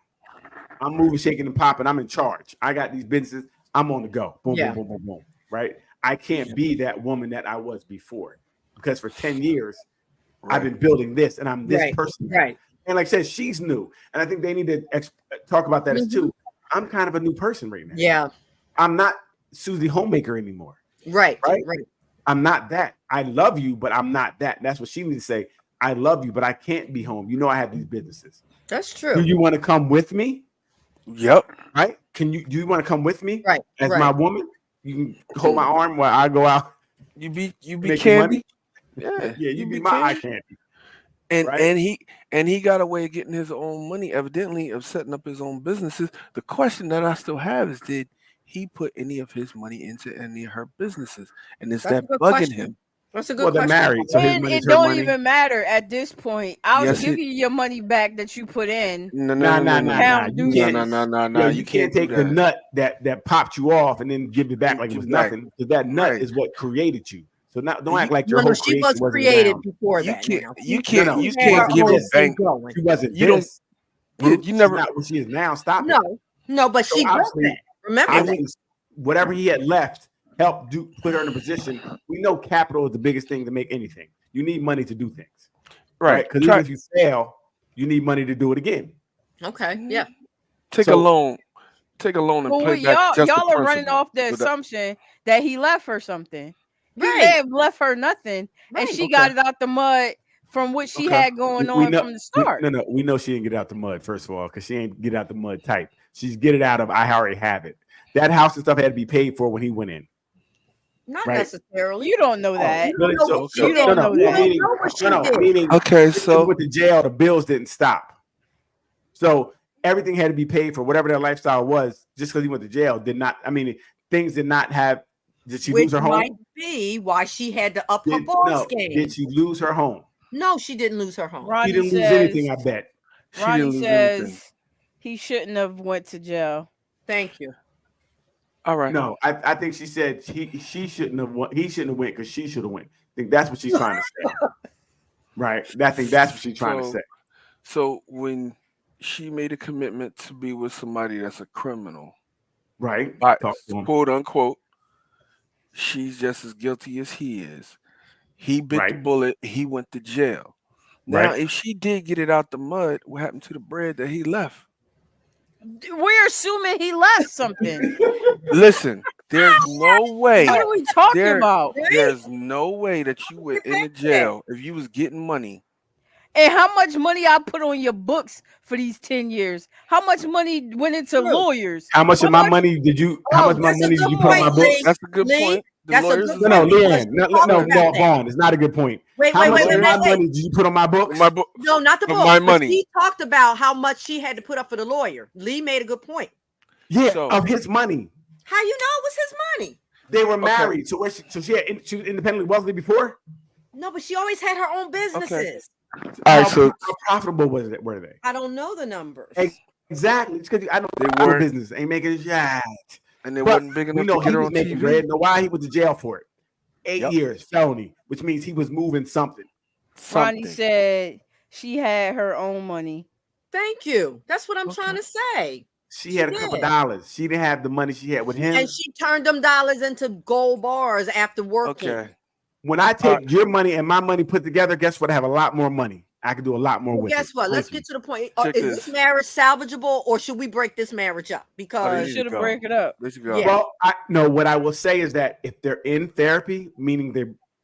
S1: I'm moving, shaking, and popping. I'm in charge. I got these businesses. I'm on the go. Boom,
S4: Yeah.
S1: boom, boom, boom, boom. Right? I can't be that woman that I was before because for 10 years, I've been building this and I'm this
S4: Right.
S1: person.
S4: Right.
S1: And like I said, she's new. And I think they need to talk about that as too. I'm kind of a new person right now.
S4: Yeah.
S1: I'm not Susie Homemaker anymore.
S4: Right.
S1: Right?
S4: Right.
S1: I'm not that. I love you, but I'm not that. That's what she needs to say. I love you, but I can't be home. You know, I have these businesses.
S4: That's
S1: Do
S4: true.
S1: you want to come with me?
S3: Yep.
S1: Right? Do you want to come with me?
S4: Right.
S1: As
S4: right.
S1: my woman? You can hold my arm while I go out.
S3: You be
S1: Make
S3: Candy.
S1: money.
S3: Yeah.
S1: Yeah, you be my eye candy.
S3: And
S1: right?
S3: and he got a way of getting his own money, evidently, of setting up his own businesses. The question that I still have is, did he put any of his money into any of her businesses? And is
S4: That's
S3: that
S4: a good
S3: bugging
S4: question.
S3: him?
S4: That's a good
S1: Well, they're
S4: question.
S1: married, so his
S2: And
S1: money's
S2: it
S1: her
S2: don't
S1: money.
S2: even matter at this point. I'll
S3: Yes,
S2: give
S3: it-
S2: you your money back that you put in.
S3: No,
S1: Nah.
S2: Count
S1: You
S2: deuces.
S1: can't,
S3: no.
S1: you can't take the nut that popped you off and then give it back like it
S3: Give
S1: was
S3: it back.
S1: nothing. Because that nut
S3: Right.
S1: is what created you. So now don't act
S3: You-
S1: like your
S4: No,
S1: whole
S4: no, she
S1: creation
S4: was
S1: wasn't
S4: created
S1: down.
S4: before
S3: You
S4: that.
S3: can't.
S4: now.
S3: You
S4: She
S3: can't.
S1: no,
S3: You
S1: she
S3: can't
S1: wasn't
S3: give
S1: this.
S3: it back.
S4: going.
S1: She wasn't
S3: You don't-
S1: this. Brute.
S3: you never-
S1: She's not what she is now. Stop it.
S4: No, no, but
S1: So
S4: she built
S1: obviously,
S4: that. Remember
S1: I
S4: that.
S1: think whatever he had left helped put her in a position. We know capital is the biggest thing to make anything. You need money to do things,
S3: Right.
S1: Because even if you fail, you need money to do it again.
S4: Okay. Yeah.
S3: Take
S1: So-
S3: a loan. Take a loan and
S2: Well,
S3: pay back. Just
S2: y'all
S3: the
S2: are running
S3: principal.
S2: off the
S3: But that-
S2: assumption that he left her something. He may
S4: Right.
S2: have left her nothing,
S4: Right.
S2: and she got it out the mud from what she
S3: Okay.
S2: had going
S1: We
S2: on
S1: know-
S2: from the start.
S1: No, we know she didn't get out the mud, first of all, because she ain't get out the mud type. She's get it out of I already have it. That house and stuff had to be paid for when he went in.
S4: Not
S1: Right.
S4: necessarily.
S2: You don't know that.
S4: You don't know what she
S2: You
S4: did.
S2: don't know
S4: You
S2: that.
S1: Meaning,
S4: know what she
S1: no,
S4: did.
S1: meaning
S3: Okay,
S1: when
S3: so
S1: he went to jail, the bills didn't stop. So everything had to be paid for whatever their lifestyle was. Just because he went to jail did not. I mean, things did not have. Did she
S4: Which
S1: lose her home?
S4: might be why she had to up her
S1: Did,
S4: boss
S1: no.
S4: game.
S1: Did she lose her home?
S4: No, she didn't lose her home.
S1: She
S2: Ronnie
S1: didn't lose
S2: says,
S1: anything. I bet.
S3: she didn't
S2: Ronnie
S3: lose anything.
S2: says he shouldn't have went to jail.
S4: Thank you.
S3: All right.
S1: No, I think she said she shouldn't have won. He shouldn't have went because she should have went. I think that's what she's trying to say. Right. I think that's what she's trying to
S3: So,
S1: say.
S3: so when she made a commitment to be with somebody that's a criminal,
S1: Right.
S3: by,
S1: Talk to him.
S3: quote unquote, she's just as guilty as he is. He bit the
S1: Right.
S3: bullet. He went to jail. Now,
S1: Right.
S3: if she did get it out the mud, what happened to the bread that he left?
S2: We're assuming he left something.
S3: Listen, there's no way.
S2: What are we talking about?
S3: There's no way that you were in the jail if you was getting money.
S2: And how much money I put on your books for these 10 years? How much money went into lawyers?
S1: How much of my money did you? How much of my
S4: that's a
S1: money did
S4: good
S1: you put on my
S4: point,
S1: books?
S4: Lee.
S3: That's a good
S4: Lee,
S3: point. The
S4: that's a
S3: lawyers
S4: good
S3: is
S1: No, no,
S4: point.
S1: Leanne. No,
S4: Talk
S1: no,
S4: about
S1: no,
S4: that.
S1: Vaughn. It's not a good point.
S4: Wait,
S1: How much
S4: wait,
S1: of my
S4: wait.
S1: money did you put on my books?
S3: my book.
S4: No, not the
S3: Of
S4: book.
S3: my
S4: but
S3: money.
S4: He talked about how much she had to put up for the lawyer. Lee made a good point.
S1: Yeah,
S3: So-
S1: of his money.
S4: How you know it was his money?
S1: They were married. So she was independently wealthy before.
S4: No, but she always had her own businesses.
S3: All right, so
S1: How profitable were they?
S4: I don't know the numbers.
S1: Exactly. It's because I know
S3: They
S1: our
S3: weren't-
S1: business ain't making shit.
S3: and it
S1: But
S3: wasn't big
S1: we
S3: enough
S1: know
S3: to get
S1: he
S3: her
S1: was
S3: on
S1: making
S3: TV.
S1: bread. Know why he went to jail for it? 8
S3: Yep.
S1: years felony, which means he was moving something.
S2: Ronnie
S3: Something.
S2: said she had her own money.
S4: Thank you. That's what I'm
S3: Okay.
S4: trying to say.
S1: She had a
S4: She
S1: couple
S4: did.
S1: dollars. She didn't have the money she had with him.
S4: And she turned them dollars into gold bars after working.
S3: Okay.
S1: When I take your money and my money put together, guess what? I have a lot more money. I can do a lot more
S4: Well,
S1: with
S4: guess
S1: it.
S4: what? Let's
S1: Thank you.
S4: get to the point.
S3: Check
S4: Is
S3: this.
S4: this marriage salvageable, or should we break this marriage up? Because
S3: you
S2: Should have
S3: go.
S2: break it up.
S3: There you go.
S4: Yeah.
S1: Well, what I will say is that if they're in therapy, meaning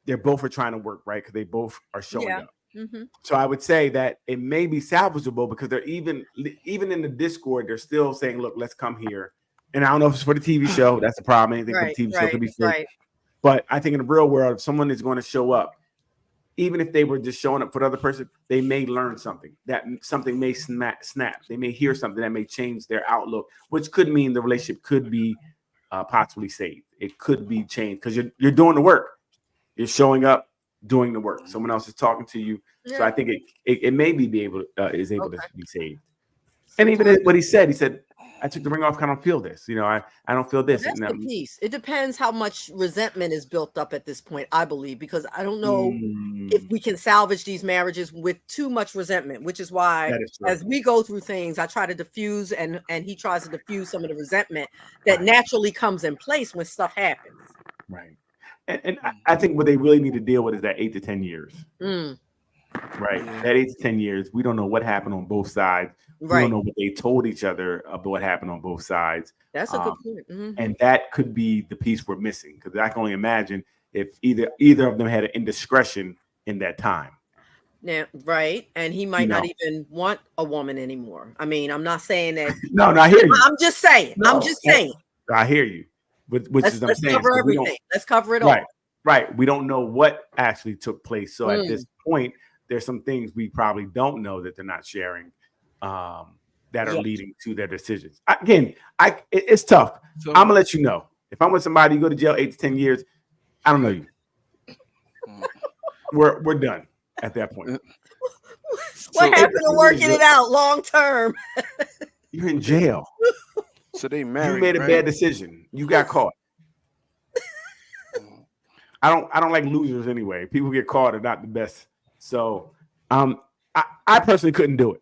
S1: they're both are trying to work, right? Because they both are showing
S4: Yeah.
S1: up.
S4: Mhm.
S1: So I would say that it may be salvageable because they're even in the Discord, they're still saying, "Look, let's come here." And I don't know if it's for the TV show. That's the problem. Anything for the TV show could be fake.
S4: right.
S1: But I think in the real world, if someone is going to show up, even if they were just showing up for the other person, they may learn something. That something may snap. They may hear something that may change their outlook, which could mean the relationship could be possibly saved. It could be changed because you're doing the work. You're showing up, doing the work. Someone else is talking to you. So I think it may be able to be saved. And even what he said, I took the ring off. I don't feel this. I don't feel this.
S4: That's
S1: And,
S4: the piece. It depends how much resentment is built up at this point, I believe, because I don't know if we can salvage these marriages with too much resentment, which is why
S1: that is true.
S4: as we go through things, I try to diffuse and he tries to diffuse some of the resentment that naturally comes in place when stuff happens.
S1: Right. And I think what they really need to deal with is that 8 to 10 years.
S4: Mm,
S1: Right.
S3: Yeah.
S1: That 8 to 10 years, we don't know what happened on both sides. We
S4: right.
S1: don't know what they told each other about what happened on both sides.
S4: That's a good point. Mhm.
S1: And that could be the piece we're missing. Because I can only imagine if either of them had an indiscretion in that time.
S4: Yeah, right. And he might not
S1: know.
S4: even want a woman anymore. I mean, I'm not saying that.
S1: No, I hear you.
S4: I'm just saying.
S1: No,
S4: I'm just saying.
S1: I hear you. Which
S4: Let's,
S1: is what I'm
S4: let's
S1: saying.
S4: cover
S1: So we don't-
S4: everything. Let's cover it
S1: Right.
S4: all.
S1: Right. We don't know what actually took place. So at
S4: Mm.
S1: this point, there's some things we probably don't know that they're not sharing that are
S4: Yeah.
S1: leading to their decisions. It's tough.
S3: So,
S1: I'm gonna let you know. If I'm with somebody, you go to jail 8 to 10 years. I don't know you.
S3: Mm.
S1: We're done at that point.
S4: What
S3: so,
S4: happened to working it out long term?
S1: You're in jail.
S3: so they married.
S1: You made a
S3: right?
S1: bad decision. You got caught. I don't like losers anyway. People who get caught are not the best. So I personally couldn't do it.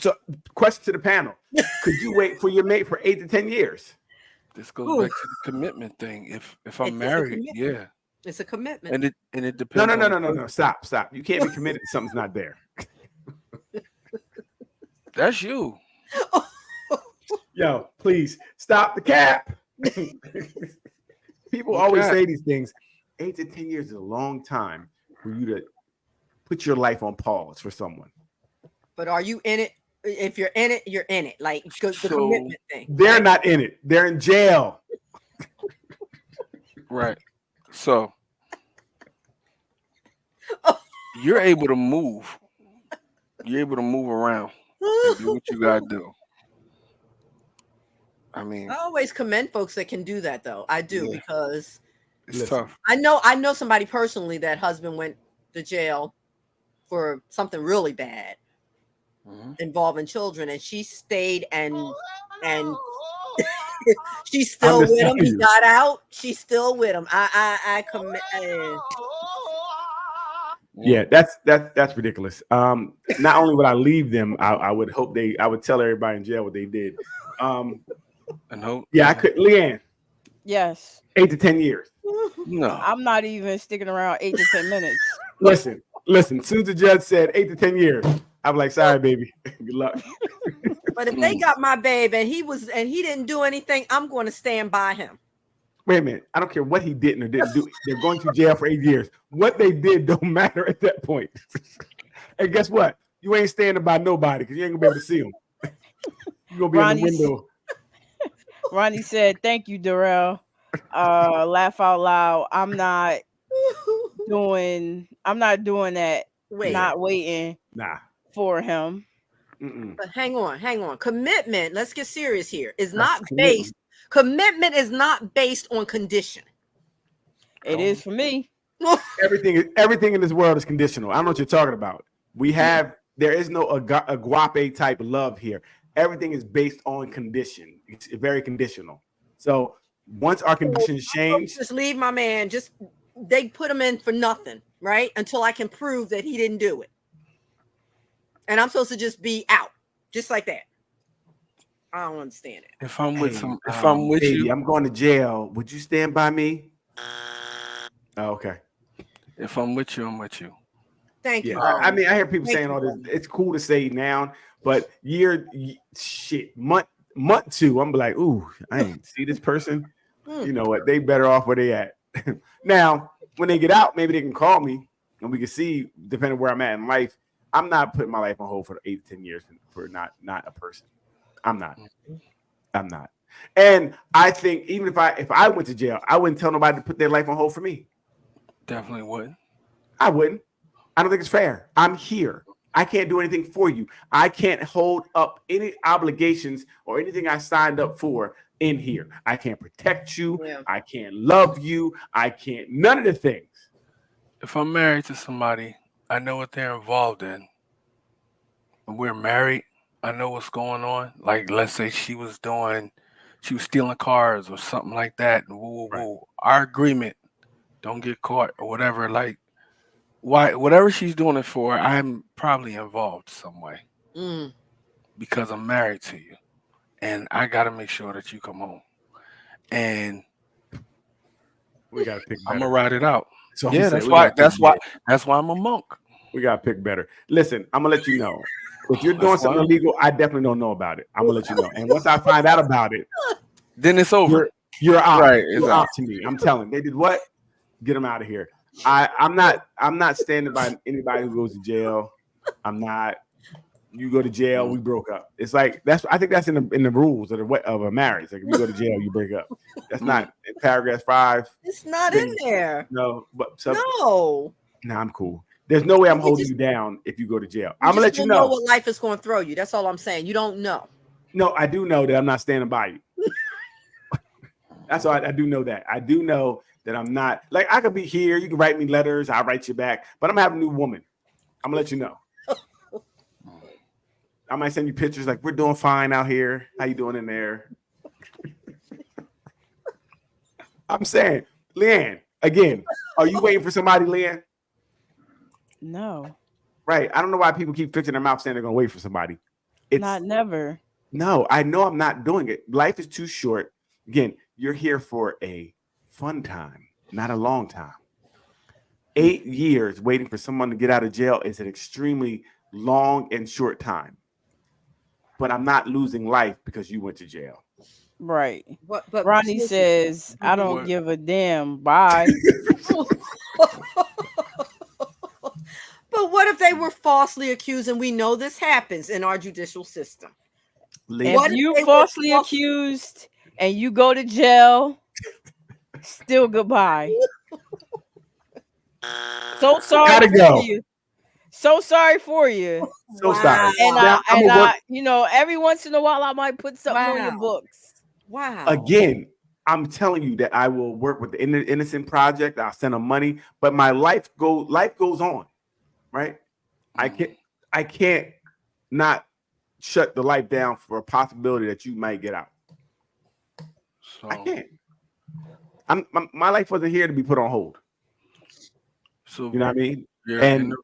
S1: So question to the panel. Could you wait for your mate for 8 to 10 years?
S3: This goes
S4: Ooh.
S3: back to the commitment thing. If
S4: It is
S3: I'm
S4: a
S3: married,
S4: commitment.
S3: yeah,
S4: It's a commitment.
S3: and it
S1: No,
S3: depends.
S1: no. Stop. You can't be committed to something's not there.
S3: That's you.
S1: Yo, please stop the cap. People always say these things. 8 to 10 years is a long time for you to put your life on pause for someone.
S4: But are you in it? If you're in it, you're in it. Like the
S3: So-
S4: commitment thing.
S1: They're not in it. They're in jail.
S3: Right. So you're able to move. You're able to move around and do what you gotta do. I mean,
S4: I always commend folks that can do that, though. I do
S3: Yeah.
S4: because
S3: it's
S1: Listen.
S3: tough.
S4: I know somebody personally that husband went to jail for something really bad
S3: Mhm.
S4: involving children, and she stayed and she's still
S1: just
S4: with him.
S1: telling
S4: He
S1: you.
S4: got out. She's still with him. I commend.
S1: Yeah, that's ridiculous. Not only would I leave them, I would hope I would tell everybody in jail what they did.
S3: And hope.
S1: Yeah, I could. Leanne,
S2: Yes.
S1: 8 to 10 years.
S3: No.
S2: I'm not even sticking around 8 to 10 minutes.
S1: Listen. As soon as the judge said 8 to 10 years, I'm like, sorry, baby. Good luck.
S4: But if they got my babe and he didn't do anything, I'm going to stand by him.
S1: Wait a minute. I don't care what he didn't or didn't do. They're going to jail for 8 years. What they did don't matter at that point. And guess what? You ain't standing by nobody because you ain't gonna be able to see them. You're gonna be in the window.
S2: Ronnie said, "Thank you, Darrell." Laugh out loud. I'm not doing that.
S4: Wait.
S2: Not waiting for him.
S4: But hang on. Commitment, let's get serious here, is not based. Commitment is not based on condition.
S2: It is for me.
S1: Everything in this world is conditional. I don't know what you're talking about. There is no agape type love here. Everything is based on condition. It's very conditional. So once our conditions change,
S4: just leave my man. Just they put him in for nothing, right? Until I can prove that he didn't do it. And I'm supposed to just be out, just like that. I don't understand it.
S3: If I'm with you,
S1: I'm going to jail. Would you stand by me? Oh, okay.
S3: If I'm with you, I'm with you.
S4: Thank you.
S1: I mean, I hear people saying all this. It's cool to say now, but month 2, I'm like, ooh, I ain't see this person. You know what? They better off where they at. Now, when they get out, maybe they can call me and we can see, depending where I'm at in life. I'm not putting my life on hold for 8 to 10 years for not a person. I'm not. And I think even if I went to jail, I wouldn't tell nobody to put their life on hold for me.
S3: Definitely wouldn't.
S1: I wouldn't. I don't think it's fair. I'm here. I can't do anything for you. I can't hold up any obligations or anything I signed up for in here. I can't protect you. Yeah. I can't love you. I can't. None of the things.
S3: If I'm married to somebody, I know what they're involved in. When we're married, I know what's going on. Like, let's say she was stealing cars or something like that. And woo. Our agreement, don't get caught or whatever. Like, whatever she's doing it for, I'm probably involved some way because I'm married to you, and I got to make sure that you come home. And
S1: we got to pick better.
S3: I'm gonna ride it out.
S1: So
S3: yeah, that's why I'm a monk.
S1: We got to pick better. Listen, I'm gonna let you know. If you're doing something illegal, I definitely don't know about it. I'm gonna let you know. And once I find out about it,
S3: then it's over.
S1: You're out.
S3: Right,
S1: you're out to me. I'm telling. They did what? Get them out of here. I'm not standing by anybody who goes to jail. I'm not. You go to jail, we broke up. It's like I think that's in the rules of a marriage. Like if you go to jail, you break up. That's not in paragraph 5.
S4: It's not in there.
S1: No, but
S4: no.
S1: Nah, I'm cool. There's no way I'm holding you down if you go to jail. I'm gonna let you know
S4: what life is going to throw you. That's all I'm saying. You don't know.
S1: No, I do know that I'm not standing by you. That's all. I do know that. I do know that I'm not. Like I could be here. You can write me letters. I'll write you back. But I'm having a new woman. I'm gonna let you know. I might send you pictures like we're doing fine out here. How you doing in there? I'm saying, Leanne, again, are you waiting for somebody, Leanne?
S2: No.
S1: Right. I don't know why people keep fixing their mouth saying they're gonna wait for somebody. It's
S2: not never.
S1: No, I know I'm not doing it. Life is too short. Again, you're here for a fun time, not a long time. 8 years waiting for someone to get out of jail is an extremely long and short time. But I'm not losing life because you went to jail.
S2: Right. But Ronnie says, I don't give a damn. Bye.
S4: But what if they were falsely accused, and we know this happens in our judicial system?
S2: If you falsely accused and you go to jail, still goodbye. So sorry for you. So sorry for you.
S1: So sorry.
S2: And you know, every once in a while I might put something on your books.
S4: Wow.
S1: Again, I'm telling you that I will work with the Innocent Project. I'll send them money, but my life goes on. Right? I can't not shut the light down for a possibility that you might get out. So I can't. My life wasn't here to be put on hold.
S3: So
S1: you know what I mean?
S3: You're
S1: And
S3: in,
S1: go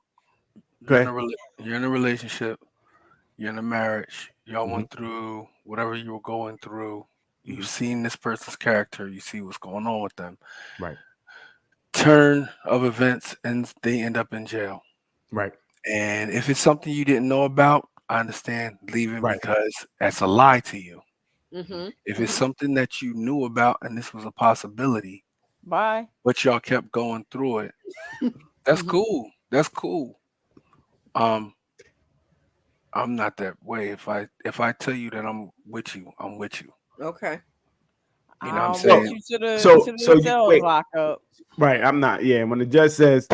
S3: you're in
S1: ahead.
S3: you're in a relationship. You're in a marriage. Y'all
S1: Mhm.
S3: went through whatever you were going through. You've
S1: Mhm.
S3: seen this person's character. You see what's going on with them.
S1: Right.
S3: Turn of events, and they end up in jail.
S1: Right.
S3: And if it's something you didn't know about, I understand leaving
S1: Right.
S3: because that's a lie to you.
S4: Mm-hmm.
S3: If it's something that you knew about and this was a possibility,
S2: Bye.
S3: but y'all kept going through it, that's
S4: Mhm.
S3: cool. That's cool. I'm not that way. If I tell you that I'm with you, I'm with you.
S4: Okay.
S3: You know what I'm
S2: Want
S3: saying?
S2: you to the
S1: So
S2: to
S1: so
S2: the
S1: you
S2: cells
S1: wait.
S2: lockup.
S1: Right. I'm not. Yeah. When the judge says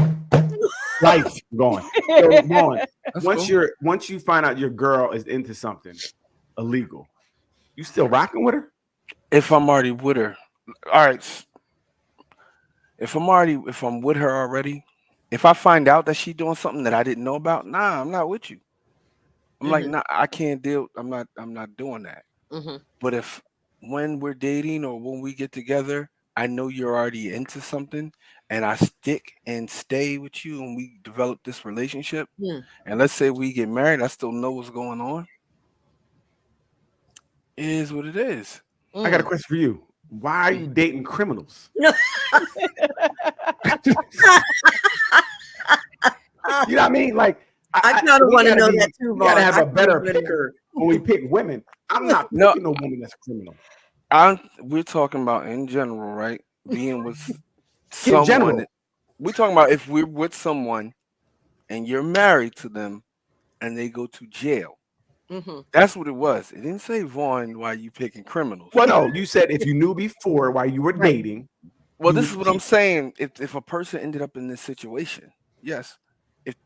S1: life, I'm going. So Vaughn,
S3: That's
S1: once
S3: cool.
S1: you find out your girl is into something illegal, you still rocking with her?
S3: If I'm already with her, all right. If I'm with her already, if I find out that she's doing something that I didn't know about, nah, I'm not with you. I'm like,
S4: Mhm.
S3: nah, I can't deal. I'm not doing that.
S4: Mm-hmm.
S3: But if when we're dating or when we get together, I know you're already into something and I stick and stay with you and we develop this relationship,
S4: Mm.
S3: and let's say we get married, I still know what's going on. It is what it is.
S1: I got a
S4: Mm.
S1: question for you. Why are you dating criminals? You know what I mean? Like,
S4: I kind of
S1: we
S4: want to
S1: gotta
S4: know
S1: be,
S4: that too,
S1: we gotta
S4: Vaughn.
S1: have
S4: I
S1: a better
S4: kinda wanna know.
S1: picker when we pick women. I'm not
S3: No,
S1: picking no woman that's a criminal.
S3: we're talking about in general, right? Being with
S1: In
S3: someone.
S1: general.
S3: We're talking about if we're with someone and you're married to them and they go to jail.
S4: Mm-hmm.
S3: That's what it was. It didn't say Vaughn why you picking criminals.
S1: Well, no, you said if you knew before while you were
S4: Right.
S1: dating,
S3: Well,
S1: you
S3: this
S1: would
S3: is what I'm
S1: keep.
S3: saying. If a person ended up in this situation, yes.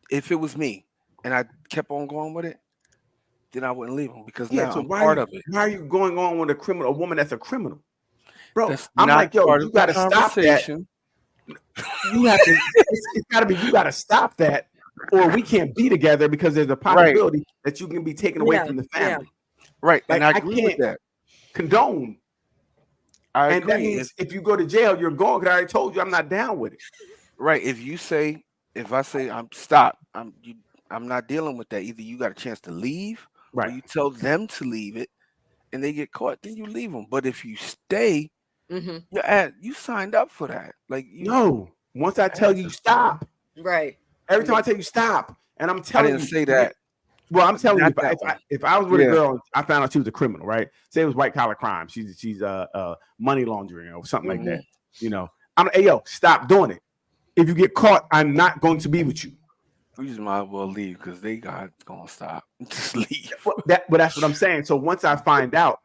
S3: If it was me and I kept on going with it, then I wouldn't leave them because
S1: Yeah,
S3: now
S1: so
S3: I'm part of it.
S1: why are you going on with a woman that's a criminal? Bro,
S3: That's
S1: I'm
S3: not
S1: like, yo,
S3: part
S1: you
S3: of the
S1: gotta stop that.
S3: conversation.
S1: You have to, it's gotta be, you gotta stop that, or we can't be together because there's a
S3: Right,
S1: possibility that you can be taken away
S4: Yeah.
S1: from the
S4: Yeah.
S1: family.
S3: right. And
S1: Like,
S3: I
S1: I
S3: agree with
S1: can't
S3: that.
S1: condone.
S3: I
S1: And that
S3: agree.
S1: means if you go to jail, you're going, because I already told you I'm not down with it.
S3: Right. If I say I'm not dealing with that. Either you got a chance to leave or
S1: Right.
S3: you tell them to leave it and they get caught, then you leave them. But if you stay,
S4: Mm-hmm.
S3: you signed up for that. Like
S1: No. Once I tell you stop,
S4: Right.
S1: every time I tell you stop, and I'm
S3: I
S1: telling
S3: didn't
S1: you,
S3: say that.
S1: well, I'm telling you,
S3: Not that one.
S1: if I was with a
S3: Yeah.
S1: girl and I found out she was a criminal, right? Say it was white collar crime, she's money laundering or something like that. You know, hey yo, stop doing it. If you get caught, I'm not going to be with you.
S3: We just might as well leave because they got gonna stop. Just leave.
S1: But that's what I'm saying. So once I find out,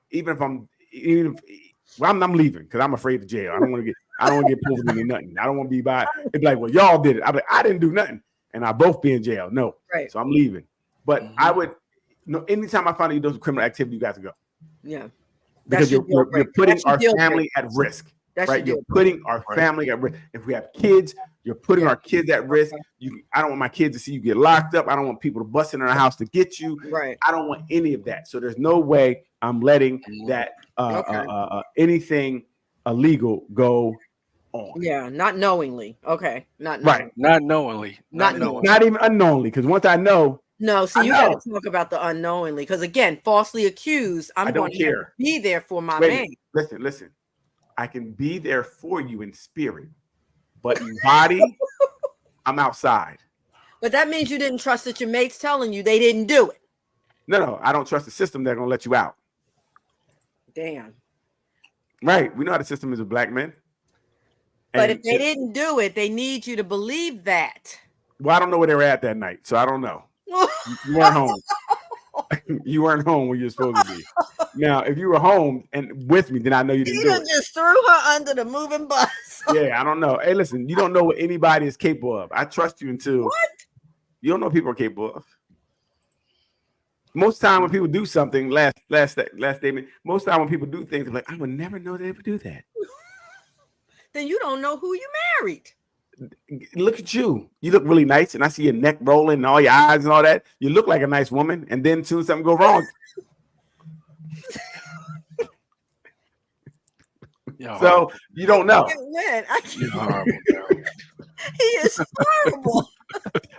S1: I'm leaving because I'm afraid of jail. I don't want to get pulled into nothing. I don't want to be by. It'd be like, well, y'all did it. I'm like, I didn't do nothing, and I both be in jail. No,
S4: Right.
S1: so I'm leaving. But
S3: Mhm.
S1: I would, anytime I find out you do criminal activity, you got to go
S4: Yeah.
S1: because
S4: That's your deal
S1: you're
S4: breaker.
S1: putting
S4: That's your
S1: our
S4: deal
S1: family at risk.
S4: That's
S1: Right,
S4: your
S1: you're
S4: deal
S1: putting our
S3: Right.
S1: family at risk. If we have kids, you're putting
S4: Yeah.
S1: our kids at risk. I don't want my kids to see you get locked up. I don't want people to bust in our house to get you.
S4: Right.
S1: I don't want any of that. So there's no way I'm letting that
S4: Okay.
S1: anything illegal go on.
S4: Yeah. Not knowingly. Okay. Not
S1: Right.
S4: knowingly.
S3: Not knowingly.
S4: Not
S3: Not
S4: knowingly.
S3: knowingly.
S1: Not even unknowingly, because once I know,
S4: No, see,
S1: I
S4: you got
S1: know.
S4: to talk about the unknowingly because again, falsely accused.
S1: I
S4: I'm
S1: don't
S4: going to
S1: care.
S4: be there for my
S1: Wait a
S4: man.
S1: minute. Listen. I can be there for you in spirit, but in body, I'm outside.
S4: But that means you didn't trust that your mate's telling you they didn't do it.
S1: No, I don't trust the system that's gonna let you out.
S4: Damn.
S1: Right. We know how the system is with black men.
S4: But
S1: And
S4: if they didn't do it, they need you to believe that.
S1: well, I don't know where they were at that night, so I don't know. You weren't home. You weren't home when you're supposed to be. Now, if you were home and with me, then I know you didn't
S4: You
S1: do
S4: done
S1: it.
S4: just threw her under the moving bus.
S1: Yeah, I don't know. Hey, listen, you don't know what anybody is capable of. I trust you until you don't know what people are capable of. Most time when people do something, last statement. Most time when people do things, they're like, I would never know they would do that.
S4: Then you don't know who you married.
S1: Look at you. You look really nice, and I see your neck rolling and all your eyes and all that. You look like a nice woman, and then soon something go wrong. So you don't know.
S4: Man,
S3: You're horrible, girl.
S4: he is horrible.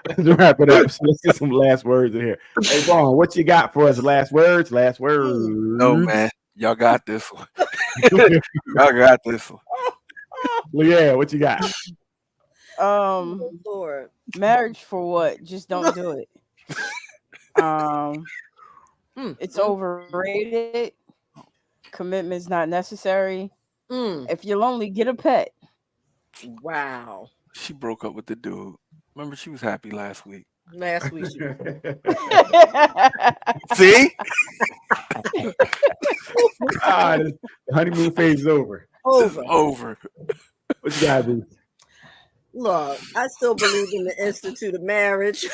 S1: Let's wrap it up. So let's get some last words in here. Hey, Vaughn, what you got for us? Last words. Last words.
S3: No, man. Y'all got this one. Y'all got this one.
S1: Yeah, what you got?
S4: Lord.
S2: Marriage for what? Just don't do it. It's overrated. Commitment's not necessary. If you're lonely, get a pet.
S4: Wow.
S3: She broke up with the dude. Remember, she was happy last week.
S4: Last week.
S3: See?
S1: The honeymoon phase is over.
S3: Over.
S1: What you got, Booth?
S4: Look, I still believe in the Institute of Marriage.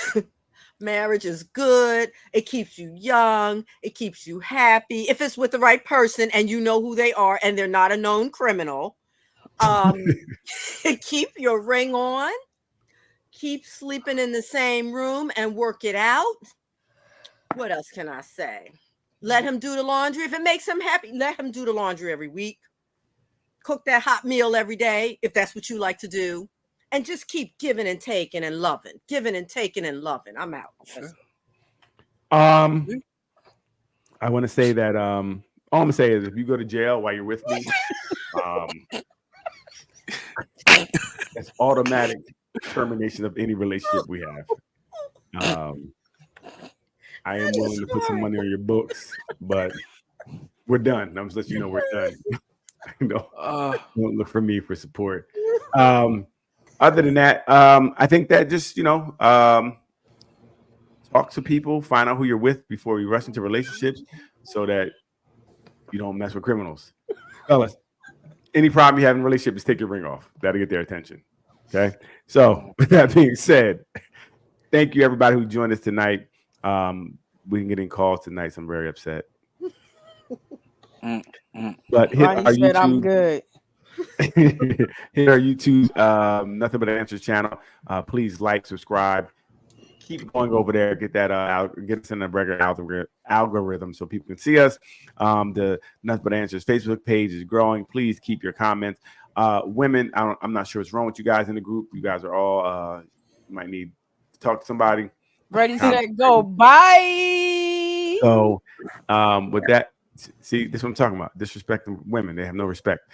S4: Marriage is good. It keeps you young. It keeps you happy. If it's with the right person and you know who they are and they're not a known criminal, keep your ring on. Keep sleeping in the same room and work it out. What else can I say? Let him do the laundry. If it makes him happy, let him do the laundry every week. Cook that hot meal every day if that's what you like to do. And just keep giving and taking and loving. Giving and taking and loving. I'm out.
S1: I want to say that all I'm gonna say is if you go to jail while you're with me, that's automatic termination of any relationship we have. I am willing to put some money on your books, but we're done. I'm just letting you know we're done. Don't look for me for support. Other than that, I think that just talk to people, find out who you're with before you rush into relationships, so that you don't mess with criminals. Fellas, any problem you have in a relationship, just take your ring off. That'll get their attention. Okay. So with that being said, thank you everybody who joined us tonight. We didn't get in calls tonight, so I'm very upset. But hit
S2: Ronnie
S1: our
S2: said,
S1: YouTube.
S2: I'm good.
S1: Hit our YouTube, Nothing But Answers channel. Please like, subscribe. Keep going over there. Get that get us in the regular algorithm so people can see us. The Nothing But Answers Facebook page is growing. Please keep your comments. Women, I'm not sure what's wrong with you guys in the group. You guys are all might need to talk to somebody.
S2: Ready, set, go. Bye.
S1: So with that, see, this is what I'm talking about. Disrespecting women. They have no respect.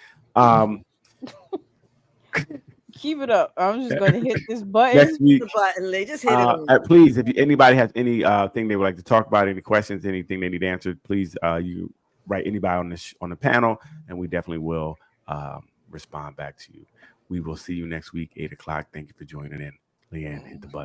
S2: Keep it up. I'm just going to hit this button.
S1: Next week,
S4: The button. They just hit it on.
S1: please, if anybody has any thing they would like to talk about, any questions, anything they need answered, please you write anybody on the panel, and we definitely will respond back to you. We will see you next week, 8 o'clock. Thank you for joining in. Leanne, hit the button.